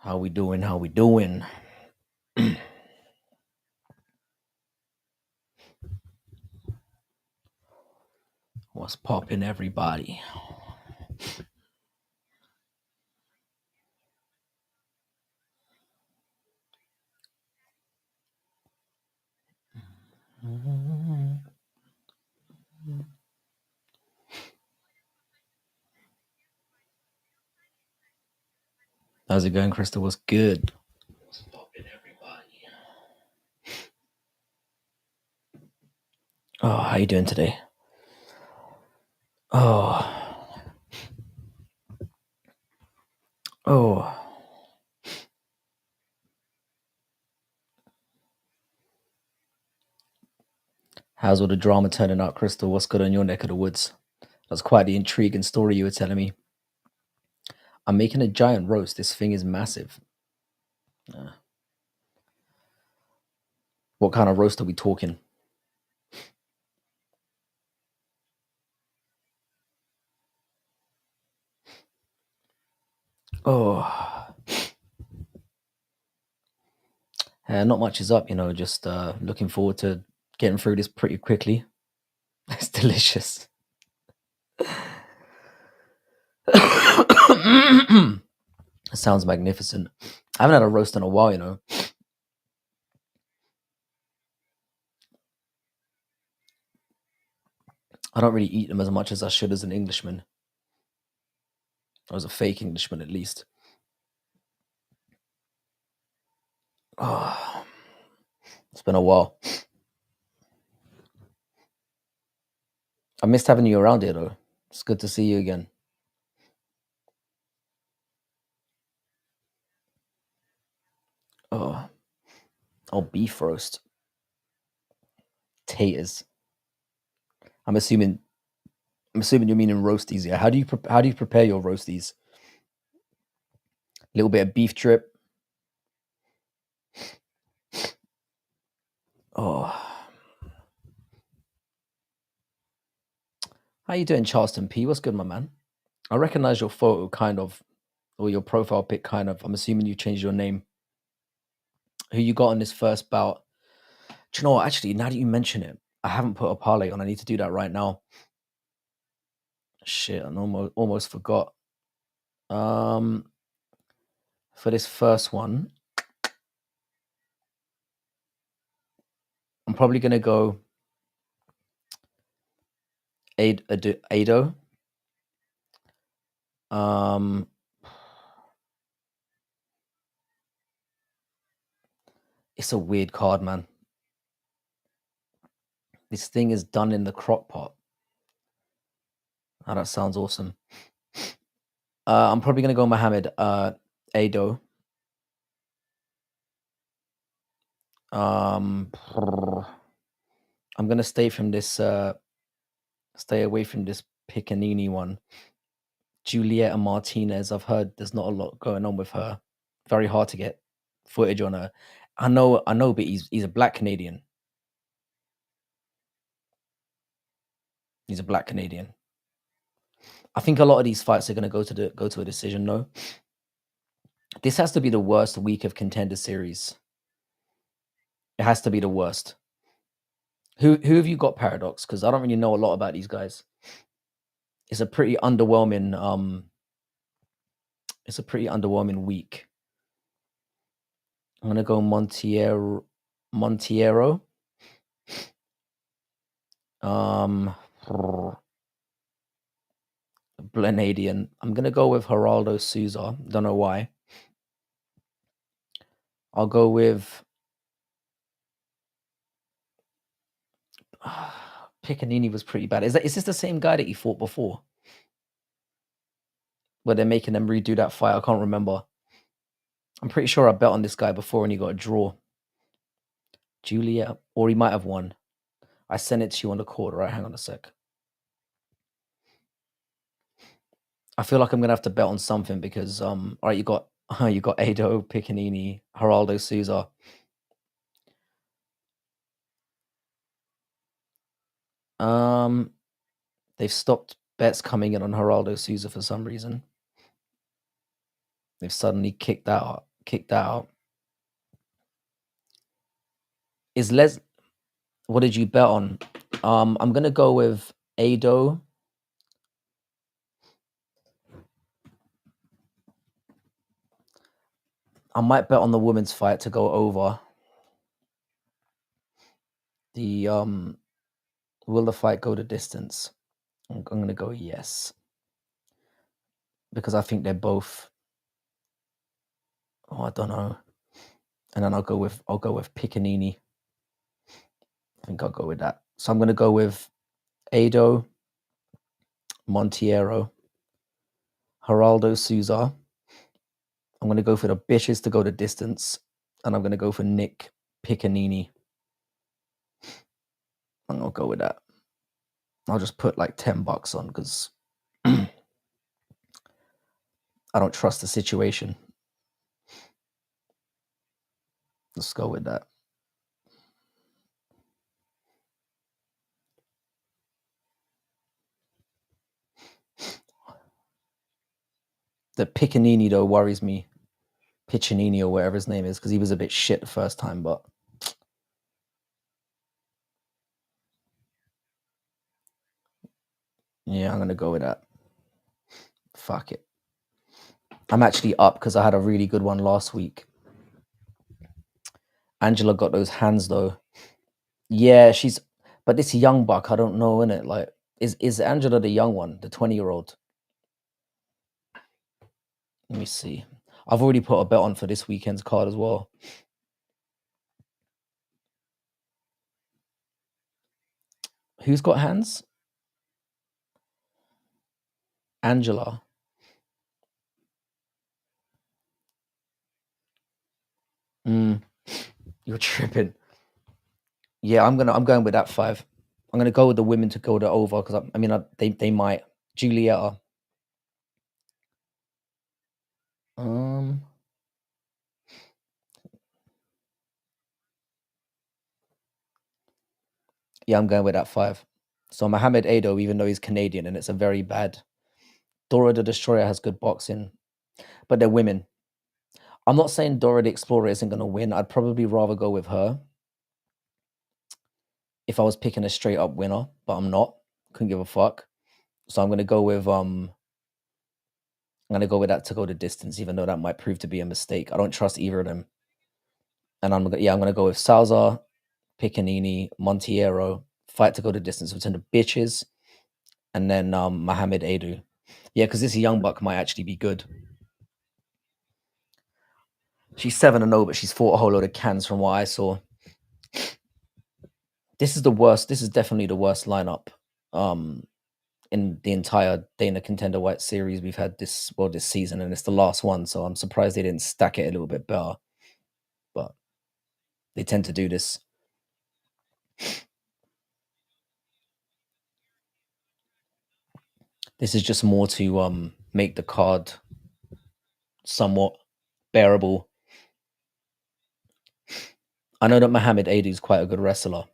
How we doing? How we doing? What's poppin', everybody? How's it going, Crystal? What's good? What's poppin', everybody? Oh, how you doing today? Oh, oh. How's all the drama turning out, Crystal? What's good on your neck of the woods? That's quite the intriguing story you were telling me. I'm making a giant roast. This thing is massive. What kind of roast are we talking? Oh, not much is up, just looking forward to getting through this pretty quickly. It's delicious. Sounds magnificent. I haven't had a roast in a while, I don't really eat them as much as I should as an Englishman. I was a fake Englishman, at least. Oh, it's been a while. I missed having you around here, though. It's good to see you again. Oh, beef roast, taters. I'm assuming you're meaning roasties. Yeah. How do you prepare your roasties? A little bit of beef drip. Oh, how you doing, Charleston P? What's good, my man? I recognize your photo, kind of, or your profile pic, kind of. I'm assuming you changed your name. Who you got on this first bout? Do you know what? Actually, now that you mention it, I haven't put a parlay on. I need to do that right now. Shit, I almost forgot. For this first one, I'm probably gonna go Ado. It's a weird card, man. This thing is done in the crock pot. Oh, that sounds awesome. I'm probably gonna go Mohammed Ado. I'm gonna stay away from this Piccanini one. Julieta Martinez, I've heard there's not a lot going on with her. Very hard to get footage on her. I know, but he's a black Canadian. He's a black Canadian. I think a lot of these fights are going to go to a decision. No, this has to be the worst week of Contender Series. It has to be the worst. Who have you got, Paradox? Because I don't really know a lot about these guys. It's a pretty underwhelming. It's a pretty underwhelming week. I'm gonna go Monteiro. Blenadian. I'm gonna go with Geraldo Souza. Don't know why. I'll go with Piccanini. Was pretty bad. Is this the same guy that he fought before? Where they're making them redo that fight? I can't remember. I'm pretty sure I bet on this guy before and he got a draw. Julia, or he might have won. I sent it to you on the cord. Right, hang on a sec. I feel like I'm gonna have to bet on something because all right, you got Ado, Piccanini, Geraldo Souza. They've stopped bets coming in on Geraldo Souza for some reason. They've suddenly kicked that kick that out. Is Les? What did you bet on? I'm gonna go with Ado. I might bet on the women's fight to go over. The will the fight go the distance? I'm gonna go yes, because I think they're both. Oh, I don't know. And then I'll go with Piccanini. I think I'll go with that. So I'm gonna go with Ado, Monteiro, Geraldo Souza. I'm gonna go for the bitches to go the distance, and I'm gonna go for Nick Piccanini. And I'll go with that. I'll just put like $10 on because I don't trust the situation. Let's go with that. The Piccanini though worries me. Piccinini or whatever his name is, because he was a bit shit the first time, but yeah, I'm gonna go with that. Fuck it. I'm actually up because I had a really good one last week. Angela got those hands though. Yeah, but this young buck, I don't know, innit? Like, is Angela the young one, the 20-year-old? Let me see. I've already put a bet on for this weekend's card as well. Who's got hands? Angela. You're tripping. Yeah, I'm going with that 5. I'm gonna go with the women to go to over because I mean they might. Julieta. Yeah, I'm going with that 5. So Mohamed Ado, even though he's Canadian and it's a very bad. Dora the Destroyer has good boxing, but they're women. I'm not saying Dora the Explorer isn't going to win. I'd probably rather go with her if I was picking a straight up winner, but I'm not. Couldn't give a fuck. So I'm going to go with that to go the distance, even though that might prove to be a mistake. I don't trust either of them. And I'm going to go with Salazar, Piccanini, Monteiro, fight to go the distance between the bitches, and then Mohamed Adu. Yeah, because this young buck might actually be good. She's 7-0, but she's fought a whole load of cans from what I saw. This is the worst. This is definitely the worst lineup in the entire Dana Contender White series we've had this season, and it's the last one. So I'm surprised they didn't stack it a little bit better. But they tend to do this. This is just more to make the card somewhat bearable. I know that Mohamed Adu is quite a good wrestler,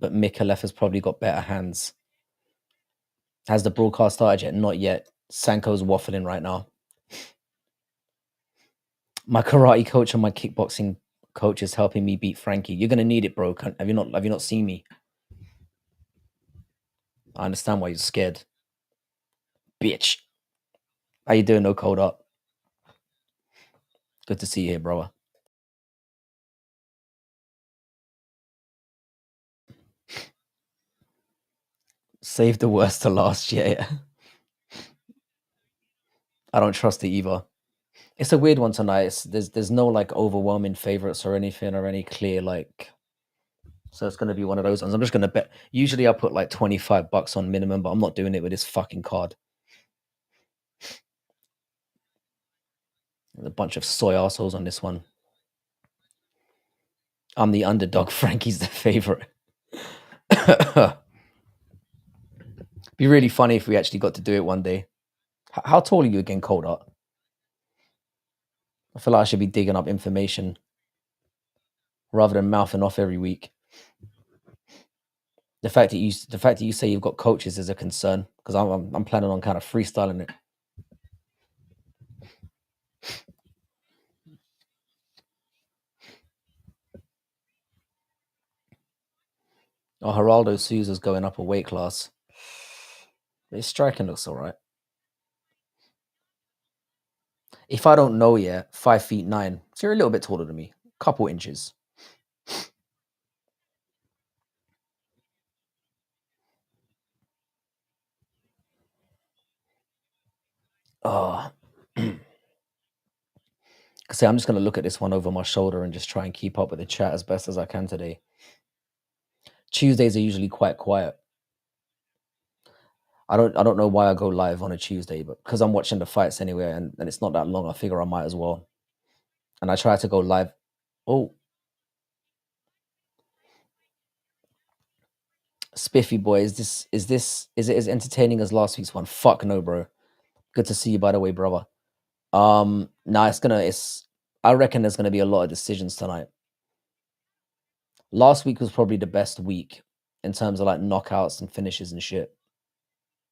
but Mikalev has probably got better hands. Has the broadcast started yet? Not yet. Sanko's waffling right now. My karate coach and my kickboxing coach is helping me beat Frankie. You're gonna need it, bro. Have you not seen me? I understand why you're scared. Bitch. How you doing, no cold up? Good to see you here, bro. Save the worst to last, yeah. I don't trust it either. It's a weird one tonight. There's no like overwhelming favorites or anything or any clear like. So it's gonna be one of those ones. I'm just gonna bet. Usually I put like $25 on minimum, but I'm not doing it with this fucking card. There's a bunch of soy assholes on this one. I'm the underdog. Frankie's the favorite. Be really funny if we actually got to do it one day. How tall are you again, Cold Art? I feel like I should be digging up information rather than mouthing off every week. The fact that you say you've got coaches is a concern because I'm planning on kind of freestyling it. Oh, Geraldo Souza's going up a weight class. His striking looks all right. If I don't know yet, 5'9". So you're a little bit taller than me. Couple inches. Oh. See, I'm just gonna look at this one over my shoulder and just try and keep up with the chat as best as I can today. Tuesdays are usually quite quiet. I don't know why I go live on a Tuesday, but because I'm watching the fights anyway, and it's not that long, I figure I might as well. And I try to go live. Oh, Spiffy boy, is it as entertaining as last week's one? Fuck no, bro. Good to see you, by the way, brother. Nah, it's I reckon there's gonna be a lot of decisions tonight. Last week was probably the best week in terms of like knockouts and finishes and shit,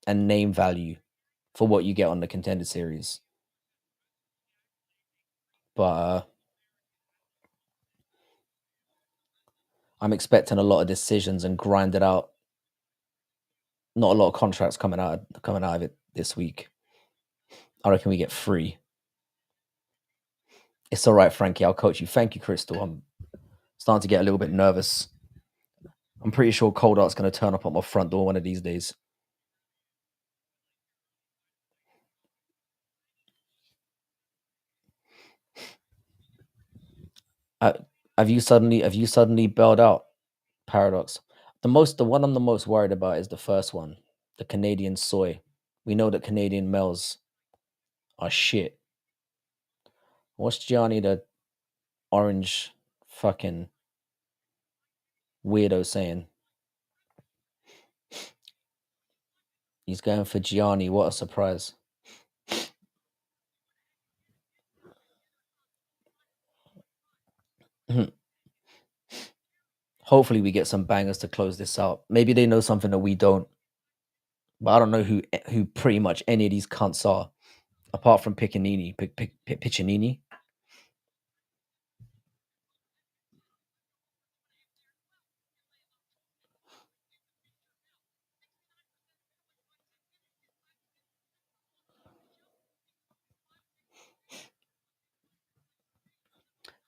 and name value for what you get on the Contender series. But I'm expecting a lot of decisions and grinded out. Not a lot of contracts coming out of it this week. I reckon we get 3. It's all right, Frankie. I'll coach you. Thank you, Crystal. I'm starting to get a little bit nervous. I'm pretty sure Cold Art's going to turn up at my front door one of these days. Have you suddenly bailed out? Paradox. The one I'm the most worried about is the first one, the Canadian soy. We know that Canadian males are shit. What's Gianni, the orange fucking weirdo, saying? He's going for Gianni. What a surprise. Hopefully we get some bangers to close this out. Maybe they know something that we don't. But I don't know who pretty much any of these cunts are, apart from Piccinini.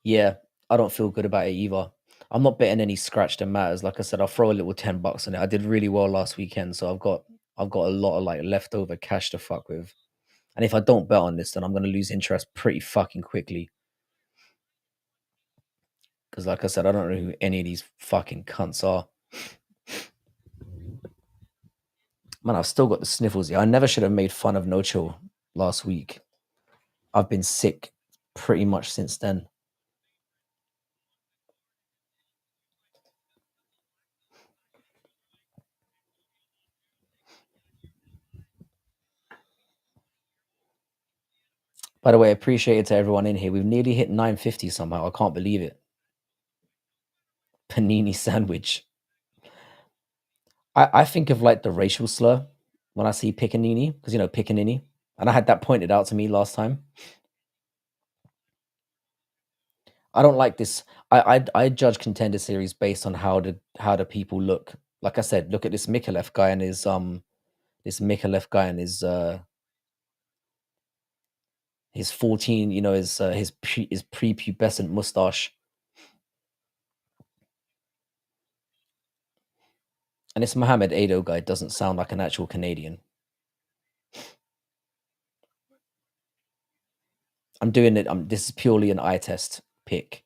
Yeah, I don't feel good about it either. I'm not betting any scratch that matters. Like I said, I'll throw a little $10 on it. I did really well last weekend, so I've got a lot of like leftover cash to fuck with. And if I don't bet on this, then I'm gonna lose interest pretty fucking quickly. Because like I said, I don't know who any of these fucking cunts are. Man, I've still got the sniffles here. I never should have made fun of No Chill last week. I've been sick pretty much since then. By the way, appreciate it to everyone in here. We've nearly hit 950 somehow. I can't believe it. Panini sandwich. I think of like the racial slur when I see Piccanini, because you know Piccanini, and I had that pointed out to me last time. I don't like this. I judge Contender series based on how the people look. Like I said, look at this Mikalev guy and his 14, you know, his prepubescent mustache. And this Mohammed Ado guy doesn't sound like an actual Canadian. I'm doing it. This is purely an eye test pick.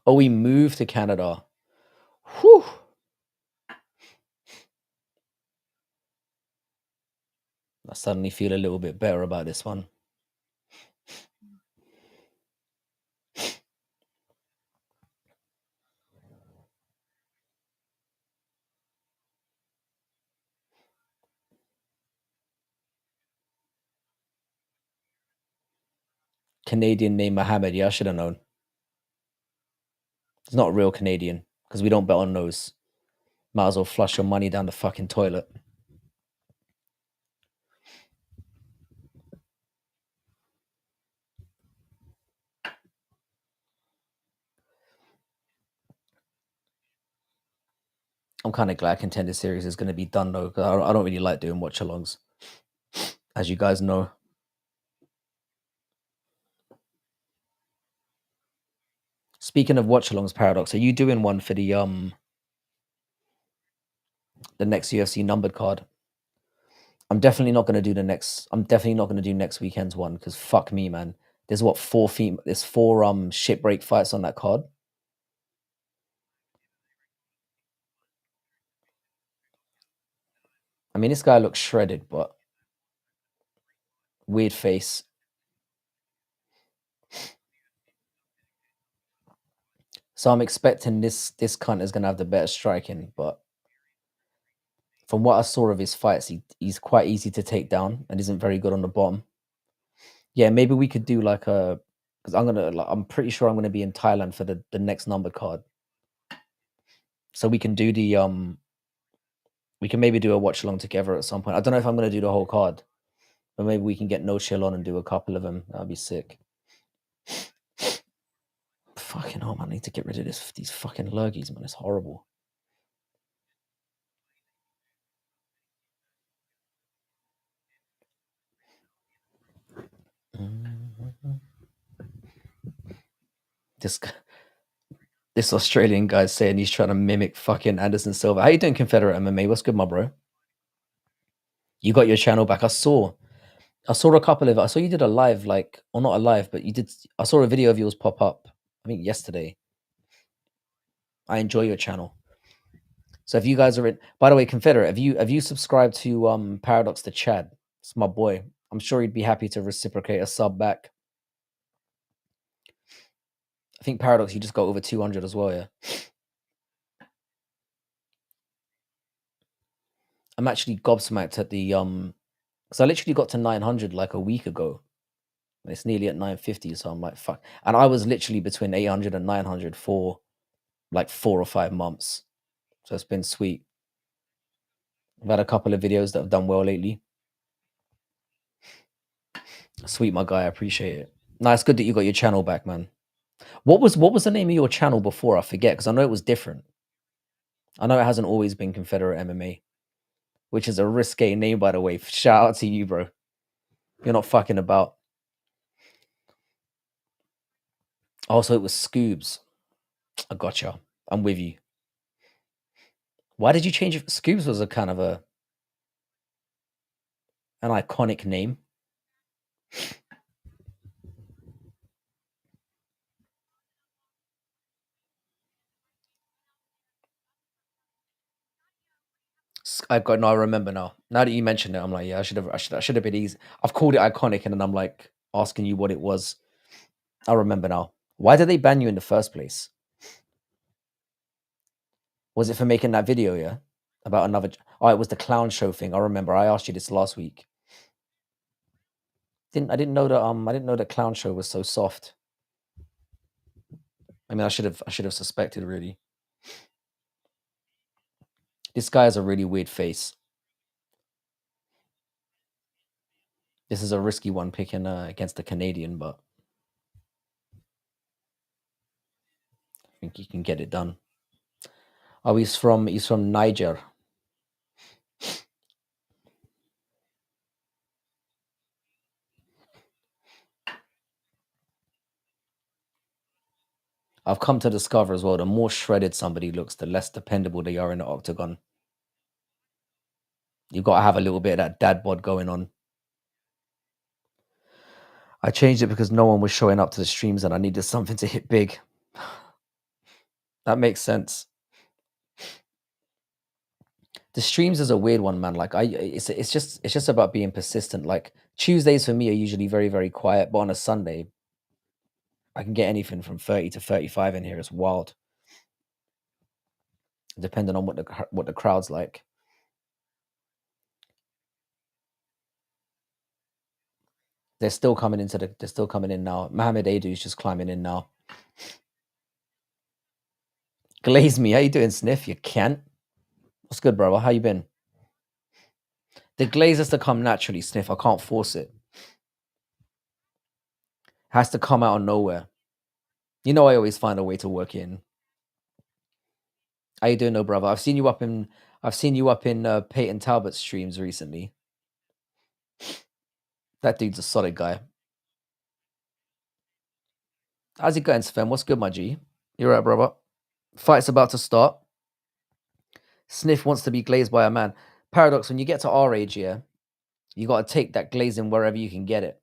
Oh, we moved to Canada. Whew. I suddenly feel a little bit better about this one. Canadian name Mohammed. Yeah, I should have known. It's not real Canadian because we don't bet on those. Might as well flush your money down the fucking toilet. I'm kind of glad Contender Series is going to be done though, because I don't really like doing watch-alongs, as you guys know. Speaking of watch-alongs, Paradox, are you doing one for the next UFC numbered card? I'm definitely not going to do the next. I'm definitely not going to do next weekend's one because fuck me, man. There's what There's four shipbreak fights on that card. I mean, this guy looks shredded, but weird face. So I'm expecting this cunt is gonna have the better striking, but from what I saw of his fights, he's quite easy to take down and isn't very good on the bottom. Yeah, maybe we could do like a because I'm pretty sure I'm gonna be in Thailand for the next number card. So we can do the we can maybe do a watch along together at some point. I don't know if I'm gonna do the whole card, but maybe we can get No Chill on and do a couple of them. That'd be sick. Fucking hell, man. I need to get rid of these fucking lurgies, man. It's horrible. This Australian guy's saying he's trying to mimic fucking Anderson Silva. How you doing, Confederate MMA? What's good, my bro? You got your channel back. I saw a couple of. I saw you did a live, like, or not a live, but you did. I saw a video of yours pop up. I think yesterday. I enjoy your channel. So if you guys are in, by the way, Confederate, have you subscribed to Paradox to Chad? It's my boy. I'm sure he'd be happy to reciprocate a sub back. I think Paradox, you just got over 200 as well, yeah. I'm actually gobsmacked at the because I literally got to 900 like a week ago. And it's nearly at 950, so I'm like, fuck. And I was literally between 800 and 900 for like 4 or 5 months. So it's been sweet. I've had a couple of videos that have done well lately. Sweet, my guy. I appreciate it. No, it's good that you got your channel back, man. What was the name of your channel before? I forget because I know it was different. I know it hasn't always been Confederate MMA, which is a risque name, by the way. Shout out to you, bro. You're not fucking about. Also, it was Scoobs. I gotcha. I'm with you. Why did you change it? Scoobs was a kind of an iconic name. I got no. I remember now. Now that you mentioned it, I'm like, yeah, I should have been easy. I've called it iconic, and then I'm like asking you what it was. I remember now. Why did they ban you in the first place? Was it for making that video? Yeah, about another. Oh, it was the clown show thing. I remember. I asked you this last week. I didn't know that I didn't know that clown show was so soft. I mean, I should have suspected really. This guy has a really weird face. This is a risky one picking against the Canadian, but I think he can get it done. Oh, he's from Niger. I've come to discover as well, the more shredded somebody looks, the less dependable they are in the octagon. You've got to have a little bit of that dad bod going on. I changed it because no one was showing up to the streams and I needed something to hit big. That makes sense. The streams is a weird one, man. Like it's just about being persistent. Like Tuesdays for me are usually very, very quiet, but on a Sunday, I can get anything from 30 to 35 in here. It's wild. Depending on what the crowd's like. They're still coming in now. Mohammed Adu's just climbing in now. Glaze me, how you doing, Sniff? You can't. What's good, brother? How you been? The glaze has to come naturally, Sniff. I can't force it. Has to come out of nowhere. You know I always find a way to work in. How you doing, no brother? I've seen you up in Peyton Talbot's streams recently. That dude's a solid guy. How's it going, Sven? What's good, my G? You're right, brother. Fight's about to start. Sniff wants to be glazed by a man. Paradox, when you get to our age, yeah, you gotta take that glazing wherever you can get it.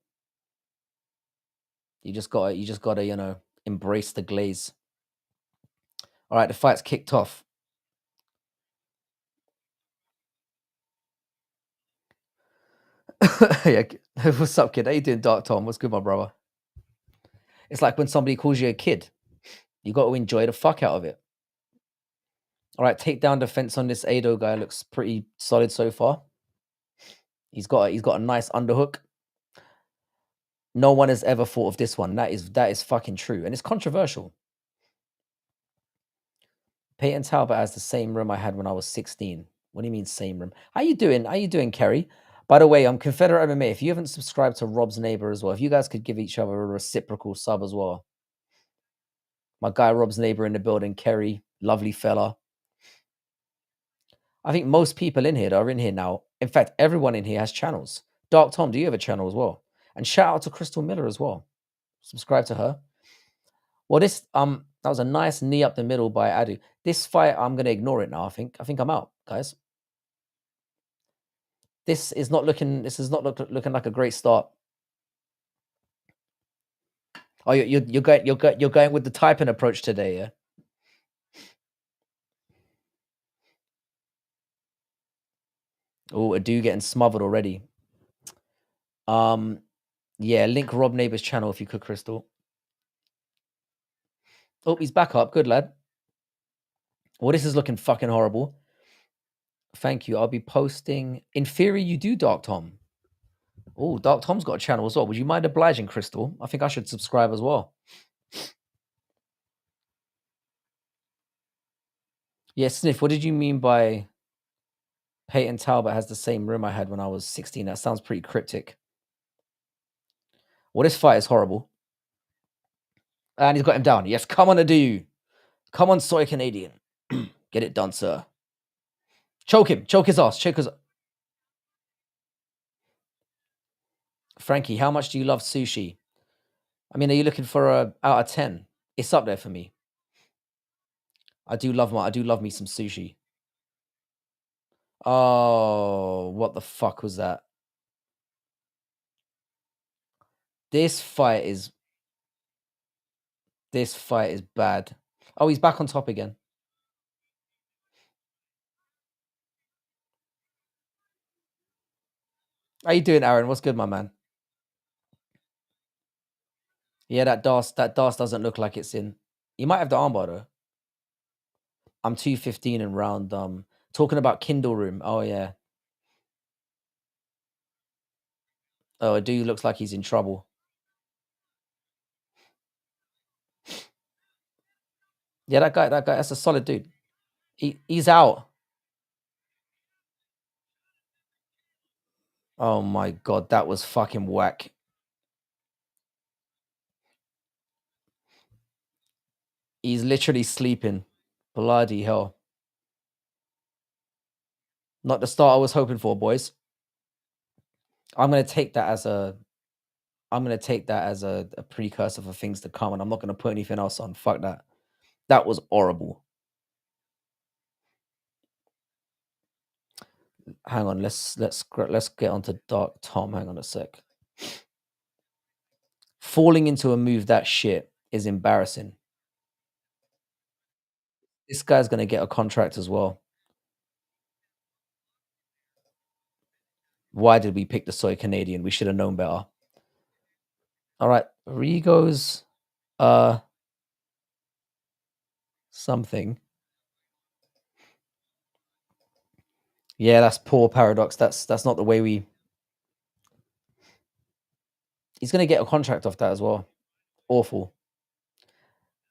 You just gotta, embrace the glaze. All right, the fight's kicked off. Yeah, what's up, kid? How you doing, Dark Tom? What's good, my brother? It's like when somebody calls you a kid. You got to enjoy the fuck out of it. All right, takedown defense on this Ado guy looks pretty solid so far. He's got a nice underhook. No one has ever thought of this one. That is fucking true, and it's controversial. Peyton Talbot has the same room I had when I was 16. What do you mean same room? How you doing? How you doing, Kerry? By the way, I'm Confederate MMA. If you haven't subscribed to Rob's Neighbor as well, if you guys could give each other a reciprocal sub as well. My guy Rob's Neighbor in the building, Kerry, lovely fella. I think most people in here that are in here now, in fact, everyone in here has channels. Dark Tom, do you have a channel as well? And shout out to Crystal Miller as well. Subscribe to her. Well, this that was a nice knee up the middle by Adu. This fight, I'm gonna ignore it now. I think I'm out, guys. This is not looking like a great start. Oh, you're going with the typing approach today, yeah? Oh, Adu getting smothered already. Yeah, link Rob Neighbor's channel if you could, Crystal. Oh, he's back up. Good lad. Well, this is looking fucking horrible. Thank you. I'll be posting. In theory, you do, Dark Tom. Oh, Dark Tom's got a channel as well. Would you mind obliging, Crystal? I think I should subscribe as well. Yeah, Sniff, what did you mean by Peyton Talbot has the same room I had when I was 16? That sounds pretty cryptic. Well, this fight is horrible. And he's got him down. Yes, come on, Adu. Come on, Soy Canadian. Get it done, sir. Choke him. Choke his ass. Choke his... Frankie, how much do you love sushi? I mean, are you looking for a out of 10? It's up there for me. I do love me some sushi. Oh, what the fuck was that? This fight is bad. Oh, he's back on top again. How you doing, Aaron? What's good, my man? Yeah, that DAS doesn't look like it's in. You might have the armbar though. I'm 215 in round. Talking about Kindle Room. Oh yeah. Oh, a dude looks like he's in trouble. Yeah, that guy, that's a solid dude. He's out. Oh my god, that was fucking whack. He's literally sleeping. Bloody hell. Not the start I was hoping for, boys. I'm gonna take that as a precursor for things to come, and I'm not gonna put anything else on. Fuck that. That was horrible. Hang on, let's get onto Dark Tom. Hang on a sec. Falling into a move that shit is embarrassing. This guy's gonna get a contract as well. Why did we pick the Soy Canadian? We should have known better. All right, Rigo's something. Yeah, that's poor Paradox. That's not the way we. He's gonna get a contract off that as well. Awful.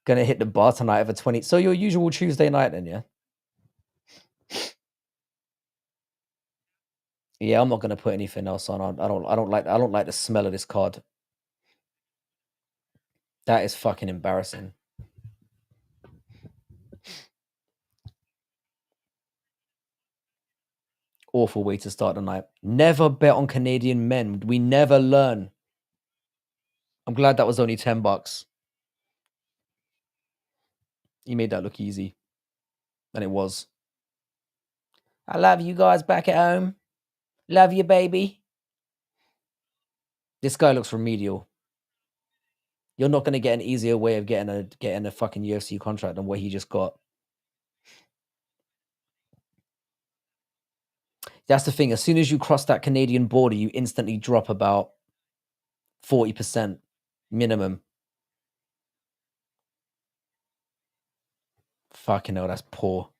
Gonna hit the bar tonight of a 20. So your usual Tuesday night then, yeah? Yeah, I'm not gonna put anything else on. I don't like the smell of this card. That is fucking embarrassing. Awful way to start the night. Never bet on Canadian men. We never learn. I'm glad that was only $10. He made that look easy. And it was. I love you guys back at home. Love you, baby. This guy looks remedial. You're not going to get an easier way of getting a fucking UFC contract than what he just got. That's the thing. As soon as you cross that Canadian border, you instantly drop about 40% minimum. Fucking hell, that's poor.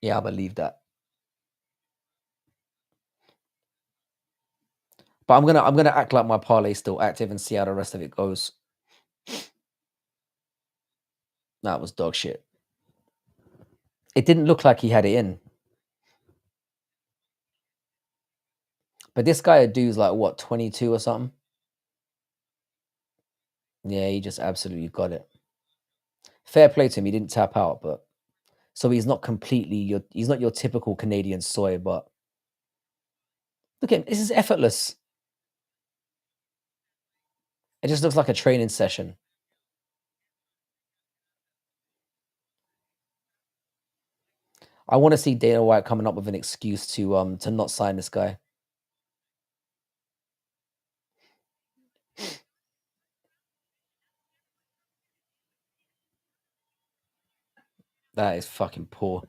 Yeah, I believe that. But I'm gonna act like my parlay's still active and see how the rest of it goes. That was dog shit. It didn't look like he had it in. But this guy dude's like what, 22 or something? Yeah, he just absolutely got it. Fair play to him. He didn't tap out, but so he's not completely he's not your typical Canadian soy, but look at him. This is effortless. It just looks like a training session. I want to see Dana White coming up with an excuse to not sign this guy. That is fucking poor.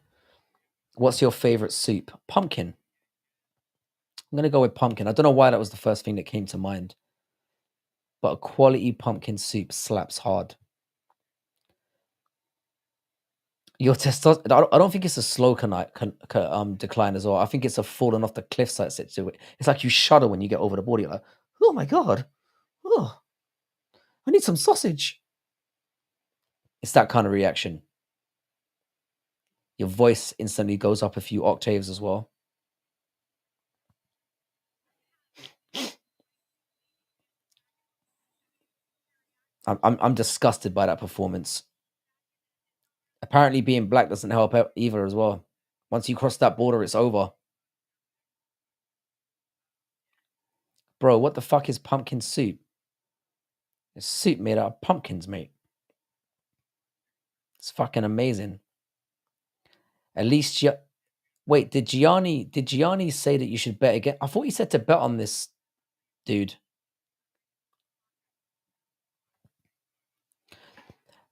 What's your favorite soup? Pumpkin. I'm gonna go with pumpkin. I don't know why that was the first thing that came to mind, but a quality pumpkin soup slaps hard. Your testosterone. I don't think it's a slow decline as well. I think it's a falling off the cliffside situation. It's like you shudder when you get over the border. You're like, oh my god, oh, I need some sausage. It's that kind of reaction. Your voice instantly goes up a few octaves as well. I'm disgusted by that performance. Apparently, being black doesn't help either as well. Once you cross that border, it's over. Bro, what the fuck is pumpkin soup? It's soup made out of pumpkins, mate. It's fucking amazing. At least wait, did Gianni say that you should bet again? I thought he said to bet on this dude.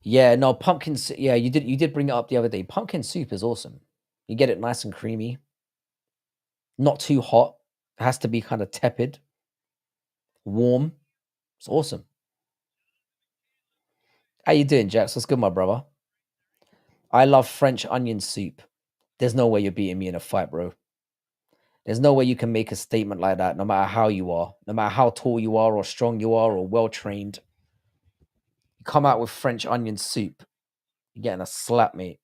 Yeah, no, pumpkin yeah, you did bring it up the other day. Pumpkin soup is awesome. You get it nice and creamy. Not too hot. It has to be kind of tepid. Warm. It's awesome. How you doing, Jax? What's good, my brother? I love French onion soup. There's no way you're beating me in a fight, bro. There's no way you can make a statement like that, no matter how you are, no matter how tall you are, or strong you are, or well trained. You come out with French onion soup, you're getting a slap, mate.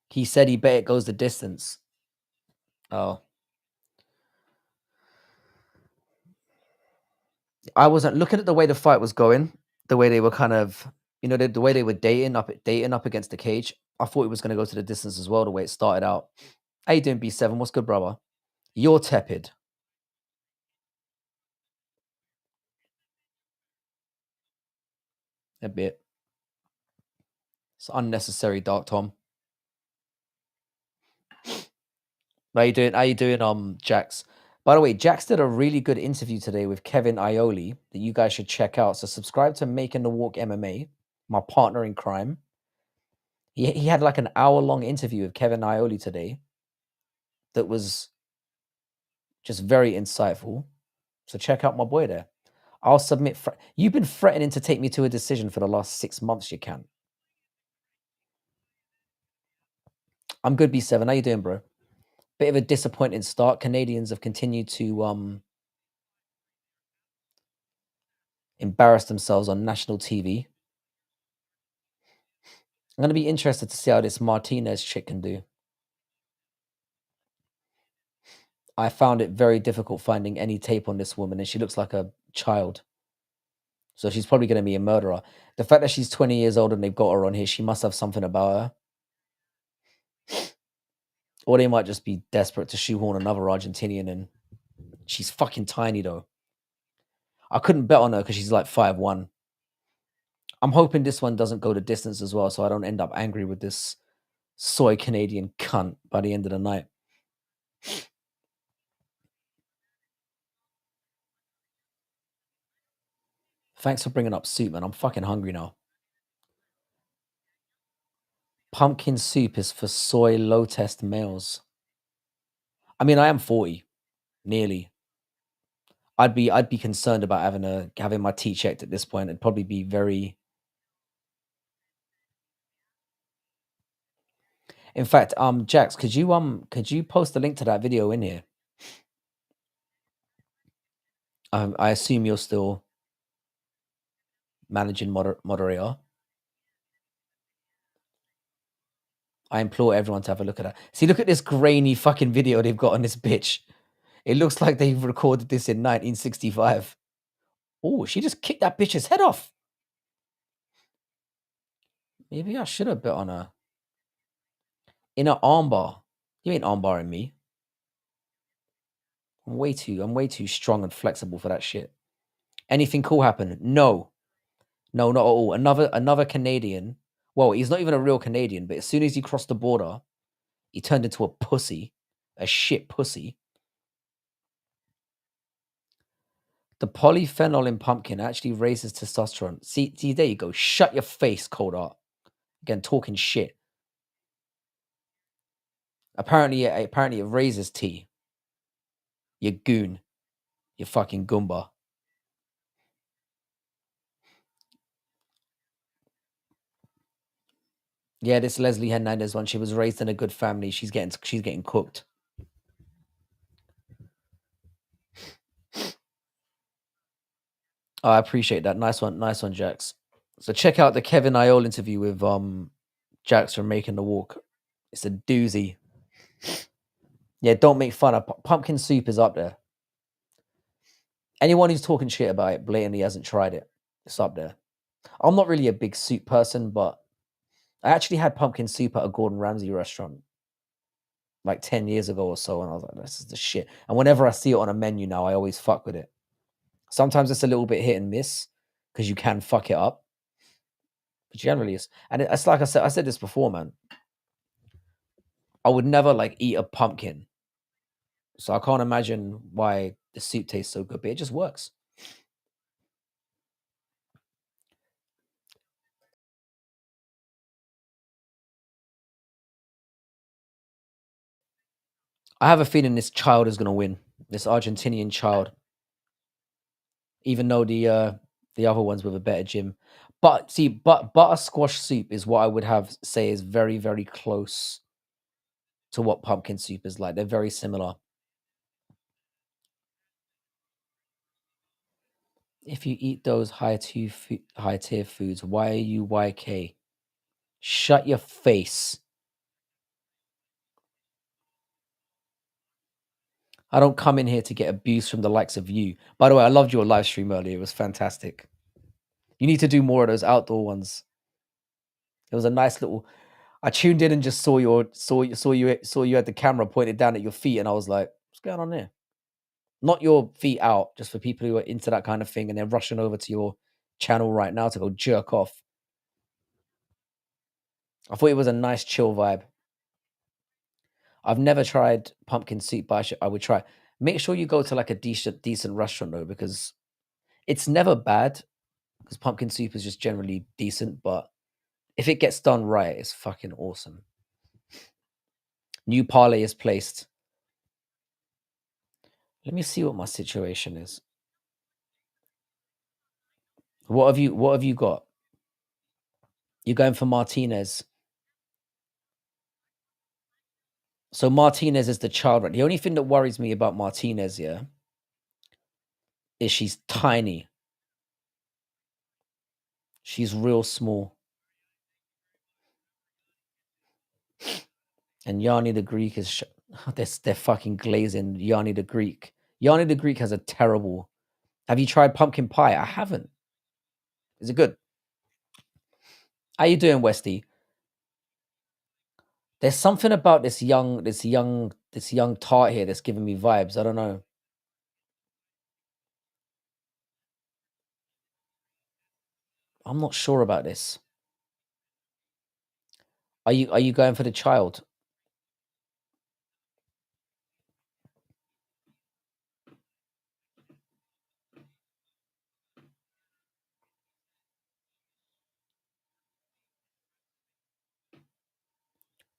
He said he bet it goes the distance. Oh, I wasn't looking at the way the fight was going, the way they were kind of, the way they were dating up against the cage. I thought it was going to go to the distance as well, the way it started out. How you doing, B7? What's good, brother? You're tepid. A bit. It's unnecessary, Dark Tom. How you doing? How you doing, Jax? By the way, Jax did a really good interview today with Kevin Ioli that you guys should check out. So subscribe to Making the Walk MMA, my partner in crime. He had like an hour-long interview with Kevin Ioli today that was just very insightful. So check out my boy there. I'll submit. You've been threatening to take me to a decision for the last 6 months. You can. I'm good, B7. How you doing, bro? Bit of a disappointing start. Canadians have continued to embarrass themselves on national TV. I'm gonna be interested to see how this Martinez chick can do. I found it very difficult finding any tape on this woman, and she looks like a child. So she's probably gonna be a murderer. The fact that she's 20 years old and they've got her on here, she must have something about her. Or they might just be desperate to shoehorn another Argentinian in. She's fucking tiny though. I couldn't bet on her because she's like 5'1". I'm hoping this one doesn't go the distance as well, so I don't end up angry with this soy Canadian cunt by the end of the night. Thanks for bringing up soup, man. I'm fucking hungry now. Pumpkin soup is for soy low test males. I mean, I am 40, nearly. I'd be concerned about having my T checked at this point. It'd probably be very. In fact, Jax, could you post a link to that video in here? I assume you're still managing moderator. I implore everyone to have a look at that. See, look at this grainy fucking video they've got on this bitch. It looks like they've recorded this in 1965. Oh, she just kicked that bitch's head off. Maybe I should have bet on her. In an armbar. You ain't armbarring me. I'm way too strong and flexible for that shit. Anything cool happen? No. No, not at all. Another Canadian. Well, he's not even a real Canadian, but as soon as he crossed the border, he turned into a pussy. A shit pussy. The polyphenol in pumpkin actually raises testosterone. See, there you go. Shut your face, cold art. Again, talking shit. Apparently it raises T. You goon. You fucking goomba. Yeah, this Leslie Hernandez one. She was raised in a good family. She's getting cooked. Oh, I appreciate that. Nice one, Jax. So check out the Kevin Iole interview with Jax from Making the Walk. It's a doozy. Yeah, don't make fun of pumpkin soup is up there. Anyone who's talking shit about it blatantly hasn't tried it. It's up there. I'm not really a big soup person, but I actually had pumpkin soup at a Gordon Ramsay restaurant like 10 years ago or so, and I was like, this is the shit. And whenever I see it on a menu now, I always fuck with it. Sometimes it's a little bit hit and miss because you can fuck it up. But generally it's and it's like I said this before, man. I would never like eat a pumpkin. So I can't imagine why the soup tastes so good, but it just works. I have a feeling this child is gonna win. This Argentinian child. Even though the other ones with a better gym. But see, butter squash soup is what I would have say is very, very close to what pumpkin soup is like. They're very similar. If you eat those high tier foods, why are you YK? Shut your face. I don't come in here to get abuse from the likes of you. By the way, I loved your live stream earlier. It was fantastic. You need to do more of those outdoor ones. It was a nice little. I tuned in and just saw you had the camera pointed down at your feet, and I was like, "What's going on there?" Not your feet out, just for people who are into that kind of thing, and they're rushing over to your channel right now to go jerk off. I thought it was a nice chill vibe. I've never tried pumpkin soup, but I would try. Make sure you go to like a decent restaurant though, because it's never bad. Because pumpkin soup is just generally decent, but if it gets done right, it's fucking awesome. New parlay is placed. Let me see what my situation is. What have you got? You're going for Martinez. So Martinez is the child, right? The only thing that worries me about Martinez, yeah, is she's tiny. She's real small. And Yanni the Greek is they're fucking glazing Yanni the Greek. Yanni the Greek has a terrible. Have you tried pumpkin pie? I haven't. Is it good? How you doing, Westy? There's something about this young tart here that's giving me vibes. I don't know. I'm not sure about this. Are you going for the child?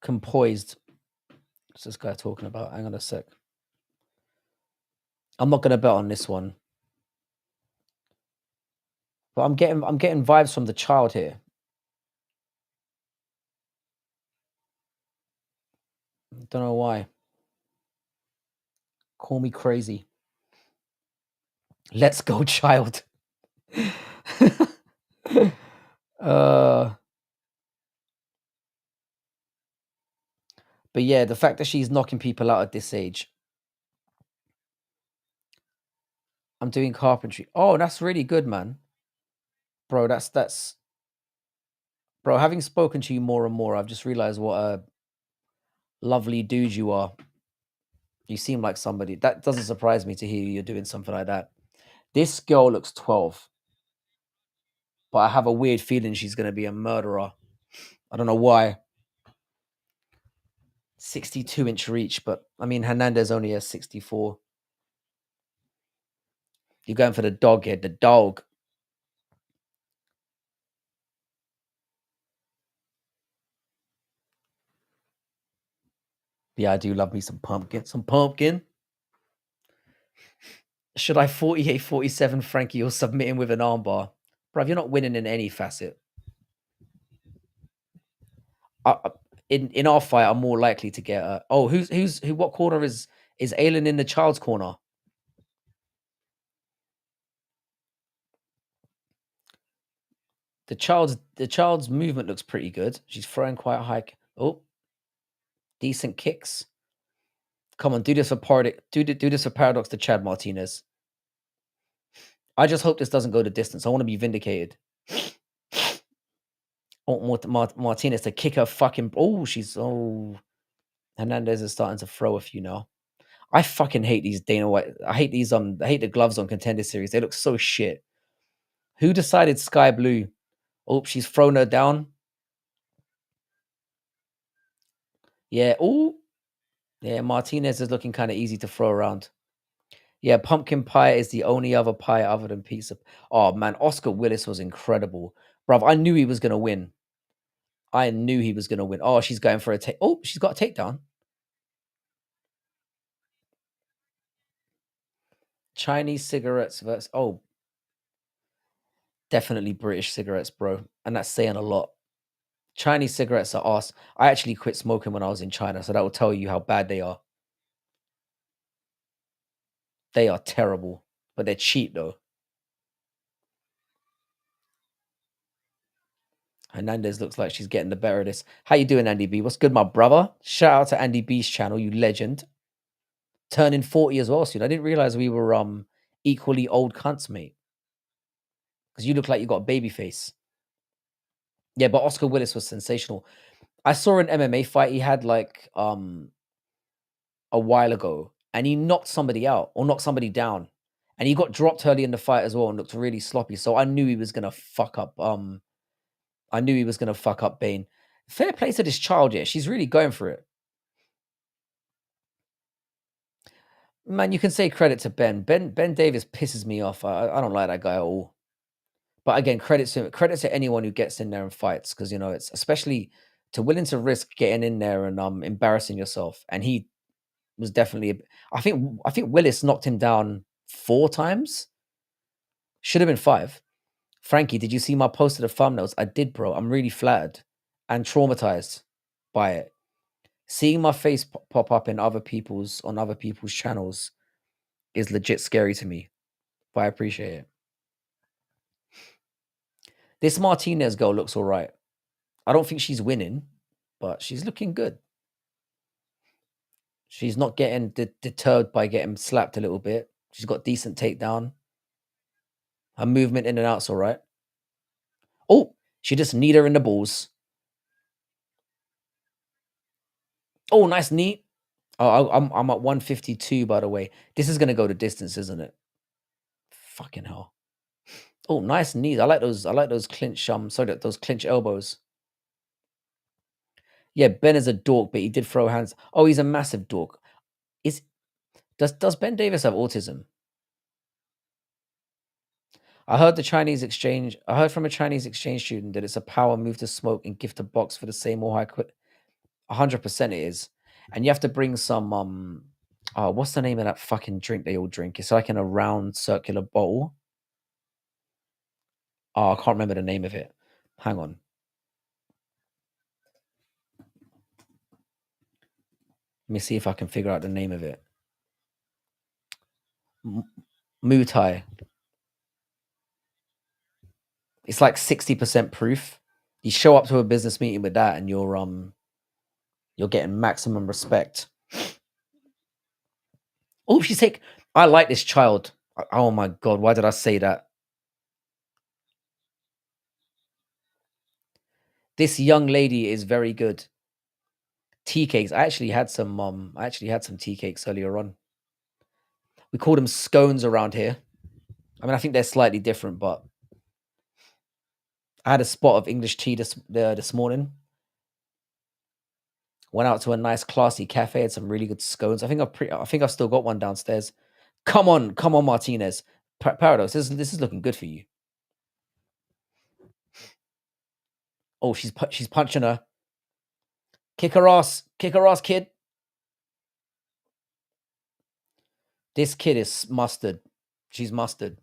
Composed. What's this guy talking about? Hang on a sec. I'm not gonna bet on this one. But I'm getting vibes from the child here. Don't know why. Call me crazy. Let's go, child. uh but yeah, the fact that she's knocking people out at this age. I'm doing carpentry. Oh, that's really good, man. Bro, that's bro, having spoken to you more and more, I've just realized what a lovely dude you are. You seem like somebody that doesn't surprise me to hear you're doing something like that. This girl looks 12, but I have a weird feeling she's going to be a murderer. I don't know why. 62-inch reach, but I mean, Hernandez only has 64. You're going for the dog here, the dog. Yeah, I do love me some pumpkin. Some pumpkin. Should I 48-47 Frankie or submitting with an armbar? Bro, you're not winning in any facet. I, in our fight, I'm more likely to get a. Oh, who? What corner is Aylin in the child's corner? The child's movement looks pretty good. She's throwing quite high. Oh, decent kicks. Come on, do this for do this for Paradox to Chad Martinez. I just hope this doesn't go the distance. I want to be vindicated. I want Martinez to kick her fucking. Oh, Hernandez is starting to throw a few now. I fucking hate these Dana White. I hate these I hate the gloves on Contender Series. They look so shit. Who decided sky blue? Oh, she's thrown her down. Yeah. Oh, yeah. Martinez is looking kind of easy to throw around. Yeah, pumpkin pie is the only other pie other than pizza. Oh man, Oscar Willis was incredible, bruv. I knew he was gonna win. I knew he was gonna win. Oh, she's going for a take. Oh, she's got a takedown. Chinese cigarettes versus. Oh, definitely British cigarettes, bro, and that's saying a lot. Chinese cigarettes are arse. I actually quit smoking when I was in China, so that will tell you how bad they are. They are terrible, but they're cheap though. Hernandez looks like she's getting the better of this. How you doing, Andy B? What's good, my brother? Shout out to Andy B's channel, you legend. Turning 40 as well soon. I didn't realize we were equally old cunts, mate. Because you look like you got a baby face. Yeah, but Oscar Willis was sensational. I saw an MMA fight he had like a while ago, and he knocked somebody out or knocked somebody down. And he got dropped early in the fight as well and looked really sloppy. So I knew he was gonna fuck up. I knew he was gonna fuck up Bane. Fair play to this child, yeah. She's really going for it. Man, you can say credit to Ben. Ben Davis pisses me off. I don't like that guy at all. But again, credit to anyone who gets in there and fights, because you know it's especially to willing to risk getting in there and embarrassing yourself. And he was definitely. I think Willis knocked him down 4 times. Should have been 5. Frankie, did you see my post of the thumbnails? I did, bro. I'm really flattered and traumatized by it. Seeing my face pop up in other people's channels is legit scary to me, but I appreciate it. This Martinez girl looks all right. I don't think she's winning, but she's looking good. She's not getting deterred by getting slapped a little bit. She's got decent takedown. Her movement in and out's all right. Oh, she just kneed her in the balls. Oh, nice knee. Oh, I'm at 152, by the way. This is gonna go the distance, isn't it? Fucking hell. Oh, nice knees. I like those clinch sorry, those clinch elbows. Yeah, Ben is a dork, but he did throw hands. Oh, he's a massive dork. Is does Ben Davis have autism? I heard from a Chinese exchange student that it's a power move to smoke and gift a box for the same or high 100% it is. And you have to bring some oh, what's the name of that fucking drink they all drink? It's like in a round circular bowl. Oh, I can't remember the name of it. Hang on. Let me see if I can figure out the name of it. Muay Thai. It's like 60% proof. You show up to a business meeting with that and you're getting maximum respect. Oh, she's take I like this child. Oh my god, why did I say that? This young lady is very good. Tea cakes. I actually had some tea cakes earlier on. We call them scones around here. I mean, I think they're slightly different, but I had a spot of English tea this morning. Went out to a nice classy cafe, had some really good scones. I think I've still got one downstairs. Come on, Martinez. Paradox, this is looking good for you. Oh, she's punching her. Kick her ass, kid. This kid is mustard. She's mustard.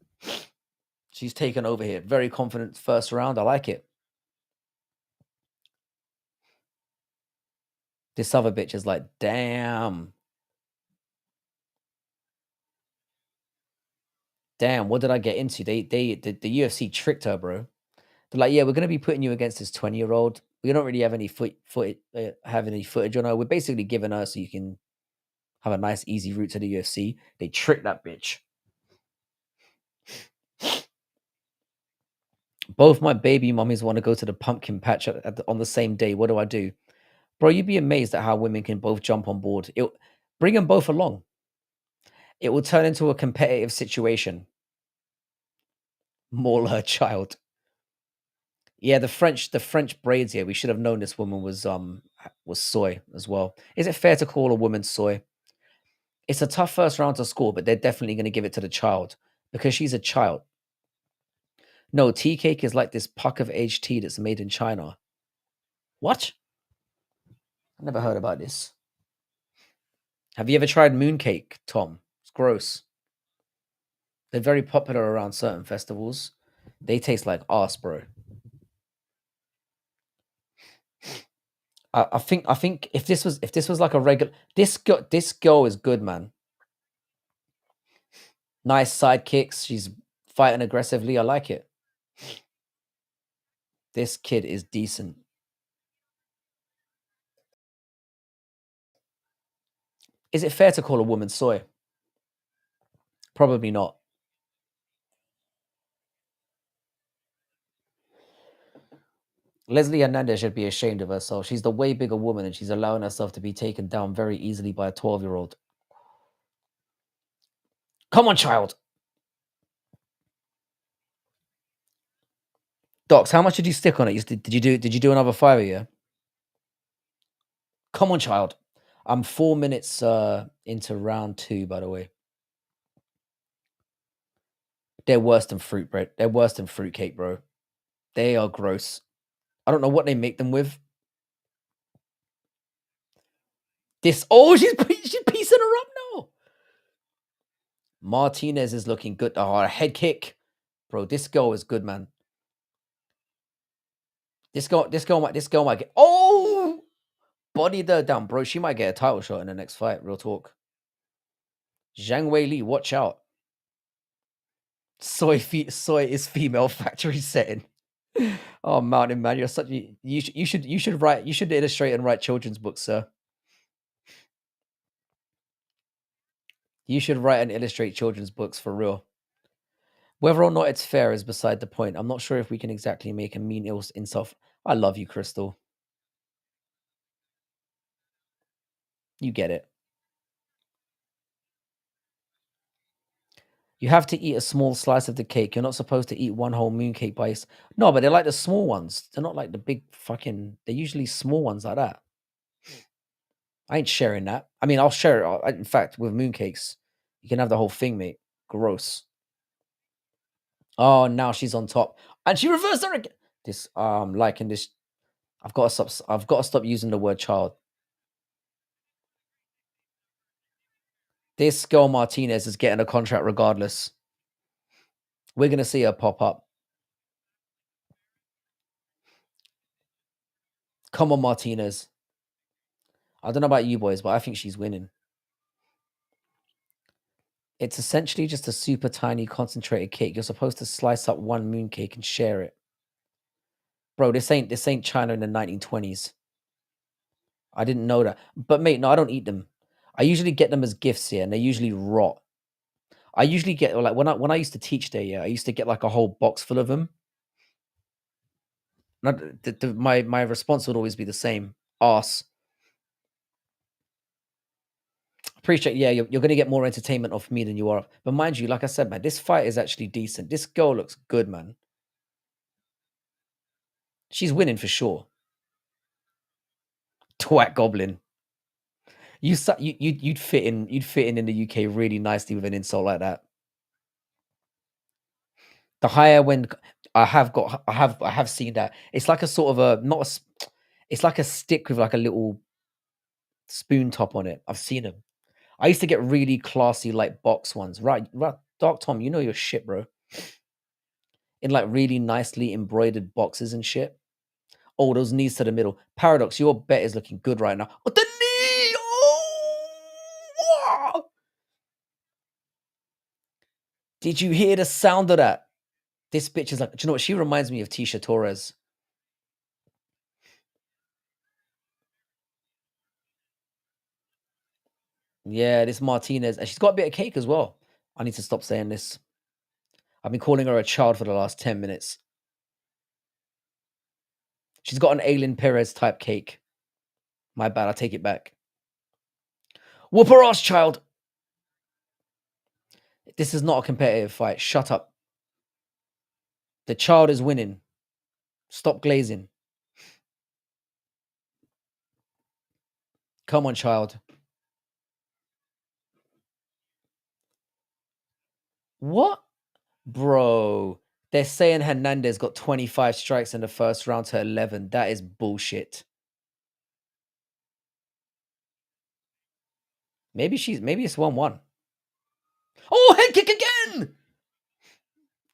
She's taken over here. Very confident first round. I like it. This other bitch is like, damn. Damn, what did I get into? The UFC tricked her, bro. They're like, yeah, we're gonna be putting you against this 20-year-old. We don't really have any footage on her. We're basically giving her so you can have a nice, easy route to the UFC. They tricked that bitch. Both my baby mummies want to go to the pumpkin patch on the same day. What do I do? Bro, you'd be amazed at how women can both jump on board. Bring them both along. It will turn into a competitive situation. Maul her child. Yeah, the French braids here. We should have known this woman was soy as well. Is it fair to call a woman soy? It's a tough first round to score, but they're definitely going to give it to the child because she's a child. No, tea cake is like this puck of aged tea that's made in China. What? I never heard about this. Have you ever tried mooncake, Tom? It's gross. They're very popular around certain festivals. They taste like arse, bro. I think if this was like a regular this girl is good, man. Nice side kicks. She's fighting aggressively. I like it. This kid is decent. Is it fair to call a woman soy? Probably not. Leslie Hernandez should be ashamed of herself. She's the way bigger woman and she's allowing herself to be taken down very easily by a 12-year-old. Come on, child. Docs, how much did you stick on it? Did you do another fiver, yeah? Come on, child. I'm 4 minutes into round 2, by the way. They're worse than fruit bread. They're worse than fruit cake, bro. They are gross. I don't know what they make them with. She's piecing her up now. Martinez is looking good. Oh, a head kick. Bro, this girl is good, man. This girl might get bodied her down, bro. She might get a title shot in the next fight. Real talk. Zhang Wei Li, watch out. Soy is female factory setting. Oh, Mountain Man, you're such you should illustrate and write children's books, sir. You should write and illustrate children's books for real. Whether or not it's fair is beside the point. I'm not sure if we can exactly make a mean insult. I love you, Crystal. You get it. You have to eat a small slice of the cake. You're not supposed to eat one whole moon cake by No, but they're like the small ones. They're not like the big fucking. They're usually small ones like that. I ain't sharing that. I mean, I'll share it. In fact, with mooncakes, you can have the whole thing, mate. Gross. Oh, now she's on top, and she reversed her again. This, liking this. I've got to stop. I've got to stop using the word child. This girl Martinez is getting a contract regardless. We're gonna see her pop up. Come on, Martinez. I don't know about you boys, but I think she's winning. It's essentially just a super tiny concentrated cake. You're supposed to slice up one mooncake and share it. Bro, this ain't China in the 1920s. I didn't know that. But mate, no, I don't eat them. I usually get them as gifts here, and they usually rot. I usually get like when I used to teach there, yeah, I used to get like a whole box full of them. My response would always be the same. Arse. Appreciate, yeah, you're gonna get more entertainment off me than you are. But mind you, like I said, man, this fight is actually decent. This girl looks good, man. She's winning for sure. Twat goblin. You'd fit in the UK really nicely with an insult like that. The higher when I have seen that. It's like a sort of a not a it's like a stick with like a little spoon top on it. I've seen them. I used to get really classy like box ones. Right, Dark Tom, you know your shit, bro. In like really nicely embroidered boxes and shit. Oh, those knees to the middle. Paradox, your bet is looking good right now. Oh, the knee! Oh! Did you hear the sound of that? This bitch is like, do you know what? She reminds me of Tisha Torres. Yeah, this Martinez. And she's got a bit of cake as well. I need to stop saying this. I've been calling her a child for the last 10 minutes. She's got an Aileen Perez type cake. My bad, I take it back. Whoop her ass, child. This is not a competitive fight. Shut up. The child is winning. Stop glazing. Come on, child. What? Bro. They're saying Hernandez got 25 strikes in the first round to 11. That is bullshit. Maybe it's 1-1. Oh, head kick again!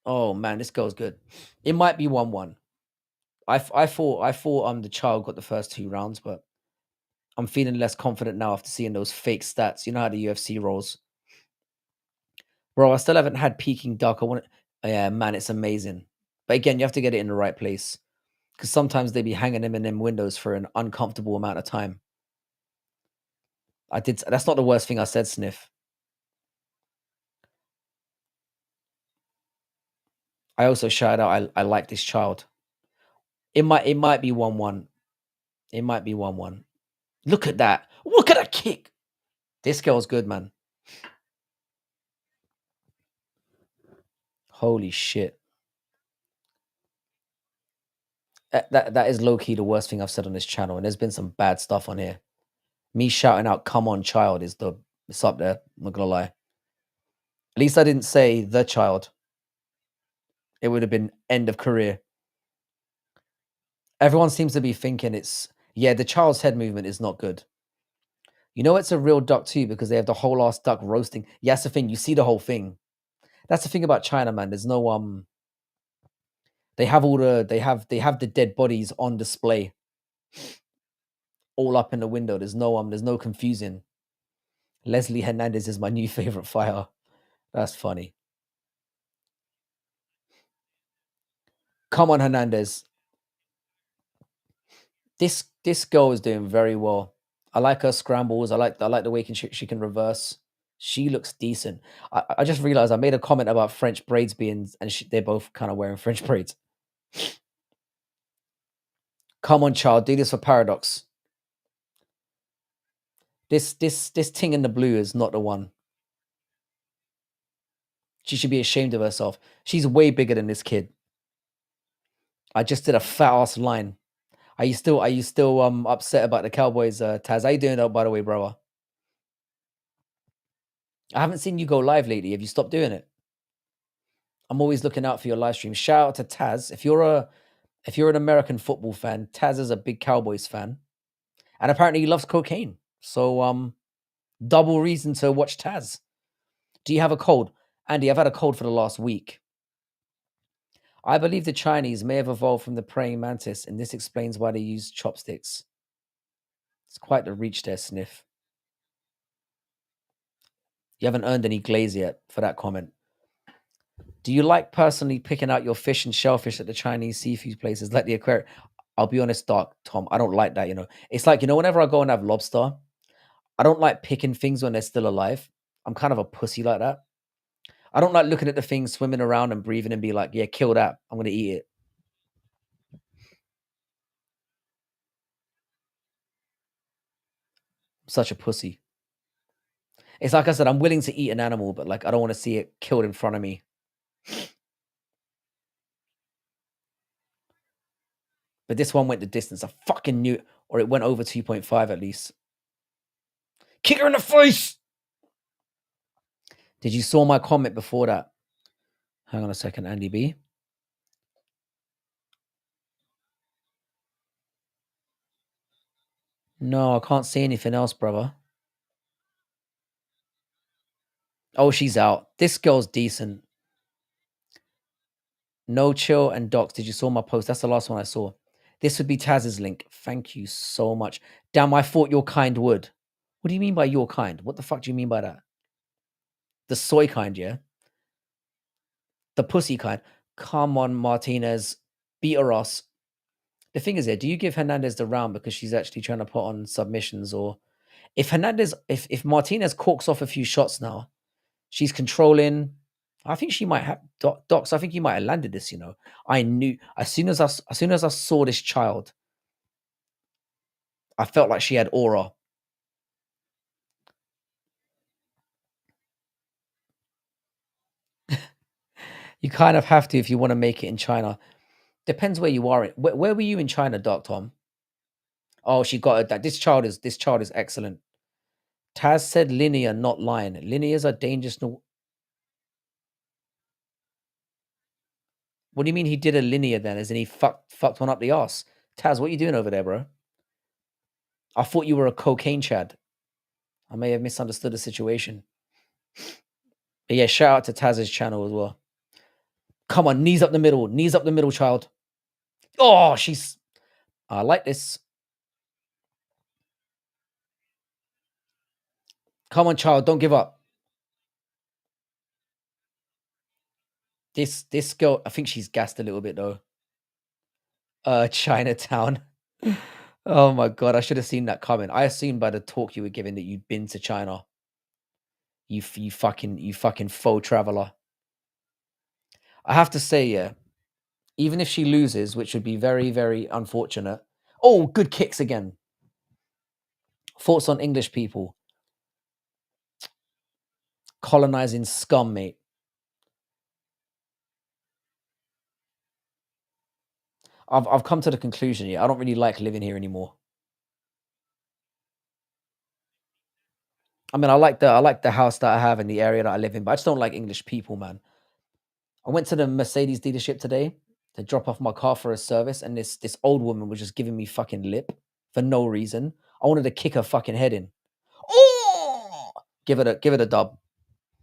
Oh man, this girl's good. It might be 1-1. I thought the child got the first 2 rounds, but I'm feeling less confident now after seeing those fake stats. You know how the UFC rolls. Bro, I still haven't had Peking duck. I want it. Yeah, man, it's amazing. But again, you have to get it in the right place. Because sometimes they be hanging them in them windows for an uncomfortable amount of time. That's not the worst thing I said, Sniff. I also shouted out I like this child. It might be 1-1. It might be 1-1. Look at that. Look at that kick. This girl's good, man. Holy shit. That is low-key the worst thing I've said on this channel, and there's been some bad stuff on here. Me shouting out, come on, child, it's up there. I'm not gonna lie. At least I didn't say the child. It would have been end of career. Everyone seems to be thinking the child's head movement is not good. You know it's a real duck too, because they have the whole ass duck roasting. Yeah, that's the thing. You see the whole thing. That's the thing about China, man. There's no they have the dead bodies on display. All up in the window. There's no confusing. Leslie Hernandez is my new favorite fighter. That's funny. Come on, Hernandez. This girl is doing very well. I like her scrambles. I like the way she can reverse. She looks decent. I just realized I made a comment about French braids being, and they're both kind of wearing French braids. Come on, child, do this for Paradox. This thing in the blue is not the one. She should be ashamed of herself. She's way bigger than this kid. I just did a fat ass line. Are you still upset about the Cowboys, Taz? How you doing, by the way, brother? I haven't seen you go live lately. Have you stopped doing it? I'm always looking out for your live stream. Shout out to Taz. If you're an American football fan, Taz is a big Cowboys fan, and apparently he loves cocaine. So double reason to watch Taz. Do you have a cold, Andy? I've had a cold for the last week. I believe the Chinese may have evolved from the praying mantis, and this explains why they use chopsticks. It's quite the reach there, Sniff. You haven't earned any glaze yet for that comment. Do you like personally picking out your fish and shellfish at the Chinese seafood places like the aquarium? I'll be honest, Tom, I don't like that. It's like, whenever I go and have lobster, I don't like picking things when they're still alive. I'm kind of a pussy like that. I don't like looking at the thing swimming around and breathing and be like, yeah, kill that. I'm going to eat it. I'm such a pussy. It's like I said, I'm willing to eat an animal, but like I don't want to see it killed in front of me. But this one went the distance. I fucking knew it, or it went over 2.5 at least. Kick her in the face! Did you saw my comment before that? Hang on a second, Andy B. No, I can't see anything else, brother. Oh, she's out. This girl's decent. No Chill and Docs. Did you saw my post? That's the last one I saw. This would be Taz's link. Thank you so much. Damn, I thought your kind would. What do you mean by your kind? What the fuck do you mean by that? The soy kind, yeah? The pussy kind. Come on, Martinez. Beat her ass. The thing is here, do you give Hernandez the round because she's actually trying to put on submissions? Or if Martinez corks off a few shots now, she's controlling. I think she might have Docs. I think you might have landed this. I knew as soon as I saw this child, I felt like she had aura. You kind of have to if you want to make it in China. Depends where you are. Where were you in China, Doc Tom? Oh, she got it. That this child is excellent. Taz said linear, not line. Linears are dangerous. What do you mean he did a linear then? As in he fucked one up the ass? Taz, what you doing over there, bro? I thought you were a cocaine chad. I may have misunderstood the situation. But yeah, shout out to Taz's channel as well. Come on, knees up the middle, child. Oh, I like this. Come on, child, don't give up. This girl, I think she's gassed a little bit though. Chinatown. Oh my god, I should have seen that coming. I assumed by the talk you were giving that you'd been to China. You fucking faux traveler. I have to say, yeah, even if she loses, which would be very, very unfortunate. Oh, good kicks again. Thoughts on English people colonizing scum, mate. I've come to the conclusion, yeah, I don't really like living here anymore. I mean, I like the house that I have in the area that I live in, but I just don't like English people, man. I went to the Mercedes dealership today to drop off my car for a service, and this old woman was just giving me fucking lip for no reason. I wanted to kick her fucking head in. Oh, give it a dub.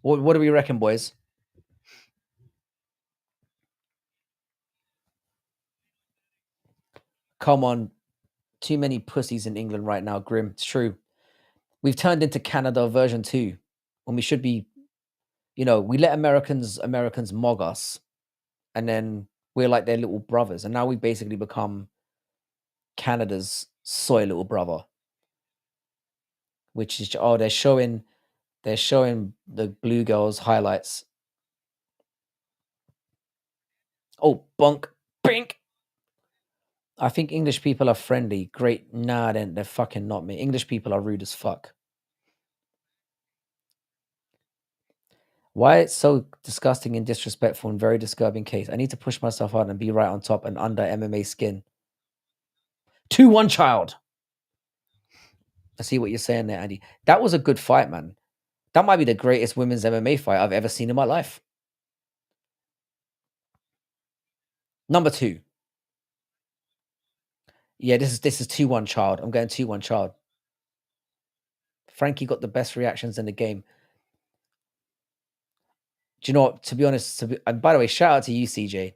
What do we reckon, boys? Come on, too many pussies in England right now. Grim, it's true. We've turned into Canada version 2, when we should be. We let Americans mog us, and then we're like their little brothers, and now we basically become Canada's soy little brother. Which is they're showing They're showing the blue girls highlights. Oh, bonk, bink. I think English people are friendly. Great. Nah, they're fucking not me. English people are rude as fuck. Why it's so disgusting and disrespectful and very disturbing case. I need to push myself hard and be right on top and under MMA skin. 2-1 child. I see what you're saying there, Andy. That was a good fight, man. That might be the greatest women's MMA fight I've ever seen in my life. Number 2. Yeah, this is 2-1 child. I'm going 2-1 child. Frankie got the best reactions in the game. Do you know what? To be honest, and by the way, shout out to you, CJ.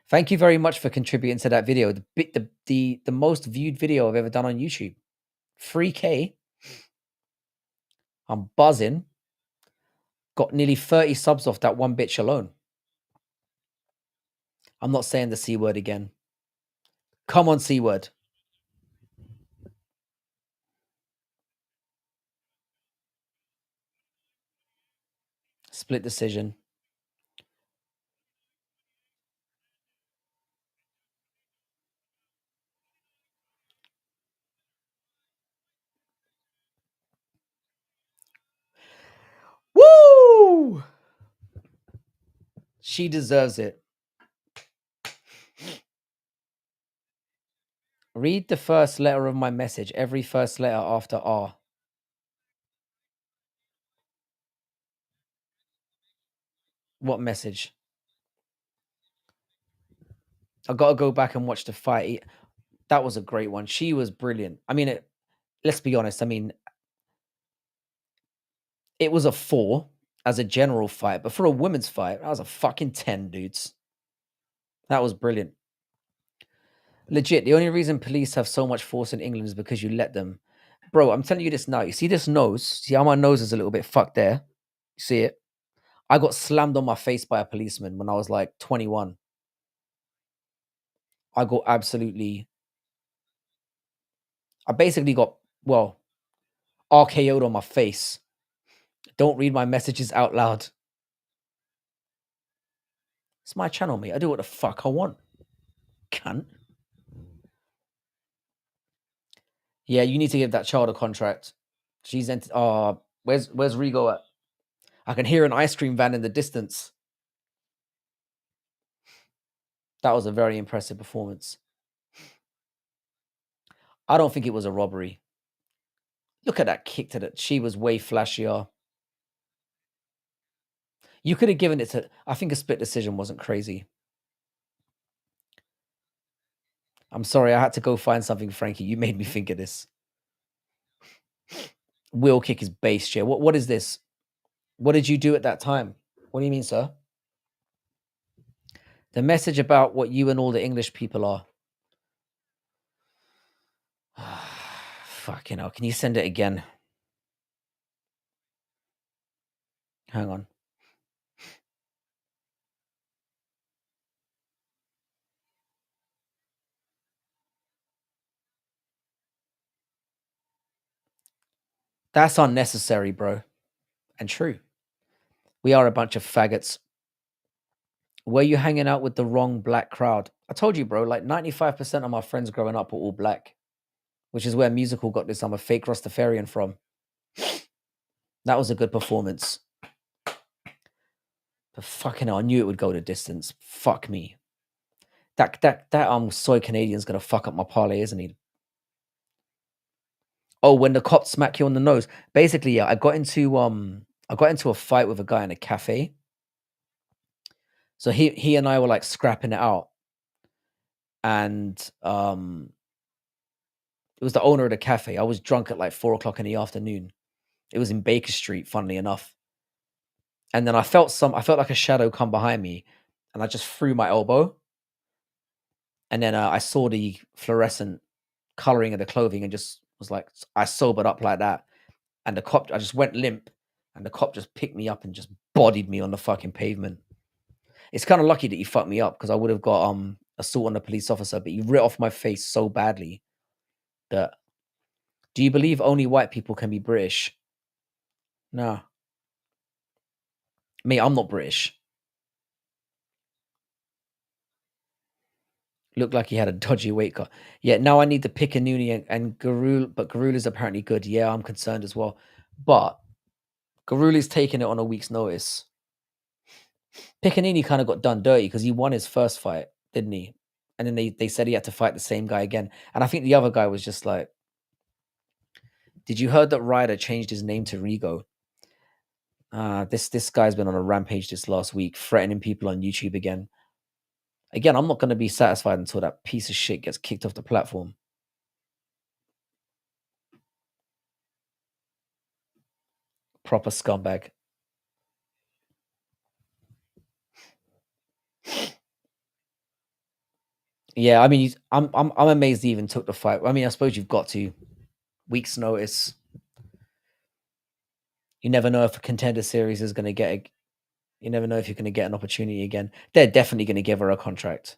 Thank you very much for contributing to that video. The most viewed video I've ever done on YouTube. 3K. I'm buzzing. Got nearly 30 subs off that one bitch alone. I'm not saying the C word again. Come on, C word. Split decision. Woo! She deserves it. Read the first letter of my message. Every first letter after R. What message? I got to go back and watch the fight. That was a great one. She was brilliant. I mean, let's be honest. I mean, it was a 4 as a general fight, but for a women's fight, that was a fucking 10, dudes. That was brilliant. Legit, the only reason police have so much force in England is because you let them. Bro, I'm telling you this now. You see this nose? See how my nose is a little bit fucked there? You see it? I got slammed on my face by a policeman when I was like 21. I got absolutely. I basically got, well, RKO'd on my face. Don't read my messages out loud. It's my channel, mate. I do what the fuck I want. Cunt. Yeah, you need to give that child a contract. She's where's Rigo at? I can hear an ice cream van in the distance. That was a very impressive performance. I don't think it was a robbery. Look at that kick to the. She was way flashier. You could have given it to. I think a split decision wasn't crazy. I'm sorry, I had to go find something, Frankie. You made me think of this. Wheel kick is base chair. What is this? What did you do at that time? What do you mean, sir? The message about what you and all the English people are. Fucking hell. Can you send it again? Hang on. That's unnecessary, bro. And true. We are a bunch of faggots. Were you hanging out with the wrong black crowd? I told you, bro, like 95% of my friends growing up were all black, which is where musical got this I'm a fake Rastafarian from. That was a good performance. But fucking hell, I knew it would go the distance. Fuck me. That soy Canadian's gonna fuck up my parlay, isn't he? Oh, when the cops smack you on the nose. Basically, yeah, I got into a fight with a guy in a cafe. So he and I were like scrapping it out. And it was the owner of the cafe. I was drunk at like 4 o'clock in the afternoon. It was in Baker Street, funnily enough. And then I felt like a shadow come behind me, and I just threw my elbow. And then I saw the fluorescent coloring of the clothing and just was like, I sobered up like that. And I just went limp, and the cop just picked me up and just bodied me on the fucking pavement. It's kind of lucky that he fucked me up because I would have got assault on a police officer, but he ripped off my face so badly that. Do you believe only white people can be British? No. Mate, I'm not British. Looked like he had a dodgy weight cut. Yeah, now I need the Piccanini and Garul, but Garul is apparently good. Yeah, I'm concerned as well. But Garul is taking it on a week's notice. Piccanini kind of got done dirty because he won his first fight, didn't he? And then they said he had to fight the same guy again. And I think the other guy was just like, did you heard that Ryder changed his name to Rigo? This guy's been on a rampage this last week, threatening people on YouTube again. Again, I'm not going to be satisfied until that piece of shit gets kicked off the platform. Proper scumbag. Yeah, I mean, I'm amazed he even took the fight. I mean, I suppose you've got to week's notice. You never know if a Contender series is going to get. You never know if you're going to get an opportunity again. They're definitely going to give her a contract.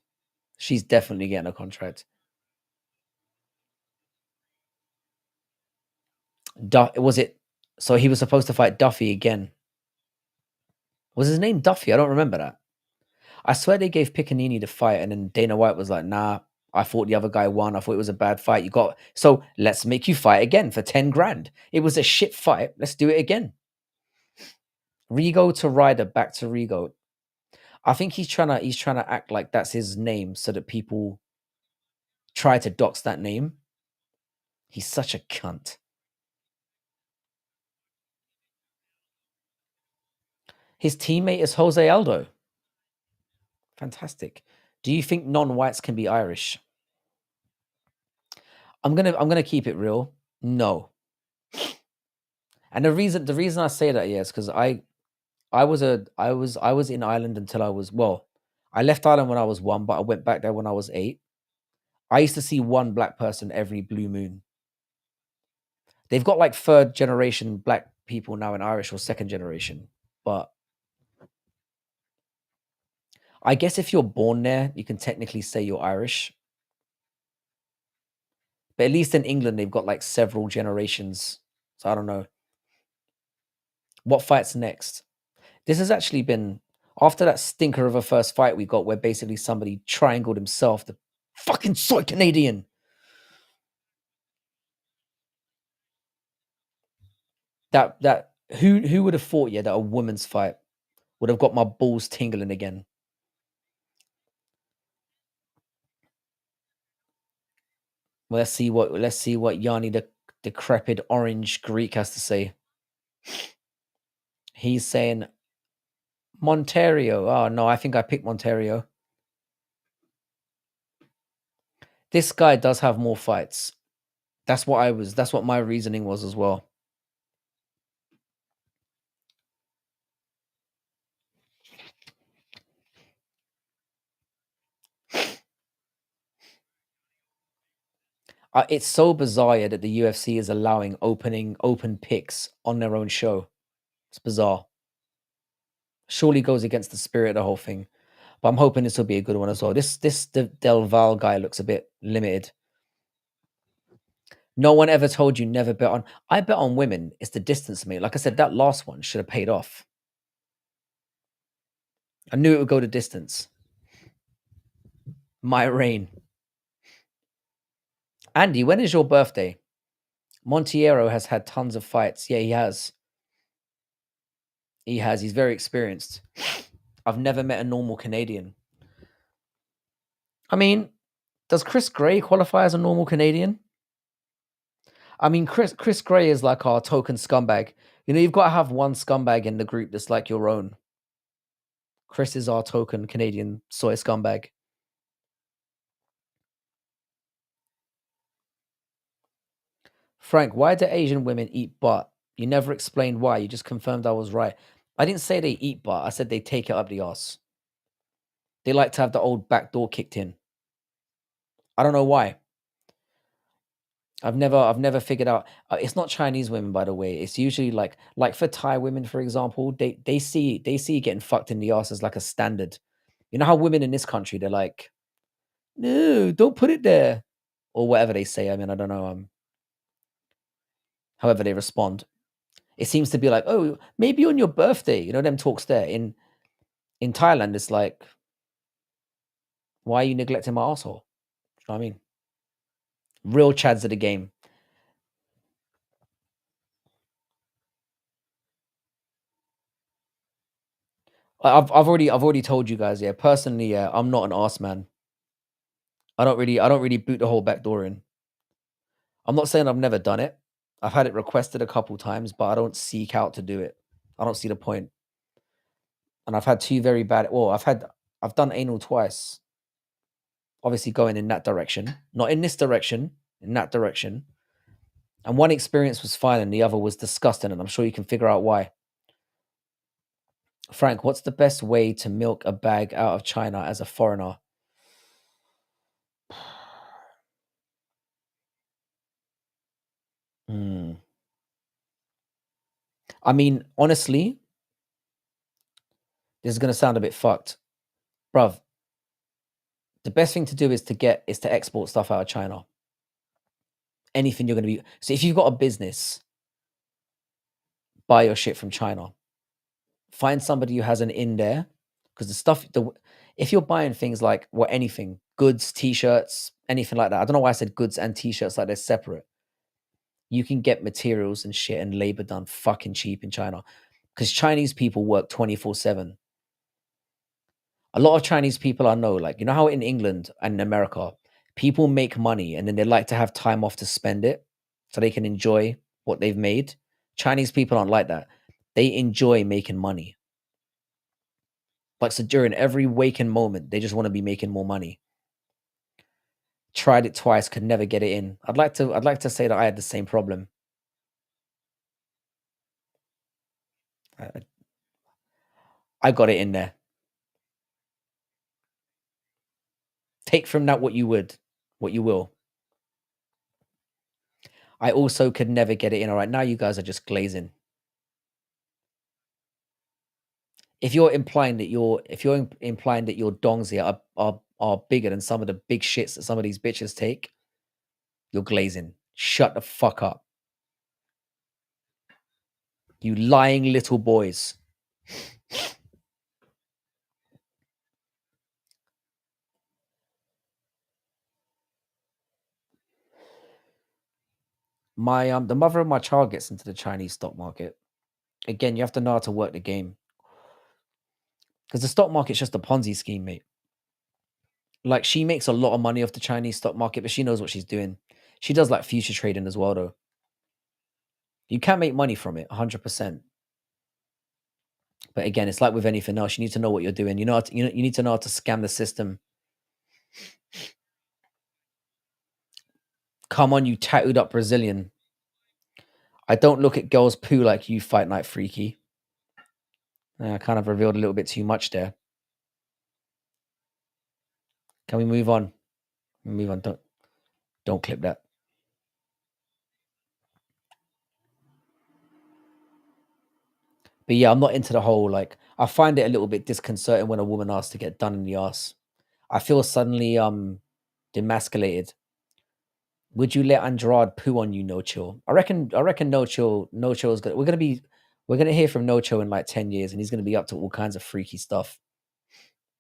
She's definitely getting a contract. Was it? So he was supposed to fight Duffy again. Was his name Duffy? I don't remember that. I swear they gave Piccanini the fight, and then Dana White was like, "Nah, I thought the other guy won. I thought it was a bad fight. You got so let's make you fight again for 10 grand. It was a shit fight. Let's do it again." Rigo to Ryder, back to Rigo. I think he's trying to act like that's his name so that people try to dox that name. He's such a cunt. His teammate is Jose Aldo. Fantastic. Do you think non-whites can be Irish? I'm gonna keep it real. No. And the reason I say that, yeah, is because I was in Ireland until I was, well, I left Ireland when I was 1, but I went back there when I was 8. I used to see one black person every blue moon. They've got like third generation black people now in Irish or second generation. But I guess if you're born there, you can technically say you're Irish. But at least in England, they've got like several generations. So I don't know. What fight's next? This has actually been after that stinker of a first fight we got where basically somebody triangled himself, the fucking soy Canadian. That who would have thought, yeah, that a woman's fight would have got my balls tingling again. Well, let's see what Yanni the decrepit orange Greek has to say. He's saying Monterio. Oh no, I think I picked Monterio. This guy does have more fights. That's what my reasoning was as well. It's so bizarre, yeah, that the UFC is allowing open picks on their own show. It's bizarre. Surely goes against the spirit of the whole thing. But I'm hoping this will be a good one as well. This Del Val guy looks a bit limited. No one ever told you never bet on. I bet on women. It's the distance, mate. Like I said, that last one should have paid off. I knew it would go the distance. My reign. Andy, when is your birthday? Monteiro has had tons of fights. Yeah, he has. He has. He's very experienced. I've never met a normal Canadian. I mean, does Chris Gray qualify as a normal Canadian? I mean, Chris Gray is like our token scumbag. You know, you've got to have one scumbag in the group that's like your own. Chris is our token Canadian soy scumbag. Frank, why do Asian women eat butt? You never explained why. You just confirmed I was right. I didn't say they eat butt. I said they take it up the arse. They like to have the old back door kicked in. I don't know why. I've never figured out. It's not Chinese women, by the way. It's usually like for Thai women, for example. They see getting fucked in the ass as like a standard. You know how women in this country they're like, no, don't put it there, or whatever they say. I mean, I don't know. However they respond. It seems to be like, oh, maybe on your birthday, them talks there. In Thailand, it's like, why are you neglecting my asshole? You know what I mean? Real chads of the game. I've already told you guys, yeah. Personally, yeah, I'm not an arse man. I don't really boot the whole back door in. I'm not saying I've never done it. I've had it requested a couple times, but I don't seek out to do it. I don't see the point. And I've had two very bad. Well, I've done anal twice. Obviously, going in that direction, not in this direction, in that direction. And one experience was fine, and the other was disgusting. And I'm sure you can figure out why. Frank, what's the best way to milk a bag out of China as a foreigner? Hmm. I mean, honestly, this is gonna sound a bit fucked, bruv. The best thing to do is to export stuff out of China. Anything you're gonna be. So if you've got a business, buy your shit from China. Find somebody who has an in there, because if you're buying things like anything, goods, t-shirts, anything like that. I don't know why I said goods and t-shirts like they're separate. You can get materials and shit and labor done fucking cheap in China, because Chinese people work 24/7. A lot of Chinese people I know, like, how in England and in America, people make money and then they like to have time off to spend it so they can enjoy what they've made. Chinese people aren't like that. They enjoy making money. Like, so during every waking moment, they just want to be making more money. Tried it twice, could never get it in. I'd like to say that I had the same problem. I, I got it in there. Take from that what you would, what you will. I also could never get it in. All right, now you guys are just glazing. If you're implying that your dongs here are bigger than some of the big shits that some of these bitches take, you're glazing. Shut the fuck up. You lying little boys. My the mother of my child gets into the Chinese stock market. Again, you have to know how to work the game. Because the stock market's just a Ponzi scheme, mate. Like, she makes a lot of money off the Chinese stock market, but she knows what she's doing. She does like future trading as well, though. You can make money from it, 100%. But again, it's like with anything else. You need to know what you're doing. You need to know how to scam the system. Come on, you tattooed up Brazilian. I don't look at girls' poo like you, Fight Night Freaky. I kind of revealed a little bit too much there. Can we move on? Move on. Don't clip that. But yeah, I'm not into the whole, like, I find it a little bit disconcerting when a woman asks to get done in the ass. I feel suddenly demasculated. Would you let Andrade poo on you, No Chill? I reckon No Chill is gonna we're gonna hear from No Chill in like 10 years, and he's gonna be up to all kinds of freaky stuff.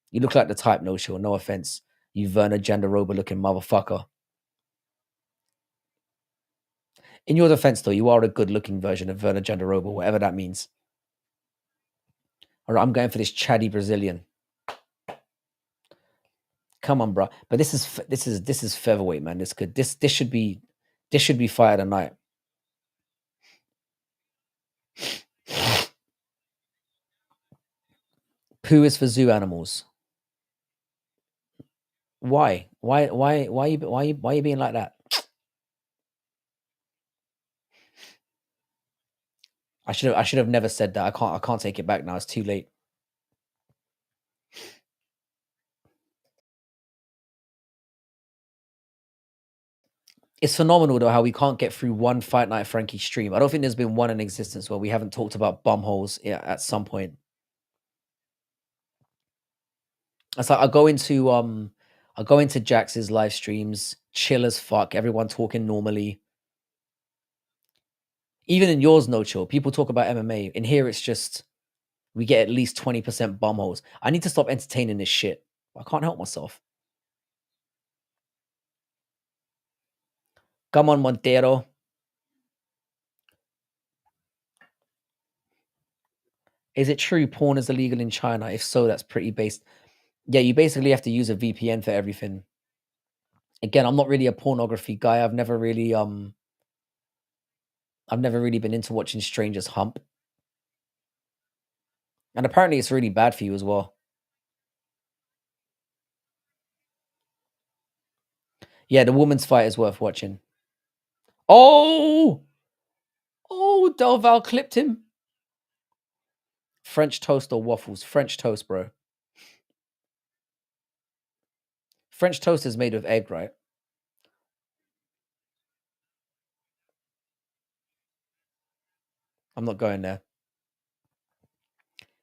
You look like the type, No Chill, no offense. You Werner Jandaroba looking motherfucker. In your defense, though, you are a good looking version of Werner Jandaroba, whatever that means. All right, I'm going for this chatty Brazilian. Come on, bro. But this is featherweight, man. This should be fight of the night. Poo is for zoo animals. Why? Why are you being like that? I should have never said that. I can't take it back now. It's too late. It's phenomenal though how we can't get through one Fight Night Frankie stream. I don't think there's been one in existence where we haven't talked about bumholes at some point. It's like I go into Jax's live streams, chill as fuck, everyone talking normally. Even in yours, no chill. People talk about MMA. In here, it's just we get at least 20% bum holes. I need to stop entertaining this shit. I can't help myself. Come on, Montero. Is it true porn is illegal in China? If so, that's pretty based. Yeah, you basically have to use a VPN for everything. Again, I'm not really a pornography guy. I've never really been into watching strangers hump. And apparently it's really bad for you as well. Yeah, the woman's fight is worth watching. Oh! Oh, Del Val clipped him. French toast or waffles? French toast, bro. French toast is made of egg, right? I'm not going there.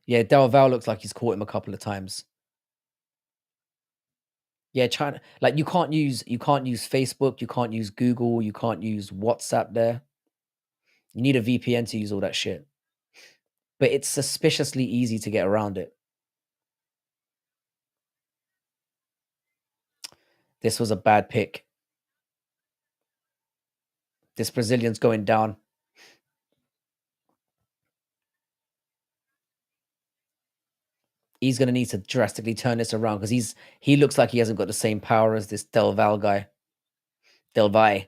Yeah, Del Val looks like he's caught him a couple of times. Yeah, China, like you can't use Facebook, you can't use Google, you can't use WhatsApp there. You need a VPN to use all that shit. But it's suspiciously easy to get around it. This was a bad pick. This Brazilian's going down. He's gonna need to drastically turn this around because he looks like he hasn't got the same power as this Del Val guy. Del Valle.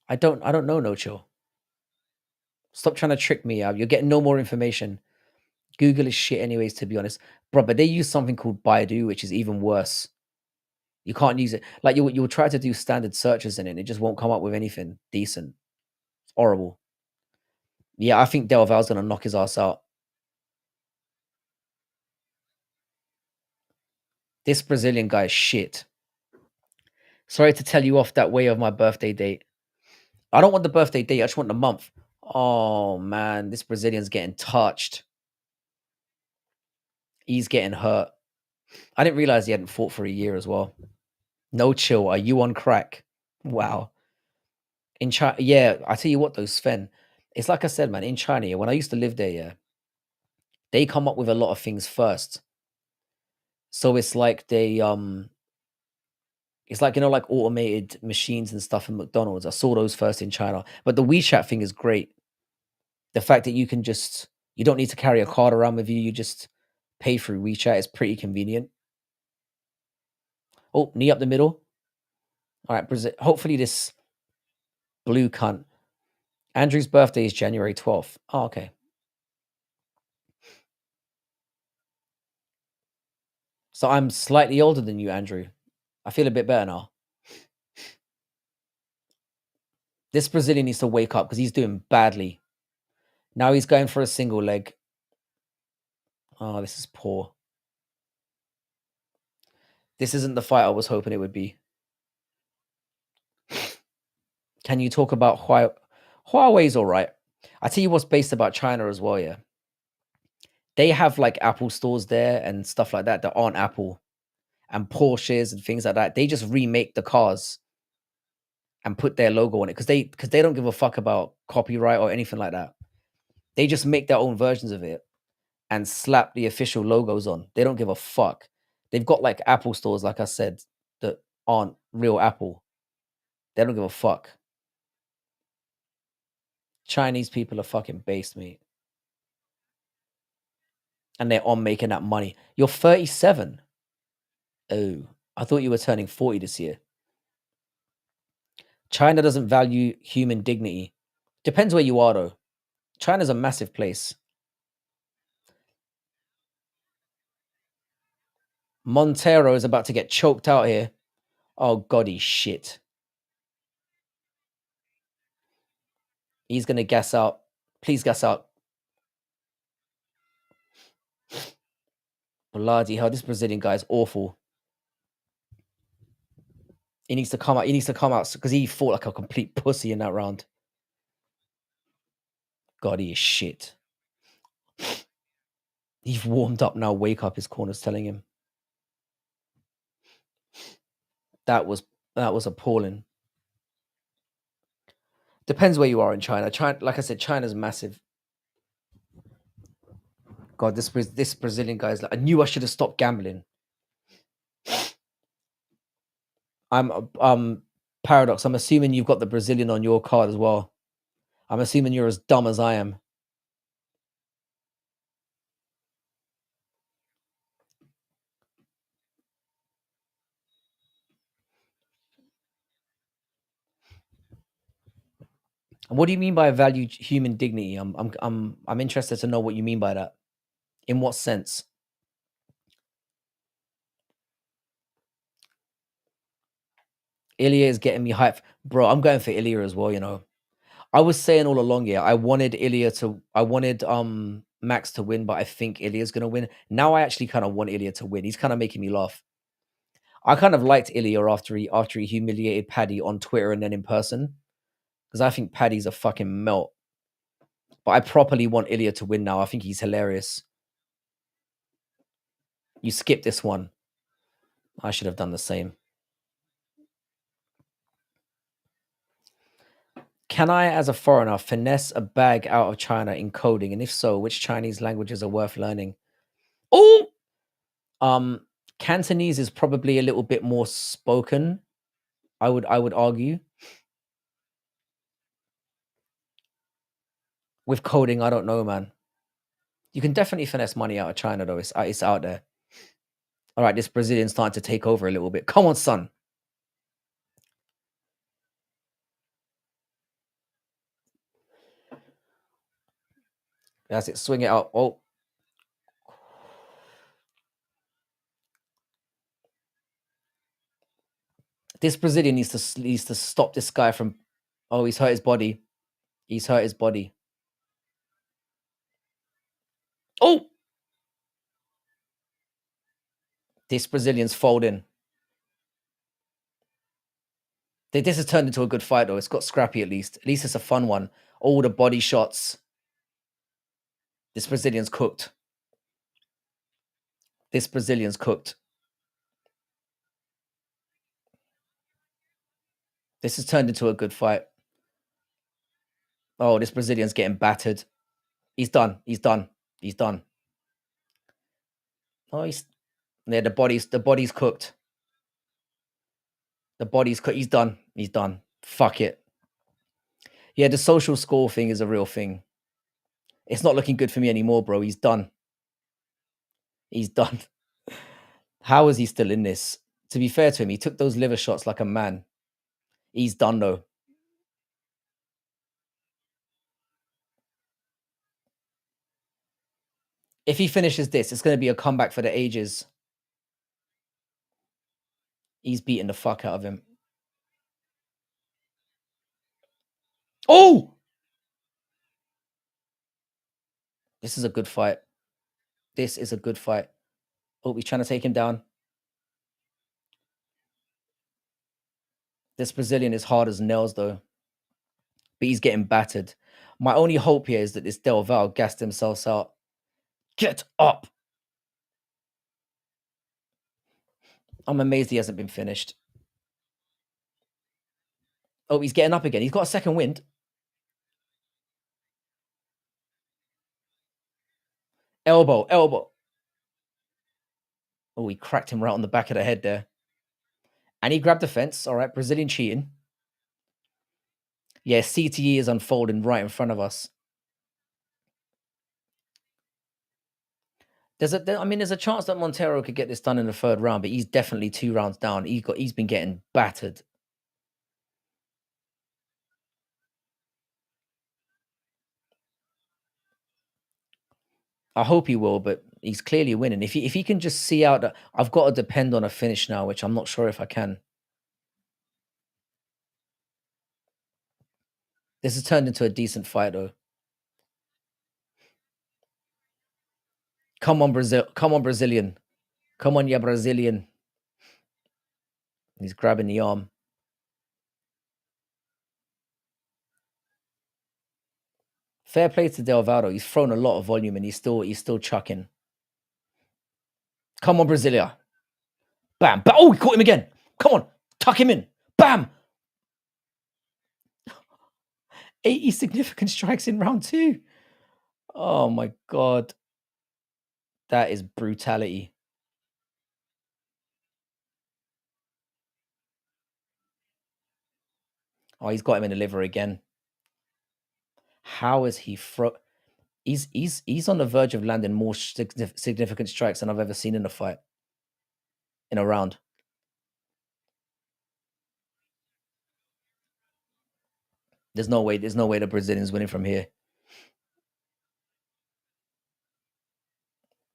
I don't know, no chill. Stop trying to trick me out. You're getting no more information. Google is shit anyways, to be honest. Bro, but they use something called Baidu, which is even worse. You can't use it. Like you'll try to do standard searches in it, and it just won't come up with anything decent. It's horrible. Yeah, I think Del Val's gonna knock his ass out. This Brazilian guy is shit. Sorry to tell you off that way of my birthday date. I don't want the birthday date, I just want the month. Oh man, this Brazilian's getting touched. He's getting hurt. I didn't realize he hadn't fought for a year as well. No chill. Are you on crack? Wow. In China, yeah, I tell you what, though, Sven, it's like I said, man, in China, yeah, when I used to live there, yeah, they come up with a lot of things first. So it's like, like automated machines and stuff in McDonald's. I saw those first in China. But the WeChat thing is great. The fact that you don't need to carry a card around with you, you just pay through WeChat is pretty convenient. Oh, knee up the middle. All right, Brazil. Hopefully this blue cunt. Andrew's birthday is January 12th. Oh, okay. So I'm slightly older than you, Andrew. I feel a bit better now. This Brazilian needs to wake up because he's doing badly. Now he's going for a single leg. Oh, this is poor. This isn't the fight I was hoping it would be. Can you talk about Huawei? Huawei's all right. I tell you what's based about China as well, yeah. They have like Apple stores there and stuff like that aren't Apple, and Porsches and things like that. They just remake the cars and put their logo on it because they don't give a fuck about copyright or anything like that. They just make their own versions of it and slap the official logos on. They don't give a fuck. They've got like Apple stores, like I said, that aren't real Apple. They don't give a fuck. Chinese people are fucking based, mate. And they're on making that money. You're 37. Oh, I thought you were turning 40 this year. China doesn't value human dignity. Depends where you are, though. China's a massive place. Montero is about to get choked out here. Oh, God, he's shit. He's going to gas out. Please gas out. Bloody hell, this Brazilian guy is awful. He needs to come out. He needs to come out because he fought like a complete pussy in that round. God, he is shit. He's warmed up now. Wake up, his corner's telling him. That was appalling. Depends where you are in China. China, like I said, China's massive. God, this Brazilian guy is like, I knew I should have stopped gambling. I'm Paradox. I'm assuming you've got the Brazilian on your card as well. I'm assuming you're as dumb as I am. And what do you mean by value human dignity? I'm interested to know what you mean by that. In what sense? Ilya is getting me hyped. Bro, I'm going for Ilya as well, you know. I was saying all along, yeah, I wanted Max to win, but I think Ilya's gonna win. Now I actually kind of want Ilya to win. He's kind of making me laugh. I kind of liked Ilya after he humiliated Paddy on Twitter and then in person. Because I think Paddy's a fucking melt. But I properly want Ilya to win now. I think he's hilarious. You skipped this one. I should have done the same. Can I, as a foreigner, finesse a bag out of China in coding? And if so, which Chinese languages are worth learning? Oh, Cantonese is probably a little bit more spoken. I would argue. With coding, I don't know, man. You can definitely finesse money out of China, though. It's out there. All right, this Brazilian's starting to take over a little bit. Come on, son. That's it. Swing it out. Oh. This Brazilian needs to stop this guy from. Oh, he's hurt his body. He's hurt his body. Oh! This Brazilian's folding. This has turned into a good fight, though. It's got scrappy at least. At least it's a fun one. All the body shots. This Brazilian's cooked. This Brazilian's cooked. This has turned into a good fight. Oh, this Brazilian's getting battered. He's done. He's done. He's done. Oh, he's yeah. The body's cooked. The body's cooked. He's done. He's done. Fuck it. Yeah, the social score thing is a real thing. It's not looking good for me anymore, bro. He's done. He's done. How is he still in this? To be fair to him, he took those liver shots like a man. He's done, though. If he finishes this, it's going to be a comeback for the ages. He's beating the fuck out of him. Oh! This is a good fight. This is a good fight. Oh, he's trying to take him down. This Brazilian is hard as nails, though. But he's getting battered. My only hope here is that this Del Val gassed himself out. Get up! I'm amazed he hasn't been finished. Oh, he's getting up again. He's got a second wind. Elbow, elbow. Oh, he cracked him right on the back of the head there. And he grabbed the fence. All right, Brazilian cheating. Yeah, CTE is unfolding right in front of us. There's a chance that Montero could get this done in the third round, but he's definitely 2 rounds down. He's been getting battered. I hope he will, but he's clearly winning. If he can just see out that I've got to depend on a finish now, which I'm not sure if I can. This has turned into a decent fight, though. Come on, Brazil. Come on, Brazilian. Come on, yeah, Brazilian. He's grabbing the arm. Fair play to Delvado. He's thrown a lot of volume and he's still chucking. Come on, Brasilia. Bam. Oh, he caught him again. Come on. Tuck him in. Bam! 80 significant strikes in round 2. Oh my god. That is brutality. Oh, he's got him in the liver again. How is he he's on the verge of landing more significant strikes than I've ever seen in a fight. In a round. There's no way the Brazilian's winning from here.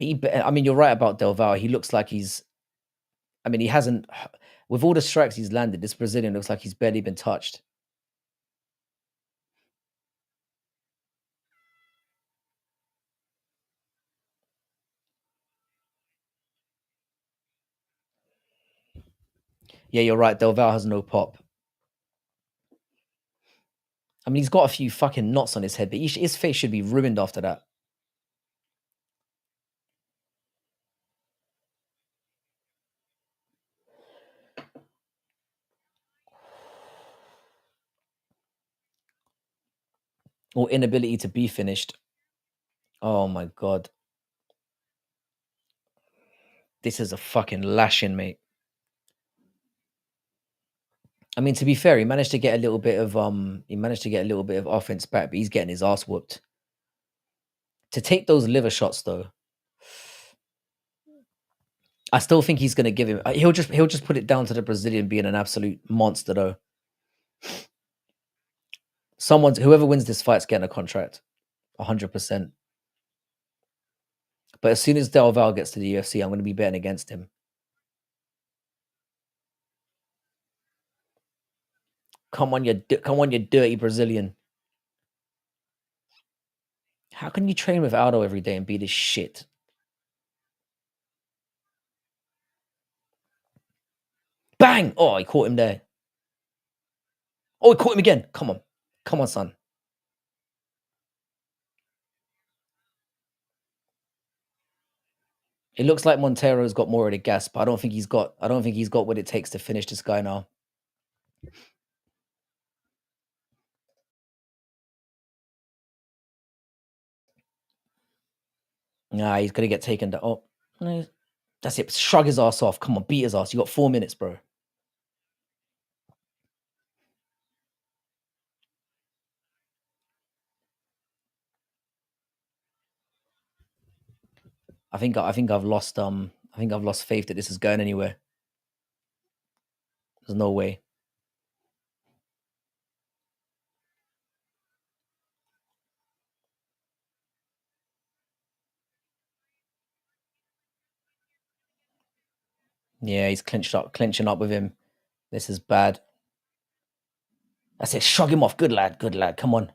I mean, you're right about Del Valle. He looks like he's I mean, he hasn't with all the strikes he's landed, this Brazilian looks like he's barely been touched. Yeah, you're right. Del Valle has no pop. I mean, he's got a few fucking knots on his head, but his face should be ruined after that. Or inability to be finished. Oh my god. This is a fucking lashing, mate. I mean, to be fair, he managed to get a little bit of offense back, but he's getting his ass whooped. To take those liver shots though, I still think he's gonna give him he'll just put it down to the Brazilian being an absolute monster though. Whoever wins this fight's getting a contract. 100%. But as soon as Del Valle gets to the UFC, I'm gonna be betting against him. Come on, you dirty Brazilian. How can you train with Aldo every day and be this shit? Bang! Oh, he caught him there. Oh, he caught him again. Come on. Come on, son. It looks like Montero's got more of the gas, but I don't think he's got what it takes to finish this guy now. Nah, he's gonna get taken down. Oh, no, that's it. Shrug his ass off. Come on, beat his ass. You got 4 minutes, bro. I think I've lost faith that this is going anywhere. There's no way. Yeah, he's clinching up with him. This is bad. That's it. Shrug him off. Good lad. Good lad. Come on.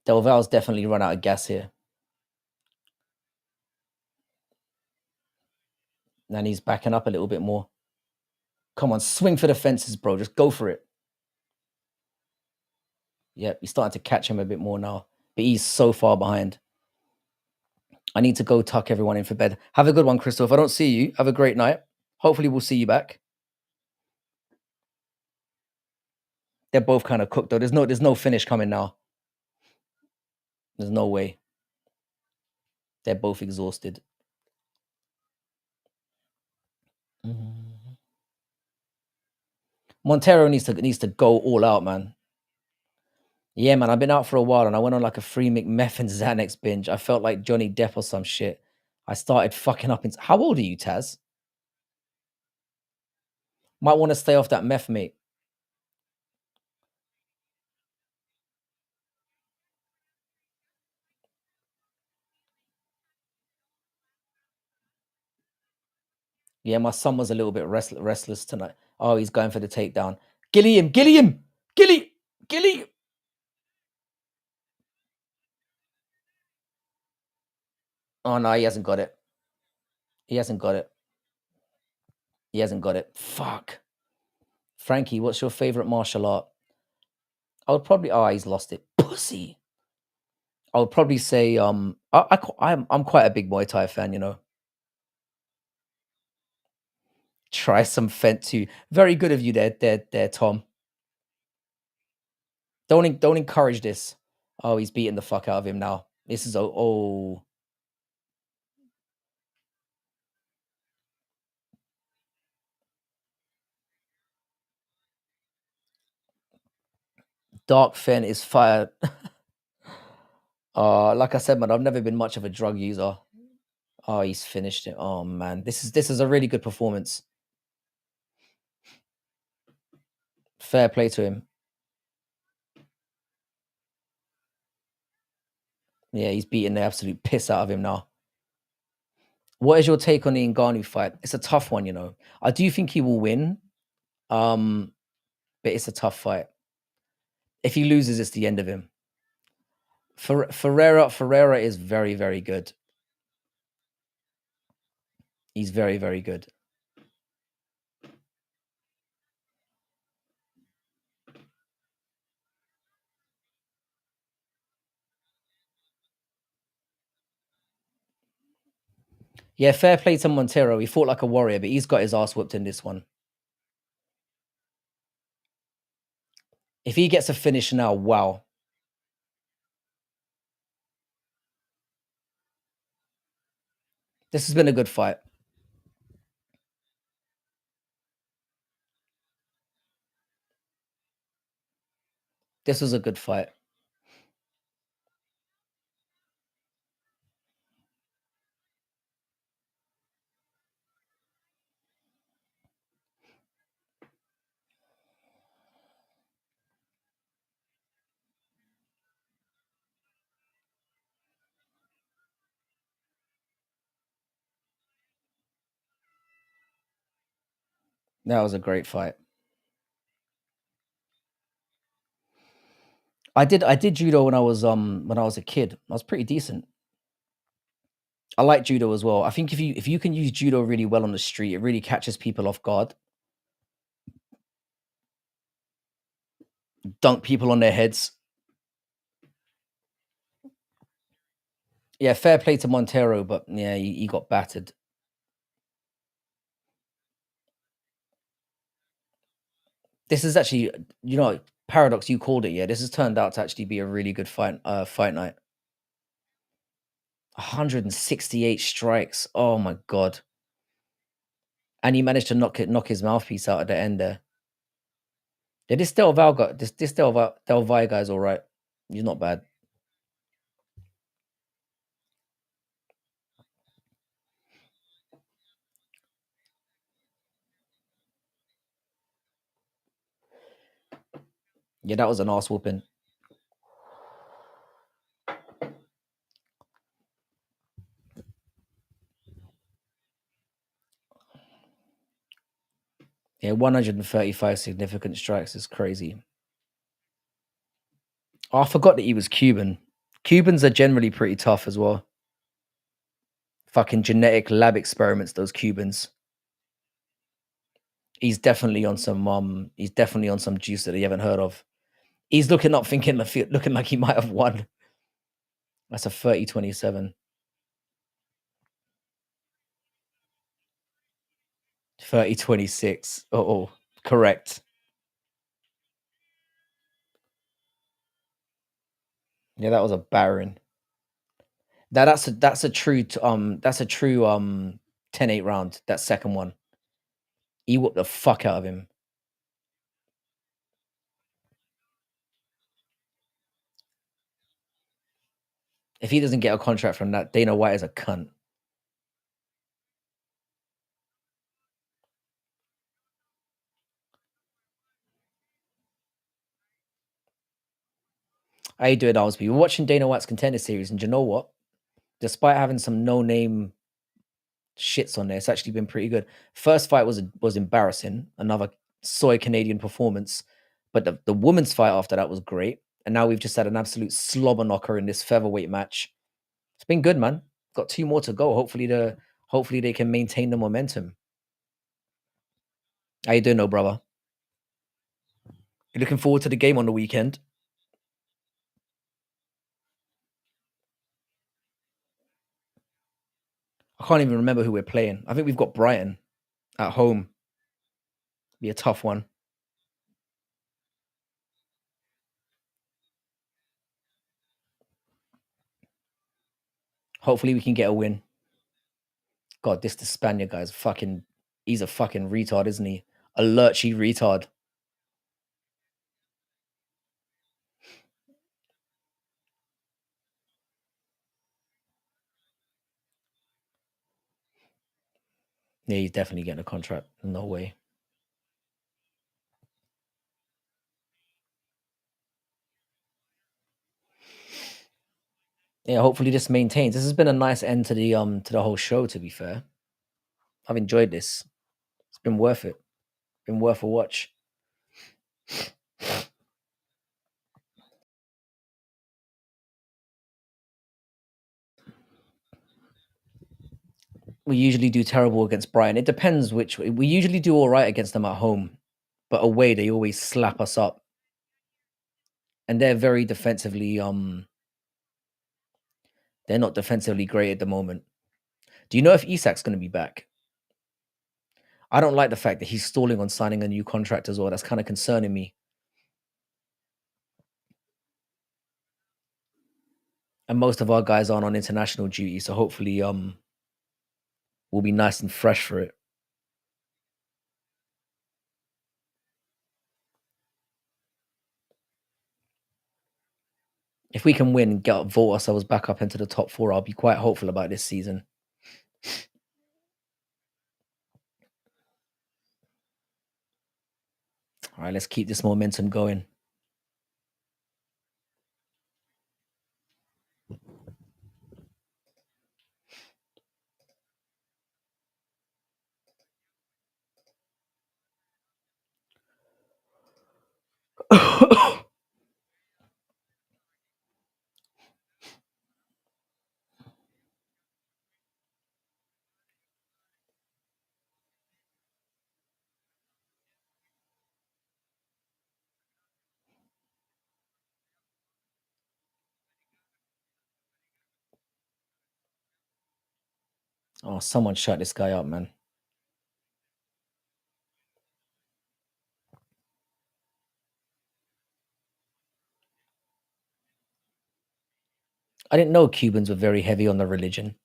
Del Valle's definitely run out of gas here. And he's backing up a little bit more. Come on, swing for the fences, bro. Just go for it. Yep, he's starting to catch him a bit more now. But he's so far behind. I need to go tuck everyone in for bed. Have a good one, Crystal. If I don't see you, have a great night. Hopefully we'll see you back. They're both kind of cooked though. There's no finish coming now. There's no way. They're both exhausted. Montero needs to go all out, man. Yeah, man. I've been out for a while and I went on like a free McMeth and Xanax binge. I felt like Johnny Depp or some shit. I started fucking up. How old are you, Taz? Might want to stay off that meth, mate. Yeah, my son was a little bit restless tonight. Oh, he's going for the takedown. Gilly him! Gilly him! Gilly! Gilly! Oh, no, he hasn't got it. He hasn't got it. He hasn't got it. Fuck. Frankie, what's your favorite martial art? I would probably. Oh, he's lost it. Pussy. I would probably say. I'm quite a big Muay Thai fan. You know. Try some Fent too. Very good of you there, Tom. Don't encourage this. Oh, he's beating the fuck out of him now. This is oh Dark Fen is fired. Like I said, man, I've never been much of a drug user. Oh, he's finished it. Oh man, this is a really good performance. Fair play to him. Yeah, he's beating the absolute piss out of him now. What is your take on the Ngannou fight? It's a tough one, you know. I do think he will win, but it's a tough fight. If he loses, it's the end of him. Ferreira is very, very good. He's very, very good. Yeah, fair play to Montero. He fought like a warrior, but he's got his ass whooped in this one. If he gets a finish now, wow. This has been a good fight. This was a good fight. That was a great fight. I did judo when I was a kid. I was pretty decent. I like judo as well. I think if you can use judo really well on the street, it really catches people off guard. Dunk people on their heads. Yeah, fair play to Montero, but yeah, he got battered. This is actually, Paradox, you called it, yeah. This has turned out to actually be a really good fight night. 168 strikes. Oh my god. And he managed to knock his mouthpiece out at the end there. Yeah, this Del Valle guy's all right. He's not bad. Yeah, that was an ass whooping. Yeah, 135 significant strikes is crazy. Oh, I forgot that he was Cuban. Cubans are generally pretty tough as well. Fucking genetic lab experiments, those Cubans. He's definitely on some juice that he haven't heard of. He's looking up thinking looking like he might have won. That's a 30-27. 30-26. Oh, correct. Yeah, that was a battering. That's a true 10-8 round. That second one. He whooped the fuck out of him. If he doesn't get a contract from that, Dana White is a cunt. How you doing, Alsby? We're watching Dana White's Contender series, and you know what? Despite having some no-name shits on there, it's actually been pretty good. First fight was embarrassing, another soy Canadian performance, but the women's fight after that was great. And now we've just had an absolute slobber knocker in this featherweight match. It's been good, man. Got two more to go. Hopefully they can maintain the momentum. How you doing, though, brother? You looking forward to the game on the weekend? I can't even remember who we're playing. I think we've got Brighton at home. Be a tough one. Hopefully we can get a win. God, this Spaniard guy's fucking. He's a fucking retard, isn't he? A lurchy retard. Yeah, he's definitely getting a contract. No way. Yeah, hopefully this maintains. This has been a nice end to the whole show, to be fair. I've enjoyed this. It's been worth it. Been worth a watch. We usually do terrible against Brighton. It depends which way. We usually do all right against them at home, but away they always slap us up. And they're very defensively they're not defensively great at the moment. Do you know if Isak's going to be back? I don't like the fact that he's stalling on signing a new contract as well. That's kind of concerning me. And most of our guys aren't on international duty, so hopefully we'll be nice and fresh for it. If we can win and vault ourselves back up into the top 4, I'll be quite hopeful about this season. All right, let's keep this momentum going. Oh, someone shut this guy up, man. I didn't know Cubans were very heavy on the religion.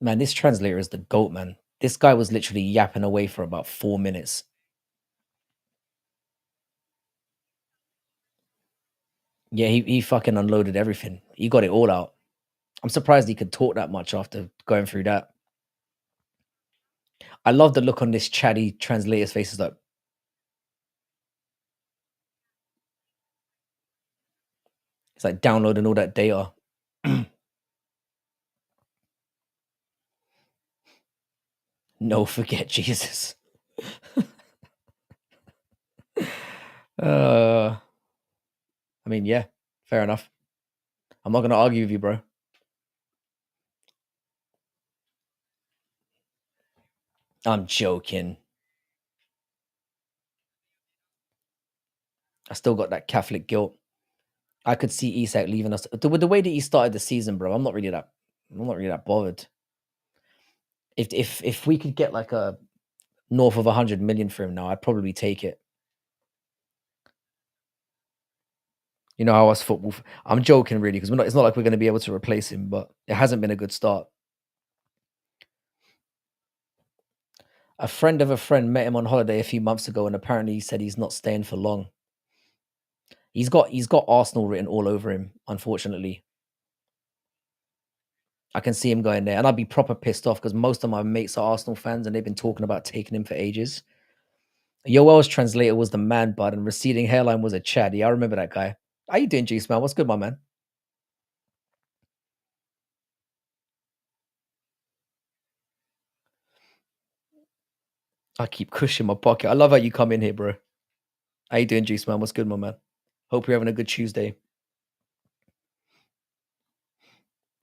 Man, this translator is the GOAT, man. This guy was literally yapping away for about 4 minutes. Yeah, he fucking unloaded everything. He got it all out. I'm surprised he could talk that much after going through that. I love the look on this chatty translator's face. It's like, it's like downloading all that data. No, forget Jesus. I mean, yeah, fair enough. I'm not gonna argue with you, bro. I'm joking. I still got that Catholic guilt. I could see Isak leaving us. With the way that he started the season, bro, I'm not really that bothered. If we could get like a north of 100 million for him now, I'd probably take it. You know how us football. I'm joking, really, because it's not like we're going to be able to replace him, but it hasn't been a good start. A friend of a friend met him on holiday a few months ago, and apparently he said he's not staying for long. He's got Arsenal written all over him, unfortunately. I can see him going there, and I'd be proper pissed off because most of my mates are Arsenal fans, and they've been talking about taking him for ages. Yoel's translator was the man bud, and receding hairline was a Chad. Yeah, I remember that guy. How you doing, Juice man? What's good, my man? I keep cushioning my pocket. I love how you come in here, bro. How you doing, Juice man? What's good, my man? Hope you're having a good Tuesday.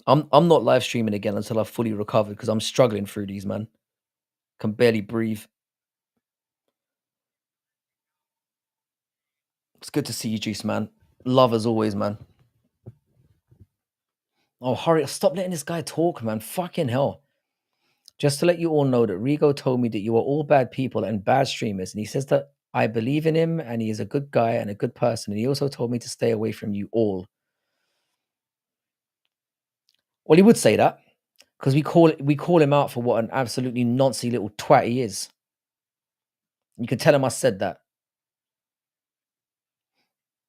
I'm not live streaming again until I've fully recovered because I'm struggling through these, man. Can barely breathe. It's good to see you, Juice, man. Love as always, man. Oh, hurry! Stop letting this guy talk, man. Fucking hell. Just to let you all know that Rigo told me that you are all bad people and bad streamers, and he says that I believe in him and he is a good guy and a good person. And he also told me to stay away from you all. Well, he would say that because we call him out for what an absolutely noncy little twat he is. You can tell him I said that.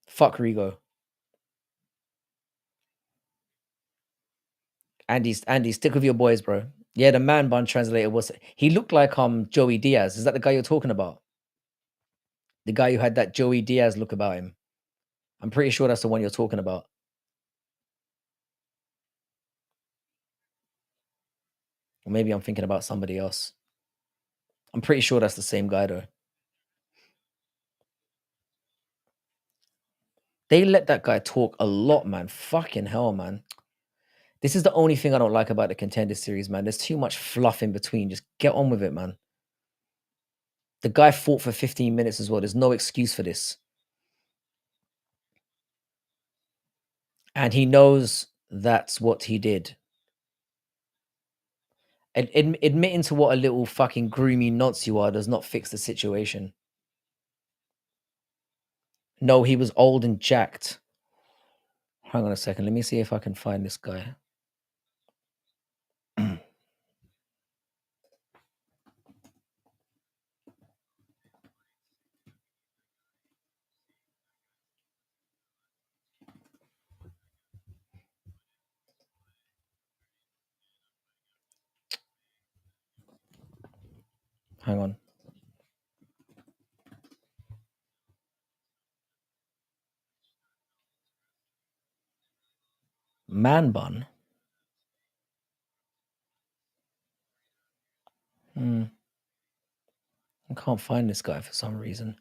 Fuck Rigo. Andy, stick with your boys, bro. Yeah, the man bun translator was he looked like Joey Diaz. Is that the guy you're talking about? The guy who had that Joey Diaz look about him. I'm pretty sure that's the one you're talking about. Or maybe I'm thinking about somebody else. I'm pretty sure that's the same guy though. They let that guy talk a lot, man. Fucking hell, man. This is the only thing I don't like about the Contender series, man. There's too much fluff in between. Just get on with it, man. The guy fought for 15 minutes as well. There's no excuse for this. And he knows that's what he did. Admitting to what a little fucking groomy nonce you are does not fix the situation. No, he was old and jacked. Hang on a second. Let me see if I can find this guy. Hang on. Man bun. I can't find this guy for some reason.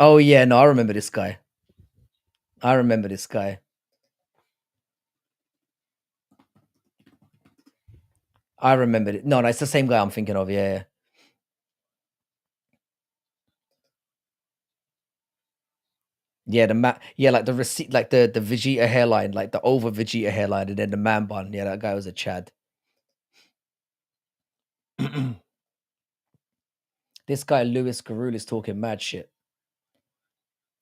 Oh yeah, no, I remember this guy. I remember this guy. I remembered it. No, it's the same guy I'm thinking of. Yeah. Yeah, like the receipt, like the Vegeta hairline, like the over Vegeta hairline, and then the man bun. Yeah, that guy was a Chad. This guy Luis Garul is talking mad shit.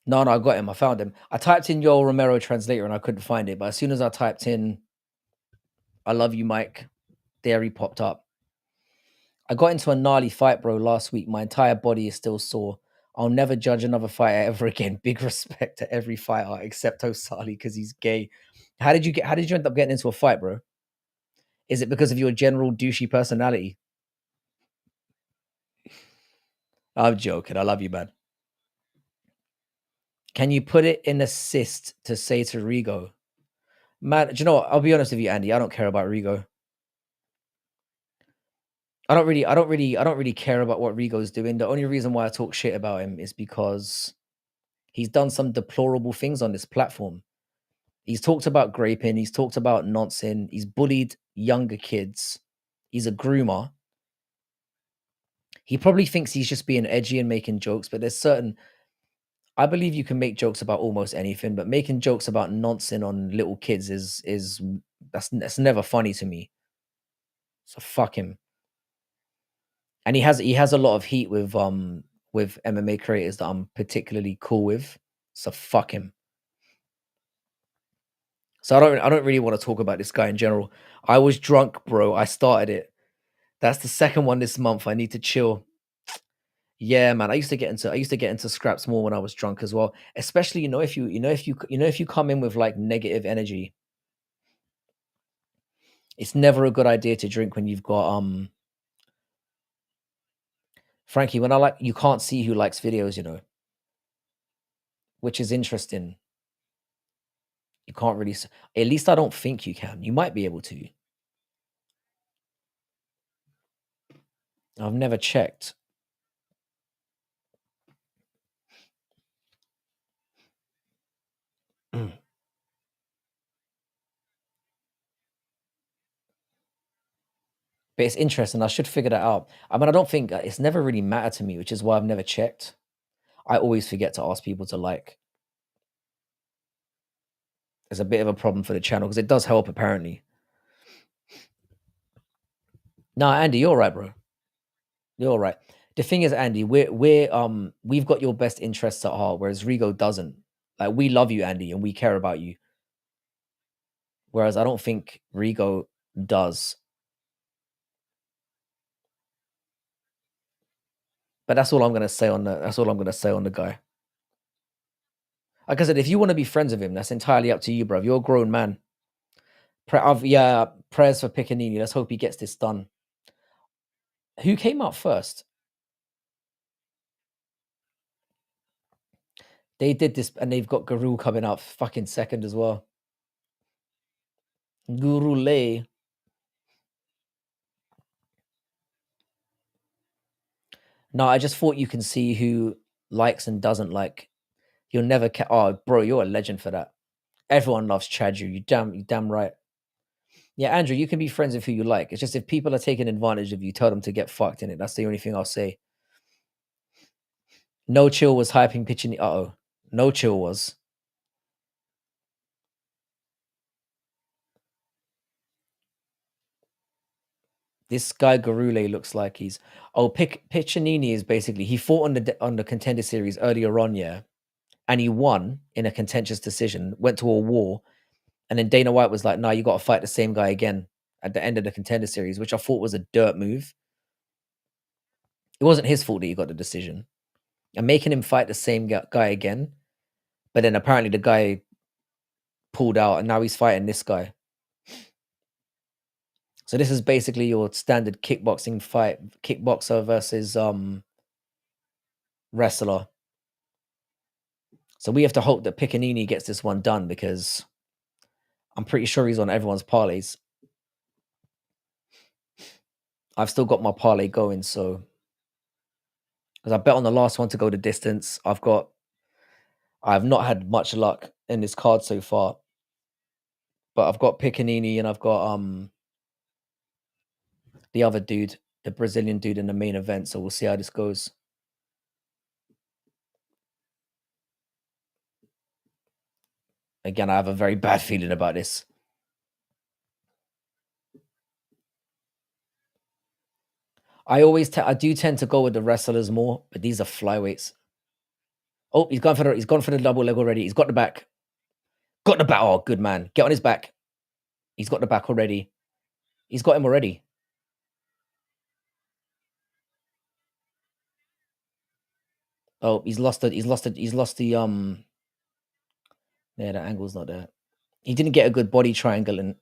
No, I got him. I found him. I typed in Yoel Romero translator and I couldn't find it. But as soon as I typed in "I love you, Mike," there he popped up. I got into a gnarly fight, bro, last week. My entire body is still sore. I'll never judge another fighter ever again. Big respect to every fighter except Osali because he's gay. How did you end up getting into a fight, bro? Is it because of your general douchey personality? I'm joking. I love you, man. Can you put it in assist to say to Rigo? Man, do you know what? I'll be honest with you, Andy. I don't care about Rigo. I don't really care about what Rigo's doing. The only reason why I talk shit about him is because he's done some deplorable things on this platform. He's talked about graping, he's talked about nonsense, he's bullied younger kids. He's a groomer. He probably thinks he's just being edgy and making jokes, but there's certain I believe you can make jokes about almost anything, but making jokes about nonsense on little kids is that's never funny to me. So fuck him. And he has a lot of heat with MMA creators that I'm particularly cool with. So fuck him. So I don't really want to talk about this guy in general. I was drunk, bro. I started it. That's the second one this month. I need to chill. Yeah, man. I used to get into scraps more when I was drunk as well. Especially, if you come in with like negative energy, it's never a good idea to drink when you've got Frankie, when I like you can't see who likes videos, which is interesting. You can't really at least I don't think you can. You might be able to. I've never checked. But it's interesting. I should figure that out. I mean, I don't think it's never really mattered to me, which is why I've never checked. I always forget to ask people to like. It's a bit of a problem for the channel because it does help apparently. No, Andy, you're all right, bro. You're all right. The thing is, Andy, we've got your best interests at heart, whereas Rigo doesn't. Like we love you, Andy, and we care about you. Whereas I don't think Rigo does. But that's all I'm gonna say on the guy. Like I said, if you want to be friends with him, that's entirely up to you, bro. You're a grown man. Yeah, prayers for Piccanini. Let's hope he gets this done. Who came out first? They did this, and they've got Guru coming out fucking second as well. Guru Lay. No, I just thought you can see who likes and doesn't like. You'll never oh, bro, you're a legend for that. Everyone loves Chadju. You damn right. Yeah, Andrew, you can be friends with who you like. It's just if people are taking advantage of you, tell them to get fucked in it. That's the only thing I'll say. No Chill was hyping pitching. Uh-oh. No Chill was. This guy Garule looks like he's Piccinini is basically he fought on the Contender series earlier on, yeah, and he won in a contentious decision, went to a war, and then Dana White was like, "No, you got to fight the same guy again at the end of the Contender series," which I thought was a dirt move. It wasn't his fault that he got the decision, and making him fight the same guy again, but then apparently the guy pulled out, and now he's fighting this guy. So this is basically your standard kickboxing fight, kickboxer versus wrestler. So we have to hope that Piccanini gets this one done because I'm pretty sure he's on everyone's parlays. I've still got my parlay going, so because I bet on the last one to go the distance. I've not had much luck in this card so far. But I've got Piccanini and I've got the other dude, the Brazilian dude in the main event, so we'll see how this goes. Again, I have a very bad feeling about this. I do tend to go with the wrestlers more, but these are flyweights. Oh, he's gone for the double leg already. He's got the back. Got the back. Oh, good man. Get on his back. He's got the back already. He's got him already. Oh, he's lost the yeah, the angle's not there. He didn't get a good body triangle and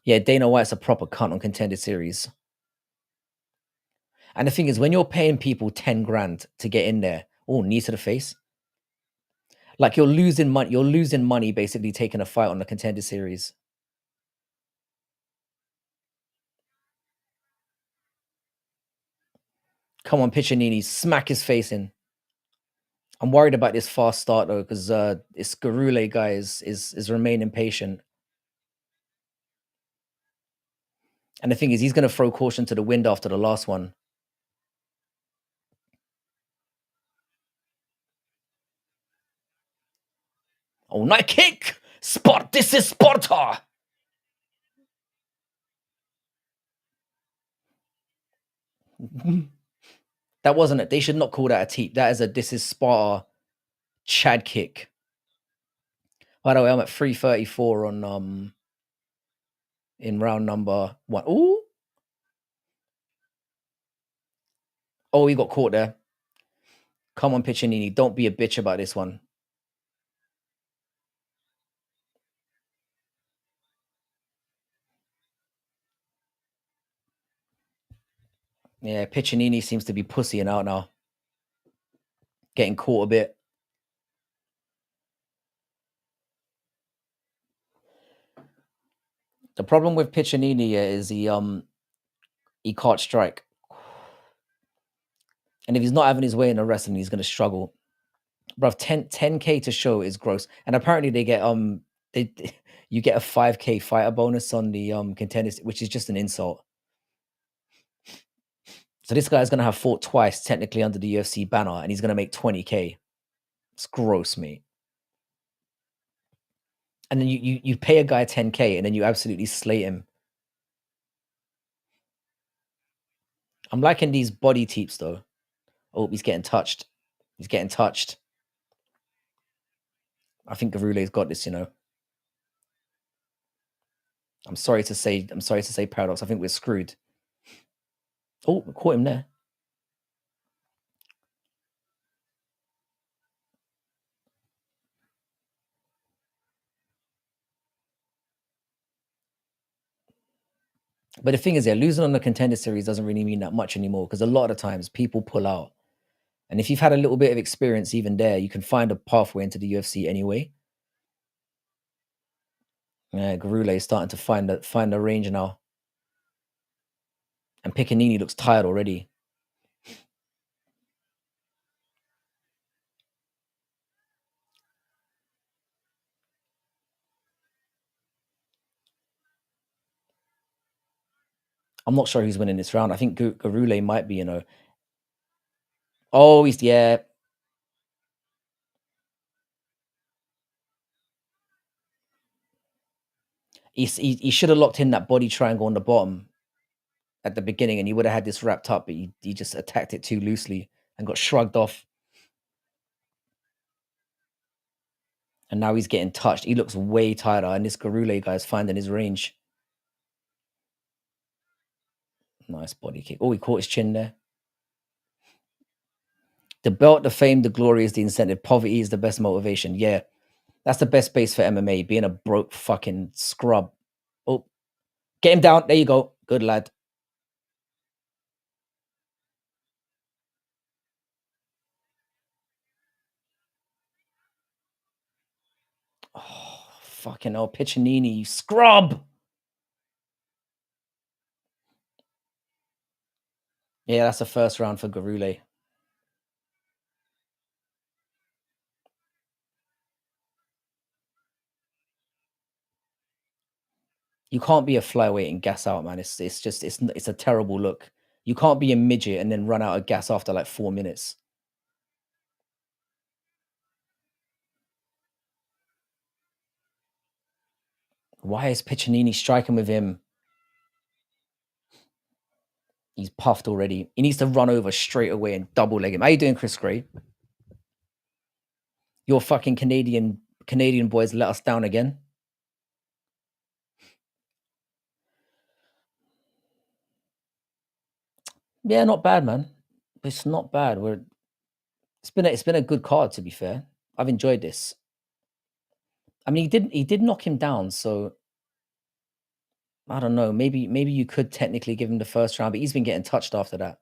yeah, Dana White's a proper cunt on Contender series. And the thing is, when you're paying people 10 grand to get in there, oh, knee to the face. Like you're losing money basically taking a fight on the Contender series. Come on, Piccinini, smack his face in. I'm worried about this fast start though, because this Garule guy is remaining patient. And the thing is, he's going to throw caution to the wind after the last one. Oh, night kick! Sport! This is Sparta! That wasn't it. They should not call that a teep. That is a this is Sparta Chad kick. By the way, I'm at 334 on in round number 1. Ooh. Oh, he got caught there. Come on, Piccinini. Don't be a bitch about this one. Yeah, Piccinini seems to be pussying out now. Getting caught a bit. The problem with Piccinini is He can't strike. And if he's not having his way in the wrestling, he's going to struggle. Bruv, 10K to show is gross. And apparently they get they you get a 5K fighter bonus on the contenders, which is just an insult. So this guy's gonna have fought twice technically under the UFC banner, and he's gonna make 20K. It's gross, mate. And then you pay a guy 10K and then you absolutely slate him. I'm liking these body teeps though. Oh, he's getting touched. He's getting touched. I think Garule's got this, you know. I'm sorry to say, Paradox. I think we're screwed. Oh, we caught him there. But the thing is, yeah, losing on the contender series doesn't really mean that much anymore because a lot of the times people pull out. And if you've had a little bit of experience even there, you can find a pathway into the UFC anyway. Yeah, Garule is starting to find the range now. And Piccanini looks tired already. I'm not sure who's winning this round. I think Garule might be, you know. Oh, yeah. He should have locked in that body triangle on the bottom at the beginning, and he would have had this wrapped up, but he just attacked it too loosely and got shrugged off. And now he's getting touched. He looks way tighter, and this Garule guy's finding his range. Nice body kick. Oh, he caught his chin there. The belt, the fame, the glory is the incentive. Poverty is the best motivation. Yeah, that's the best base for MMA, being a broke fucking scrub. Oh, get him down. There you go. Good lad. Oh, fucking hell. Piccinini, you scrub. Yeah, that's the first round for Garule. You can't be a flyweight and gas out, man. It's just it's a terrible look. You can't be a midget and then run out of gas after like 4 minutes. Why is Piccinini striking with him? He's puffed already. He needs to run over straight away and double leg him. How you doing, Chris Gray? Your fucking Canadian boys let us down again. Yeah, not bad, man. It's not bad. It's been a good card, to be fair. I've enjoyed this. I mean, he did knock him down, so I don't know. Maybe you could technically give him the first round, but he's been getting touched after that.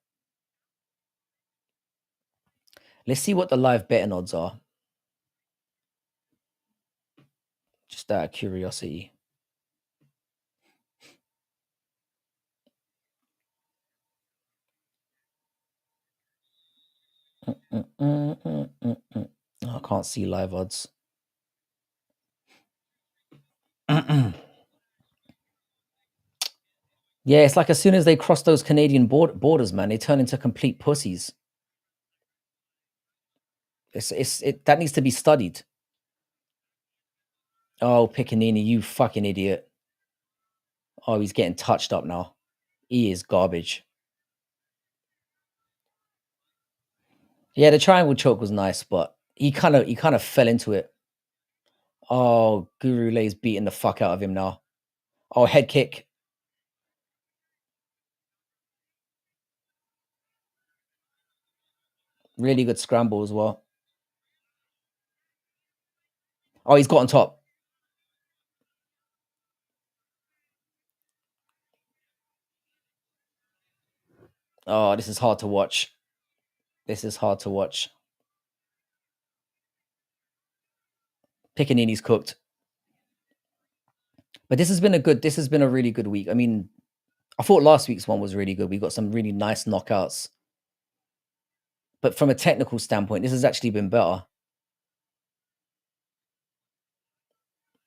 Let's see what the live betting odds are. Just out of curiosity. Oh, I can't see live odds. Yeah, it's like as soon as they cross those Canadian borders, man, they turn into complete pussies. That needs to be studied. Oh, Piccanini, you fucking idiot. Oh, he's getting touched up now. He is garbage. Yeah, the triangle choke was nice, but he kind of fell into it. Oh, Gurule's beating the fuck out of him now. Oh, head kick. Really good scramble as well. Oh, he's got on top. Oh, this is hard to watch. This is hard to watch. Piccanini's cooked. But this has been a really good week. I mean, I thought last week's one was really good. We got some really nice knockouts. But from a technical standpoint, this has actually been better.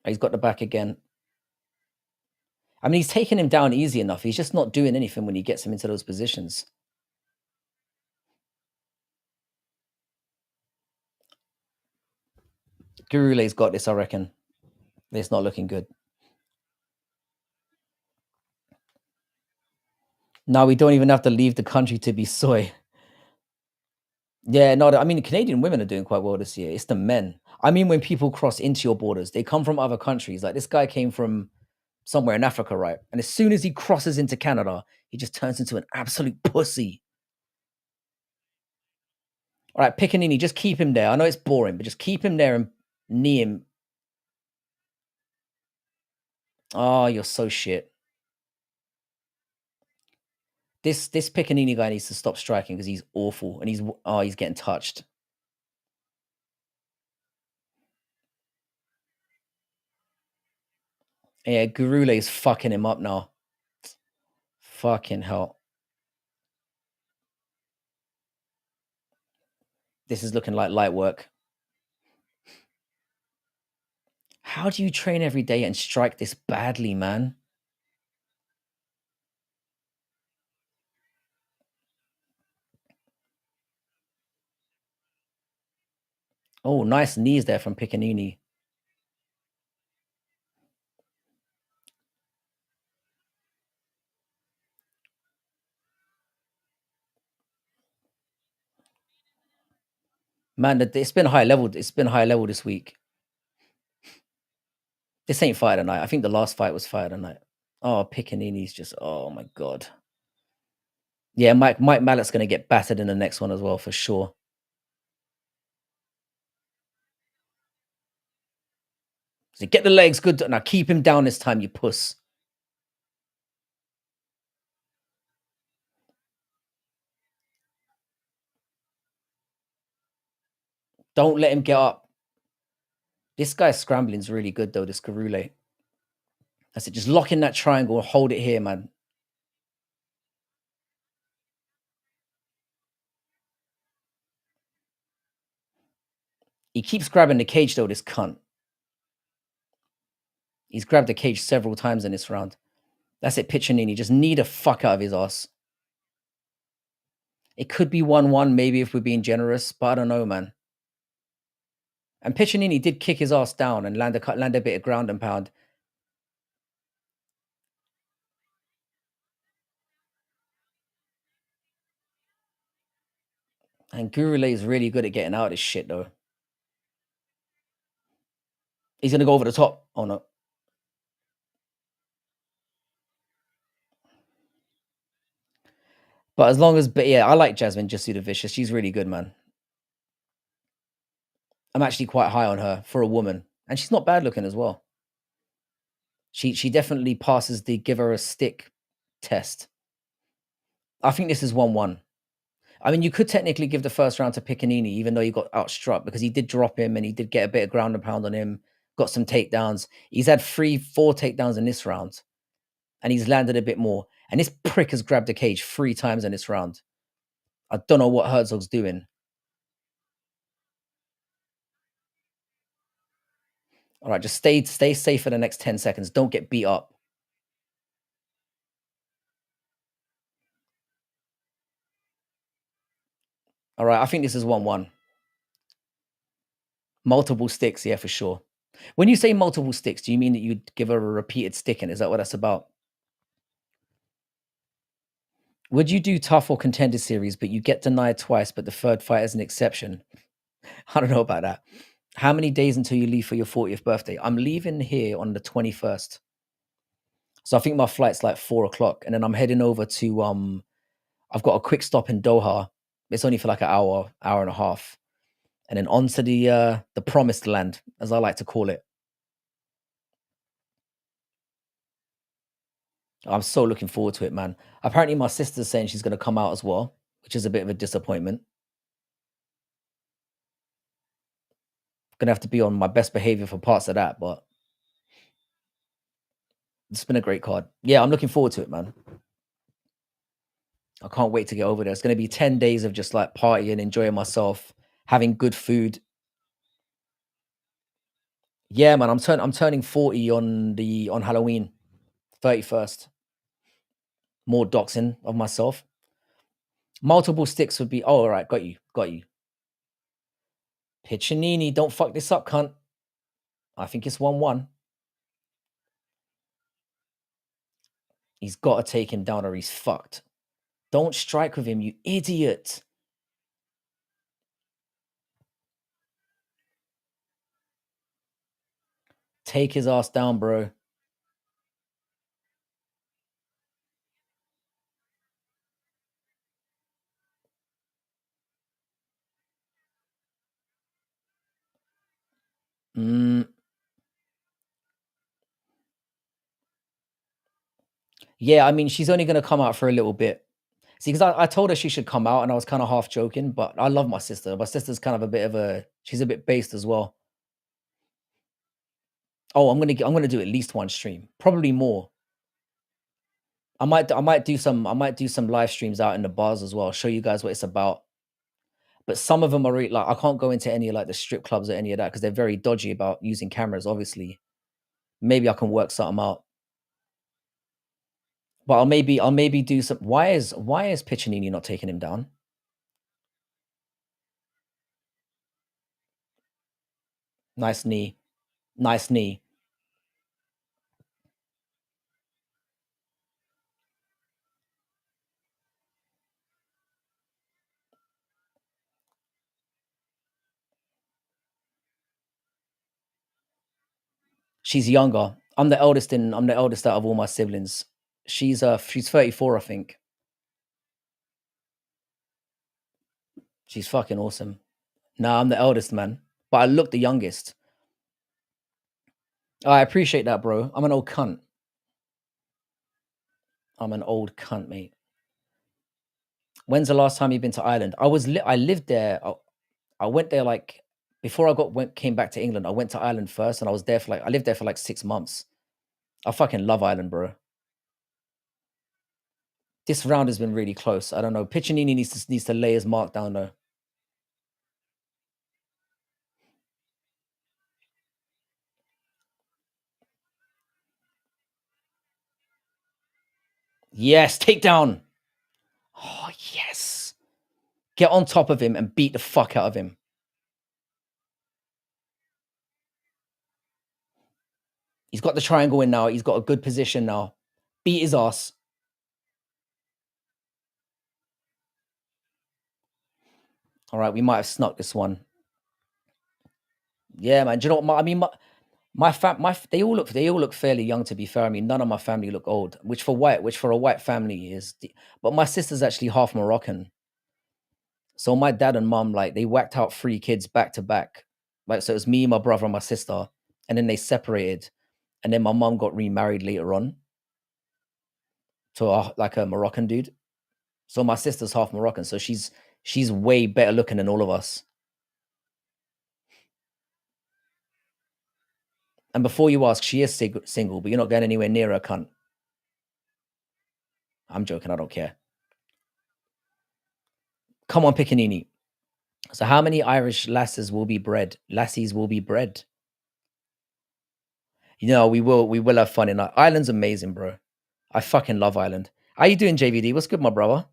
He's got the back again. I mean, he's taking him down easy enough. He's just not doing anything when he gets him into those positions. Gurule's got this, I reckon. It's not looking good. Now we don't even have to leave the country to be soy. Yeah, no, I mean, the Canadian women are doing quite well this year. It's the men. I mean, when people cross into your borders, they come from other countries. Like this guy came from somewhere in Africa, right? And as soon as he crosses into Canada, he just turns into an absolute pussy. All right, Piccanini, just keep him there. I know it's boring, but just keep him there and knee him. Oh, you're so shit. This Piccanini guy needs to stop striking because he's awful and he's getting touched. Yeah, Gurule is fucking him up now. Fucking hell. This is looking like light work. How do you train every day and strike this badly, man? Oh, nice knees there from Piccanini. Man, it's been high level. It's been high level this week. This ain't fight of the night. I think the last fight was fight of the night. Oh, Piccanini's just, oh my God. Yeah, Mike Mallett's going to get battered in the next one as well, for sure. So get the legs good. Now keep him down this time, you puss. Don't let him get up. This guy's scrambling is really good, though, this Garule. That's it. Just lock in that triangle. Hold it here, man. He keeps grabbing the cage, though, this cunt. He's grabbed the cage several times in this round. That's it, Piccinini. Just knee the fuck out of his ass. It could be 1-1, maybe, if we're being generous, but I don't know, man. And Piccinini did kick his ass down and land a bit of ground and pound. And Gurule is really good at getting out of this shit, though. He's going to go over the top. Oh, no. But as long as, but yeah, I like Jasmine Jasuda Vicious. She's really good, man. I'm actually quite high on her for a woman. And she's not bad looking as well. She definitely passes the give her a stick test. I think this is 1-1. I mean, you could technically give the first round to Piccanini, even though he got outstruck, because he did drop him and he did get a bit of ground and pound on him, got some takedowns. He's had 3-4 takedowns in this round, and he's landed a bit more. And this prick has grabbed the cage 3 times in this round. I don't know what Herzog's doing. All right, just stay safe for the next 10 seconds. Don't get beat up. All right, I think this is 1-1. Multiple sticks, yeah, for sure. When you say multiple sticks, do you mean that you'd give her a repeated sticking? Is that what that's about? Would you do tough or contender series, but you get denied twice, but the third fight is an exception? I don't know about that. How many days until you leave for your 40th birthday? I'm leaving here on the 21st. So I think my flight's like 4 o'clock, and then I'm heading over to I've got a quick stop in Doha. It's only for like an hour and a half. And then on to the promised land, as I like to call it. I'm so looking forward to it, man. Apparently my sister's saying she's gonna come out as well, which is a bit of a disappointment. Gonna have to be on my best behavior for parts of that, but it's been a great card. Yeah, I'm looking forward to it, man. I can't wait to get over there. It's gonna be 10 days of just like partying, enjoying myself, having good food. Yeah, man, I'm turning 40 on Halloween, 31st. More doxing of myself. Multiple sticks would be, oh, all right, got you, got you. Piccinini, don't fuck this up, cunt. I think it's 1-1. He's got to take him down or he's fucked. Don't strike with him, you idiot. Take his ass down, bro. Mm, yeah, I mean, she's only going to come out for a little bit. See, because I told her she should come out and I was kind of half joking, but I love my sister. My sister's kind of a bit of a, she's a bit based as well. Oh, I'm gonna do at least one stream, probably more. I might do some live streams out in the bars as well. Show you guys what it's about. But some of them are really, like I can't go into any like the strip clubs or any of that because they're very dodgy about using cameras. Obviously, maybe I can work something out. But I'll maybe do some. Why is Piccinini not taking him down? Nice knee, nice knee. She's younger. I'm the eldest out of all my siblings. She's 34, I think. She's fucking awesome. Nah, I'm the eldest, man. But I look the youngest. I appreciate that, bro. I'm an old cunt. I'm an old cunt, mate. When's the last time you've been to Ireland? I lived there. I went there like before came back to England. I went to Ireland first, and I lived there for like 6 months. I fucking love Ireland, bro. This round has been really close. I don't know. Piccinini needs to lay his mark down though. Yes, takedown. Oh yes. Get on top of him and beat the fuck out of him. He's got the triangle in now. He's got a good position now. Beat his ass. All right, we might have snuck this one. Yeah, man. Do you know what? I mean, they all look fairly young. To be fair, I mean, none of my family look old, which for a white family is. But my sister's actually half Moroccan, so my dad and mom like they whacked out 3 kids back to back. Like so, it was me, my brother, and my sister, and then they separated, and then my mom got remarried later on to like a Moroccan dude. So my sister's half Moroccan, so she's way better looking than all of us. And before you ask, she is single, but you're not going anywhere near her, cunt. I'm joking. I don't care. Come on, Piccanini. So how many Irish lassies will be bred? You know, we will have fun in Ireland's amazing, bro. I fucking love Ireland. How you doing, JVD? What's good, my brother?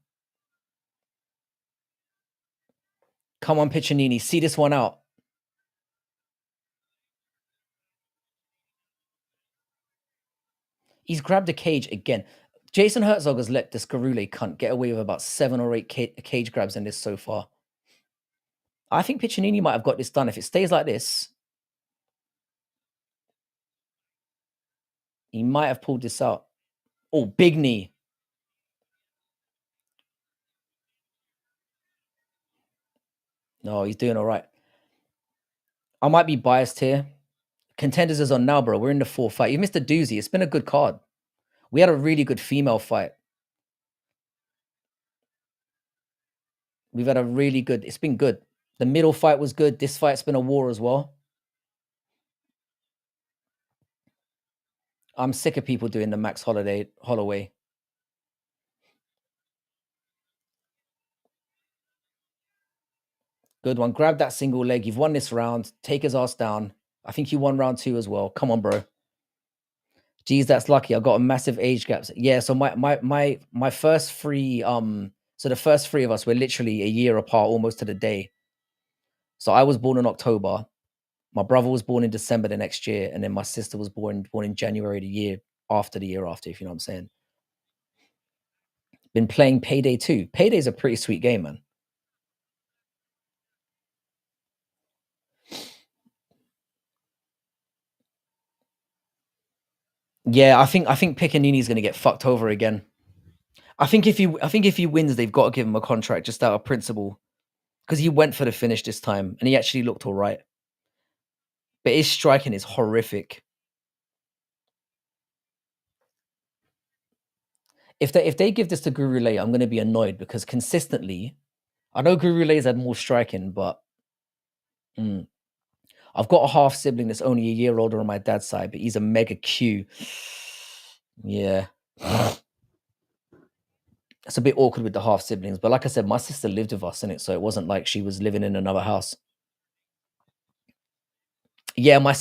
Come on, Piccinini. See this one out. He's grabbed a cage again. Jason Herzog has let this Garule cunt get away with about 7 or 8 cage grabs in this so far. I think Piccinini might have got this done. If it stays like this, he might have pulled this out. Oh, big knee. No, he's doing all right. I might be biased here. Contenders is on now, bro. We're in the 4th fight. You missed a doozy. It's been a good card. We had a really good female fight. We've had a really good. It's been good. The middle fight was good. This fight's been a war as well. I'm sick of people doing the Max Holloway. Good one. Grab that single leg. You've won this round. Take his ass down. I think you won round 2 as well. Come on, bro. Geez, that's lucky. I got a massive age gap. Yeah, so my first 3, so the first 3 of us were literally a year apart, almost to the day. So I was born in October. My brother was born in December the next year, and then my sister was born in January the year after, if you know what I'm saying. Been playing Payday 2. Payday's a pretty sweet game, man. Yeah, I think Piccanini's gonna get fucked over again. I think if he wins, they've got to give him a contract just out of principle because he went for the finish this time and he actually looked all right. But his striking is horrific. If they give this to Guru Lay, I'm gonna be annoyed because consistently, I know Guru Lay's had more striking, but I've got a half sibling that's only a year older on my dad's side, but he's a mega Q. Yeah. It's a bit awkward with the half siblings, but like I said, my sister lived with us in it, so it wasn't like she was living in another house. Yeah, my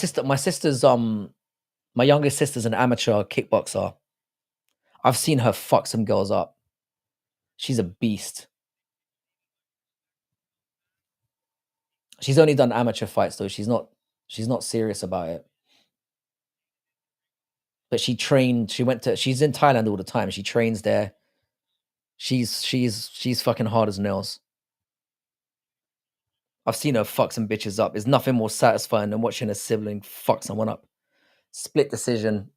youngest sister's an amateur kickboxer. I've seen her fuck some girls up. She's a beast. She's only done amateur fights though. She's not serious about it. But she trained, she's in Thailand all the time. She trains there. She's fucking hard as nails. I've seen her fuck some bitches up. There's nothing more satisfying than watching a sibling fuck someone up. Split decision.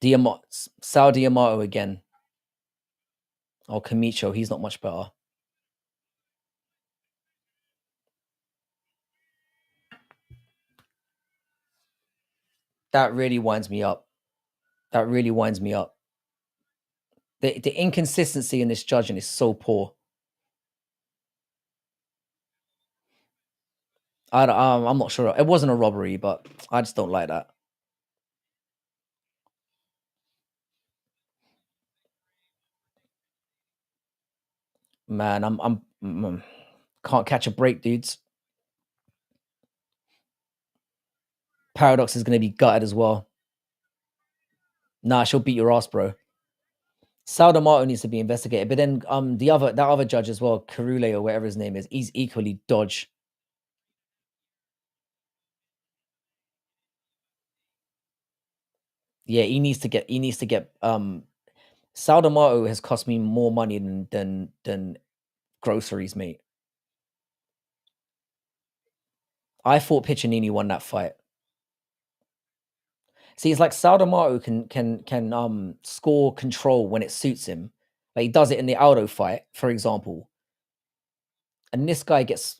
Sal Diamato again. Oh, Camicho, he's not much better. That really winds me up. That really winds me up. The inconsistency in this judging is so poor. I'm not sure. It wasn't a robbery, but I just don't like that. Man, can't catch a break, dudes. Paradox is going to be gutted as well. Nah, she'll beat your ass, bro. Sal D'Amato needs to be investigated, but then that other judge as well, Karule or whatever his name is, he's equally dodge. Yeah, he needs to get Sal D'Amato has cost me more money than groceries, mate. I thought Piccinini won that fight. See, it's like Sal D'Amato can score control when it suits him. Like he does it in the Aldo fight, for example. And this guy gets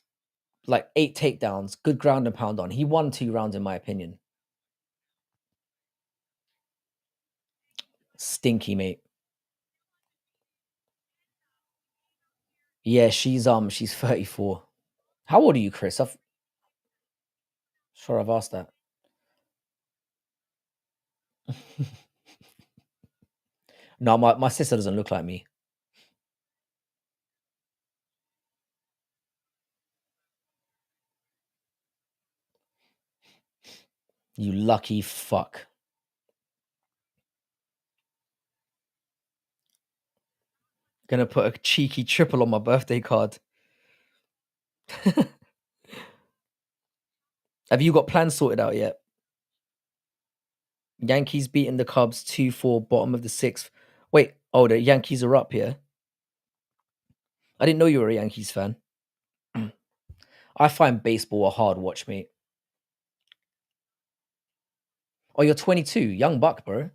like 8 takedowns, good ground and pound on. He won 2 rounds in my opinion. Stinky, mate. Yeah, she's 34. How old are you, Chris? Sure I've asked that. No, my sister doesn't look like me. You lucky fuck. Gonna put a cheeky triple on my birthday card. Have you got plans sorted out yet? Yankees beating the Cubs 2-4, bottom of the 6th. Wait, oh, the Yankees are up here. I didn't know you were a Yankees fan. I find baseball a hard watch, mate. Oh, you're 22, young buck, bro.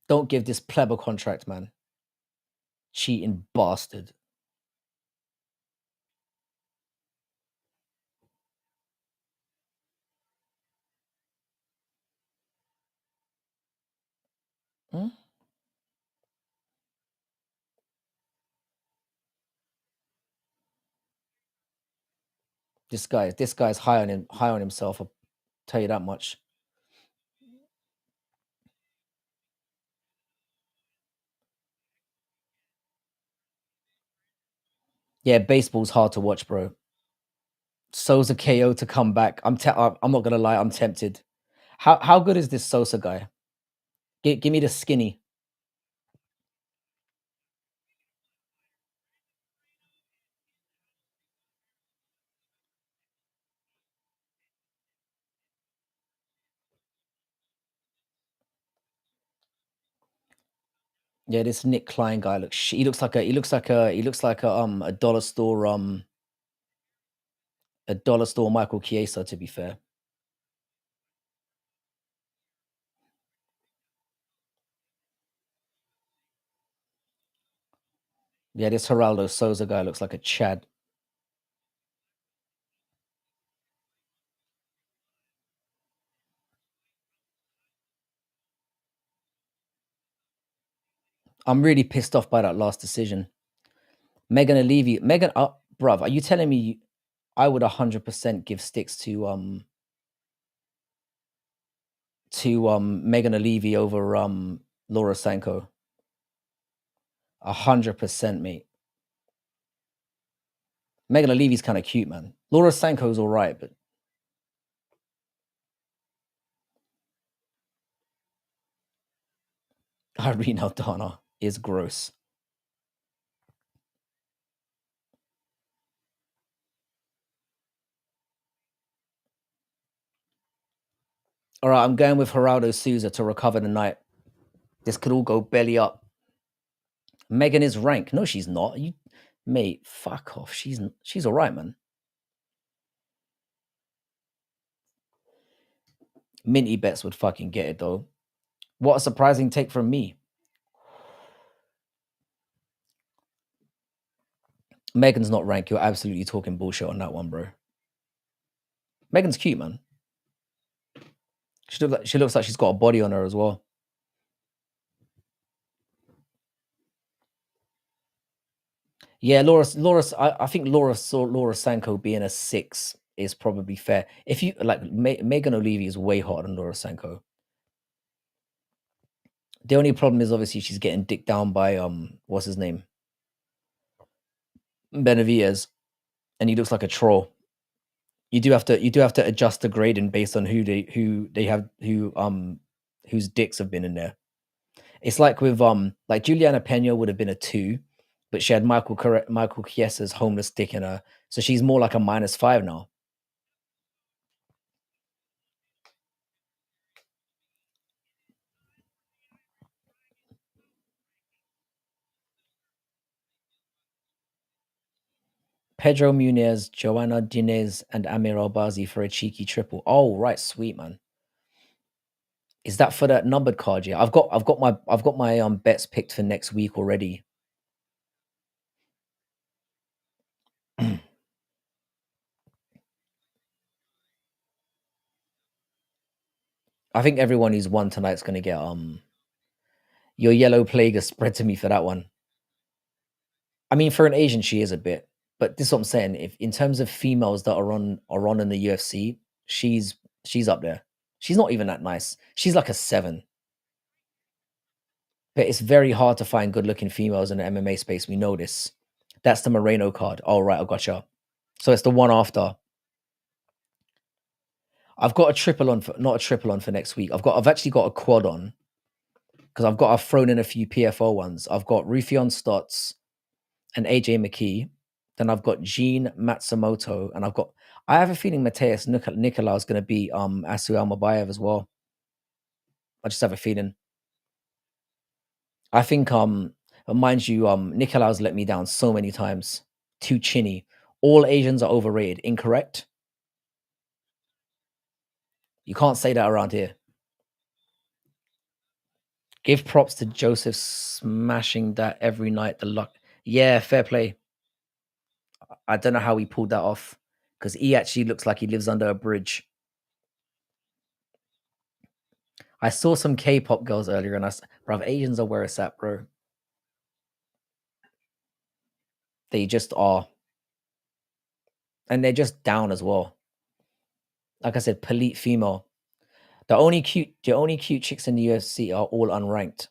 Don't give this pleb a contract, man. Cheating bastard. Hmm? This guy's high on himself. I'll tell you that much. Yeah, baseball's hard to watch, bro. Sosa KO to come back. I'm not gonna lie, I'm tempted. How good is this Sosa guy? Give me the skinny. Yeah, this Nick Klein guy he looks like a dollar store Michael Chiesa, to be fair. Yeah, this Geraldo Souza guy looks like a Chad. I'm really pissed off by that last decision. Megan Levy, bruv, are you telling me I would 100% give sticks to Megan Levy over Laura Sanko? 100%, mate. Megan Levy's kind of cute, man. Laura Sanko's all right, but Irene Aldana is gross. All right, I'm going with Geraldo Souza to recover the night. This could all go belly up. Megan is rank. No, she's not. You, mate, fuck off. She's all right, man. Minty bets would fucking get it though. What a surprising take from me. Megan's not rank. You're absolutely talking bullshit on that one, bro. Megan's cute, man. She looks like she's got a body on her as well. Yeah, I think Laura Sanko being a 6 is probably fair. If you like Megan O'Leary is way hotter than Laura Sanko. The only problem is obviously she's getting dicked down by what's his name? Benavides, and he looks like a troll. You do have to adjust the grading based on whose dicks have been in there. It's like with like Juliana Pena would have been a 2, but she had Michael Chiesa's homeless dick in her, so she's more like a -5 now. Pedro Munez, Joanna Dinez, and Amir Albazi for a cheeky triple. Oh, right, sweet man. Is that for that numbered card? Yeah, I've got my bets picked for next week already. I think everyone who's won tonight's gonna get your yellow plague is spread to me for that one. I mean, for an Asian, she is a bit, but this is what I'm saying. If in terms of females that are on in the UFC, she's up there. She's not even that nice. She's like a 7. But it's very hard to find good looking females in the MMA space. We know this. That's the Moreno card. Oh right, I gotcha. So it's the one after. I've got a triple on for not a triple on for next week. I've actually got a quad on because I've thrown in a few PFO ones. I've got Rufion Stotts and AJ McKee. Then I've got Gene Matsumoto, and I have a feeling Mateus Nicolau is going to beat Asu Almabayev as well. I just have a feeling. I think but mind you, Nicolau's let me down so many times. Too chinny. All Asians are overrated. Incorrect. You can't say that around here. Give props to Joseph smashing that every night. The luck. Yeah, fair play. I don't know how he pulled that off because he actually looks like he lives under a bridge. I saw some K-pop girls earlier, and bruv, Asians are where it's at, bro. They just are, and they're just down as well. Like I said, polite female. The only cute chicks in the UFC are all unranked.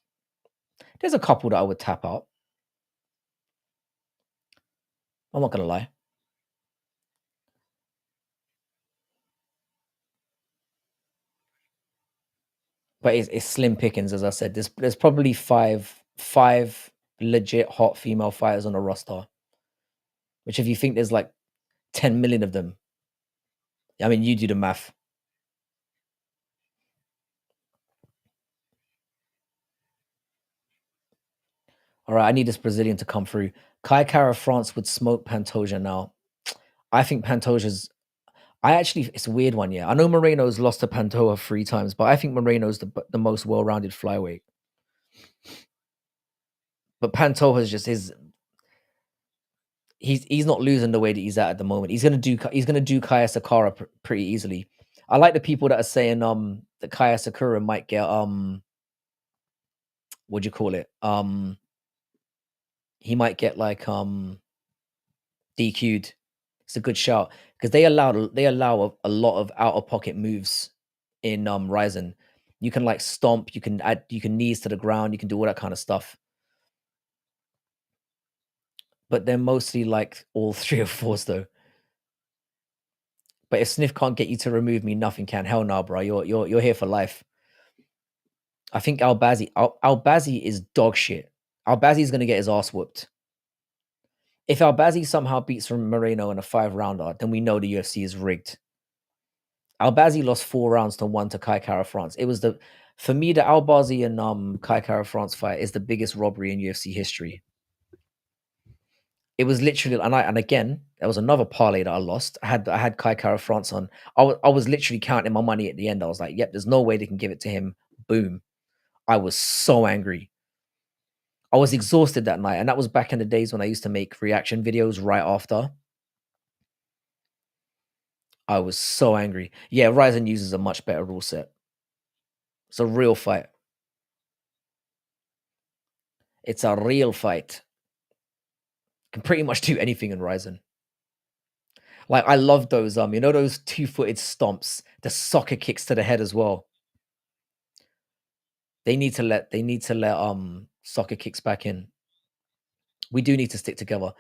There's a couple that I would tap out. I'm not gonna lie. But it's slim pickings, as I said. There's probably five legit hot female fighters on the roster. Which, if you think there's like 10 million of them, I mean, you do the math. All right, I need this Brazilian to come through. Kai Kara France would smoke Pantoja now. I think Pantoja's. It's a weird one, yeah. I know Moreno's lost to Pantoja 3 times, but I think Moreno's the most well-rounded flyweight. But Pantoja's just his. He's not losing the way that he's at the moment. He's gonna do Kaya Sakara pretty easily. I like the people that are saying that Kaya Sakura might get what do you call it? He might get like DQ'd. It's a good shout because they allow a lot of out of pocket moves in Ryzen. You can like stomp, you can knees to the ground, you can do all that kind of stuff. But they're mostly like all 3 or 4s though. But if Sniff can't get you to remove me, nothing can. Hell no, bro. You're here for life. I think Albazi is dog shit. Albazi's gonna get his ass whooped. If Albazi somehow beats from Moreno in a 5-rounder, then we know the UFC is rigged. Albazi lost 4 rounds to 1 to Kai Kara France. It was for me, the Albazi and Kai Kara France fight is the biggest robbery in UFC history. It was literally, and again, there was another parlay that I lost. I had Kai Kara France on. I was literally counting my money at the end. I was like, yep, there's no way they can give it to him. Boom. I was so angry. I was exhausted that night, and that was back in the days when I used to make reaction videos right after. I was so angry. Yeah, Ryzen uses a much better rule set. It's a real fight. It's a real fight. Can pretty much do anything in Ryzen. Like I love those those 2-footed stomps, the soccer kicks to the head as well. They need to let soccer kicks back in. We do need to stick together.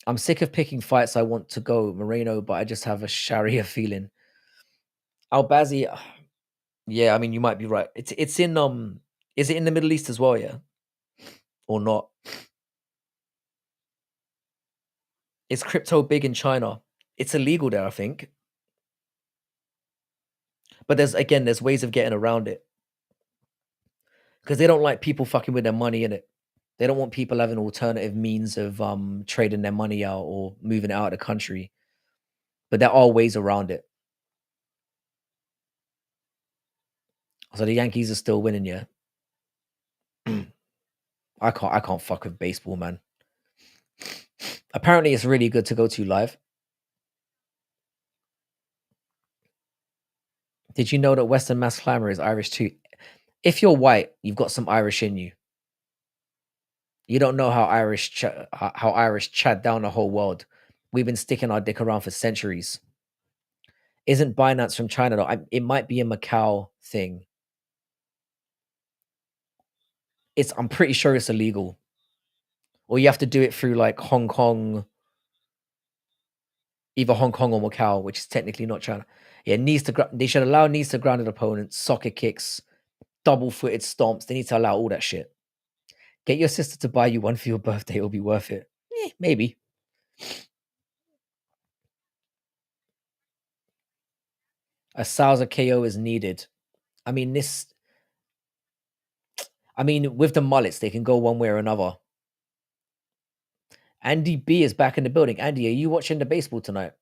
I'm sick of picking fights I want to go Moreno, but I just have a Sharia feeling. Albazi, yeah, I mean you might be right. It's in is it in the Middle East as well, yeah? Or not? Is crypto big in China? It's illegal there, I think. But there's ways of getting around it. Because they don't like people fucking with their money in it. They don't want people having alternative means of trading their money out or moving it out of the country. But there are ways around it. So the Yankees are still winning, yeah. I can't fuck with baseball, man. Apparently it's really good to go to live. Did you know that Western Mass Clamor is Irish too? If you're white, you've got some Irish in you. You don't know how Irish chat down the whole world. We've been sticking our dick around for centuries. Isn't Binance from China though? It might be a Macau thing. I'm pretty sure it's illegal. Or you have to do it through like Hong Kong, either Hong Kong or Macau, which is technically not China. Yeah, they should allow knees to grounded opponents, soccer kicks, double-footed stomps. They need to allow all that shit. Get your sister to buy you one for your birthday. It'll be worth it. Maybe. A Salsa KO is needed. I mean, with the mullets, they can go one way or another. Andy B is back in the building. Andy, are you watching the baseball tonight?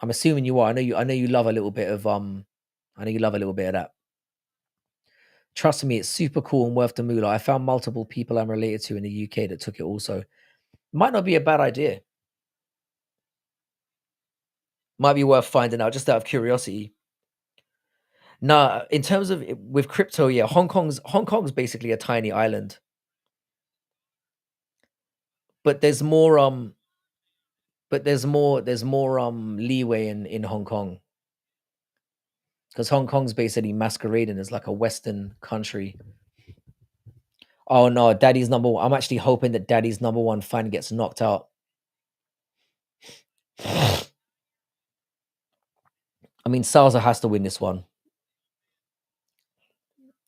I'm assuming you are. I know you love a little bit of I know you love a little bit of that. Trust me, it's super cool and worth the moolah. I found multiple people I'm related to in the UK that took it also. Might not be a bad idea. Might be worth finding out just out of curiosity. Nah, in terms of with crypto, yeah, Hong Kong's basically a tiny island, but there's more leeway in Hong Kong because Hong Kong's basically masquerading as like a Western country. Oh no, Daddy's number one. I'm actually hoping that Daddy's number one fan gets knocked out. I mean, Salza has to win this one.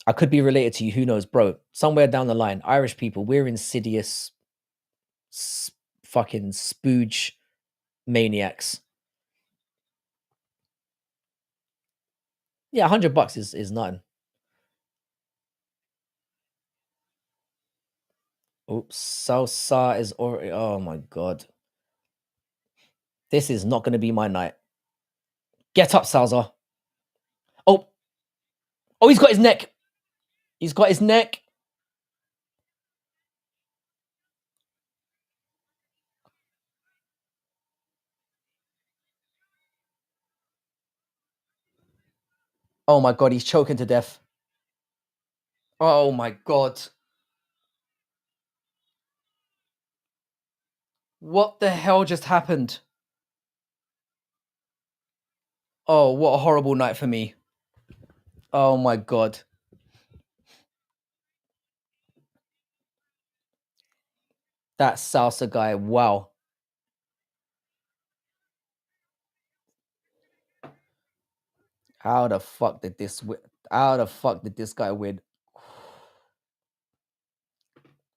I could be related to you. Who knows, bro? Somewhere down the line, Irish people, we're insidious, fucking spooge maniacs. Yeah, $100 is nothing. Oops, Salsa is already. Oh my god, this is not going to be my night. Get up, Salza. Oh, oh, he's got his neck. He's got his neck. Oh my god, he's choking to death. Oh my god. What the hell just happened? Oh, what a horrible night for me. Oh my god. That salsa guy, wow. How the fuck did this how the fuck did this guy win?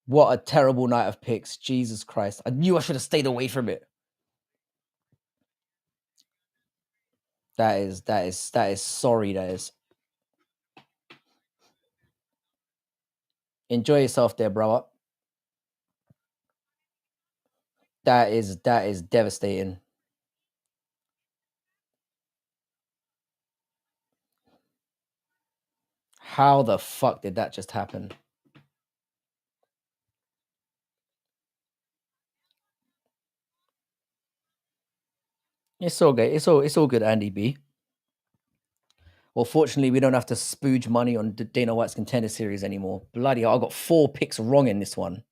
What a terrible night of picks. Jesus Christ. I knew I should have stayed away from it. That is sorry, that is. Enjoy yourself there, bro. That is devastating. How the fuck did that just happen? It's all good. It's all good, Andy B. Well, fortunately, we don't have to spooge money on Dana White's Contender Series anymore. Bloody hell, I got 4 picks wrong in this one.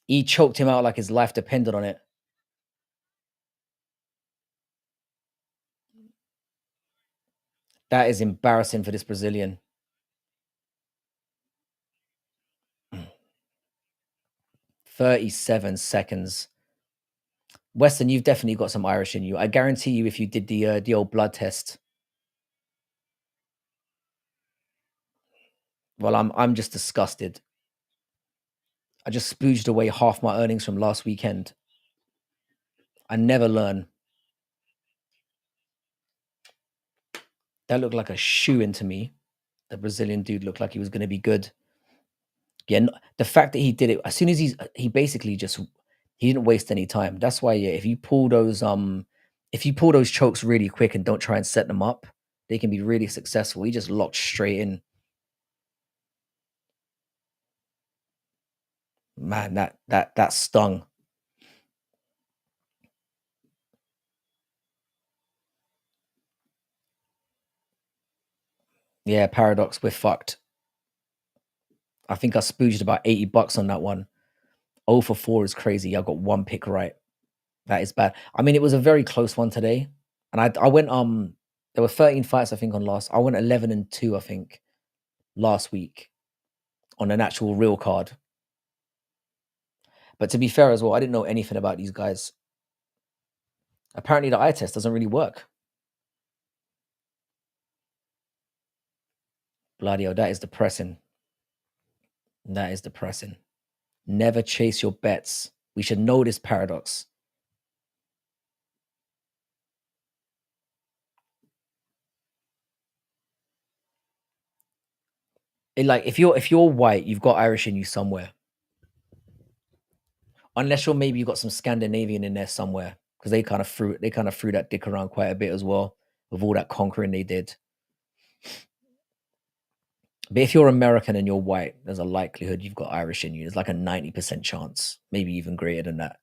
He choked him out like his life depended on it. That is embarrassing for this Brazilian. 37 seconds. Weston, you've definitely got some Irish in you. I guarantee you, if you did the old blood test. Well, I'm just disgusted. I just spooged away half my earnings from last weekend. I never learn. That looked like a shoe in to me. The Brazilian dude looked like he was going to be good. Yeah, the fact that he did it as soon as he basically just he didn't waste any time. That's why, yeah, if you pull those chokes really quick and don't try and set them up, they can be really successful. He just locked straight in. Man, that stung. Yeah, Paradox, we're fucked. I think I spooged about $80 on that one. 0 for 4 is crazy. I got 1 pick right. That is bad. I mean, it was a very close one today. And I went there were 13 fights, I think, on last. I went 11-2, I think, last week on an actual real card. But to be fair as well, I didn't know anything about these guys. Apparently the eye test doesn't really work. Bloody hell, that is depressing. That is depressing. Never chase your bets. We should know this, Paradox. Like if you're white, you've got Irish in you somewhere. Unless you've got some Scandinavian in there somewhere, because they kind of threw that dick around quite a bit as well with all that conquering they did. But if you're American and you're white, there's a likelihood you've got Irish in you. There's like a 90% chance, maybe even greater than that.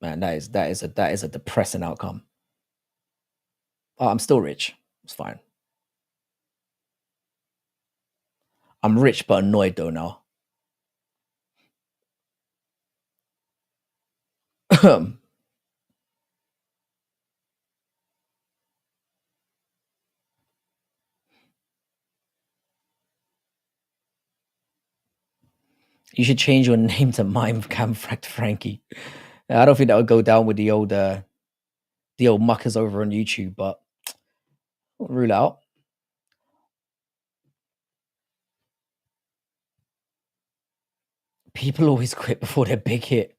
Man, that is a depressing outcome. Oh, I'm still rich. It's fine. I'm rich but annoyed though now. You should change your name to Mime Camfract Frankie. I don't think that would go down with the old muckers over on YouTube, but I'll rule it out. People always quit before their big hit.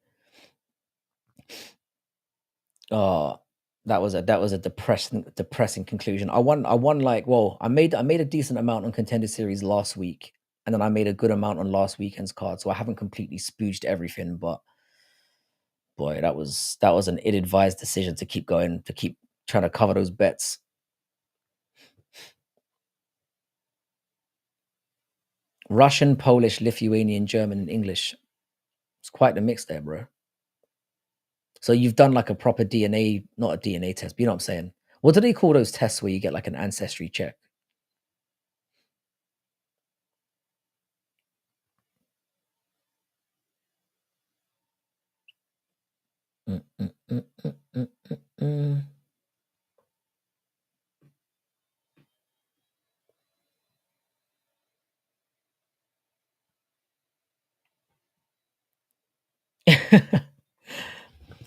Oh, that was a depressing conclusion. I won like I made a decent amount on Contender Series last week, and then I made a good amount on last weekend's card. So I haven't completely spooged everything, but boy, that was an ill-advised decision to keep going, to keep trying to cover those bets. Russian, Polish, Lithuanian, German, and English. It's quite the mix there, bro. So you've done like a proper DNA, not a DNA test, but you know what I'm saying? What do they call those tests where you get like an ancestry check? Mm, mm, mm, mm, mm, mm, mm.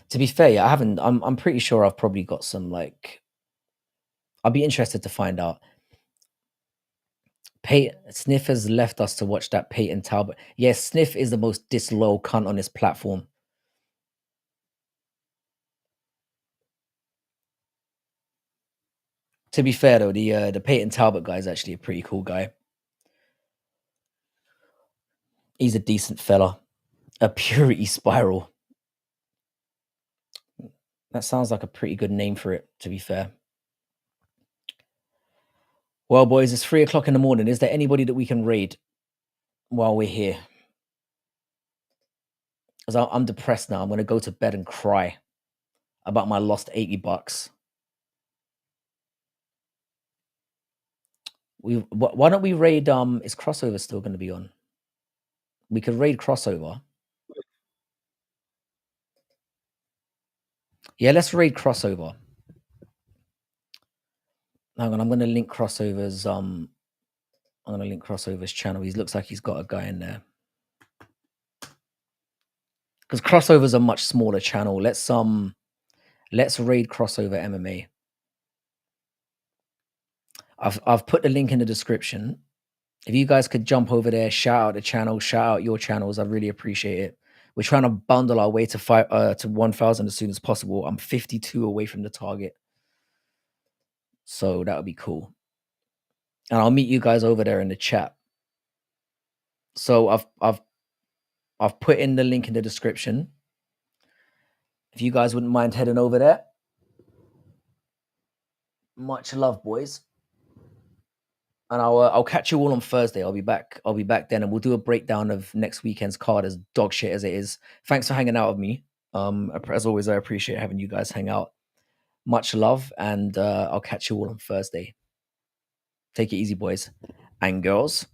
To be fair, yeah, I haven't. I'm pretty sure I've probably got some like. I'll be interested to find out. Sniff has left us to watch that Peyton Talbot. Yes, Sniff is the most disloyal cunt on this platform. To be fair though, the Peyton Talbot guy is actually a pretty cool guy. He's a decent fella. A purity spiral. That sounds like a pretty good name for it, to be fair. Well, boys, it's 3 o'clock in the morning. Is there anybody that we can raid while we're here? Because I'm depressed now. I'm going to go to bed and cry about my lost $80. Why don't we raid? Is crossover still going to be on? We could raid crossover. Yeah, let's raid crossover. Hang on, I'm going to link crossover's. I'm going to link crossover's channel. He looks like he's got a guy in there. Because crossover's a much smaller channel. Let's raid crossover MMA. I've put the link in the description. If you guys could jump over there, shout out the channel, shout out your channels, I really appreciate it. We're trying to bundle our way to 1,000 as soon as possible. I'm 52 away from the target, so that would be cool. And I'll meet you guys over there in the chat. So I've put in the link in the description. If you guys wouldn't mind heading over there, much love, boys. And I'll catch you all on Thursday. I'll be back. I'll be back then, and we'll do a breakdown of next weekend's card, as dog shit as it is. Thanks for hanging out with me. As always, I appreciate having you guys hang out. Much love, and I'll catch you all on Thursday. Take it easy, boys and girls.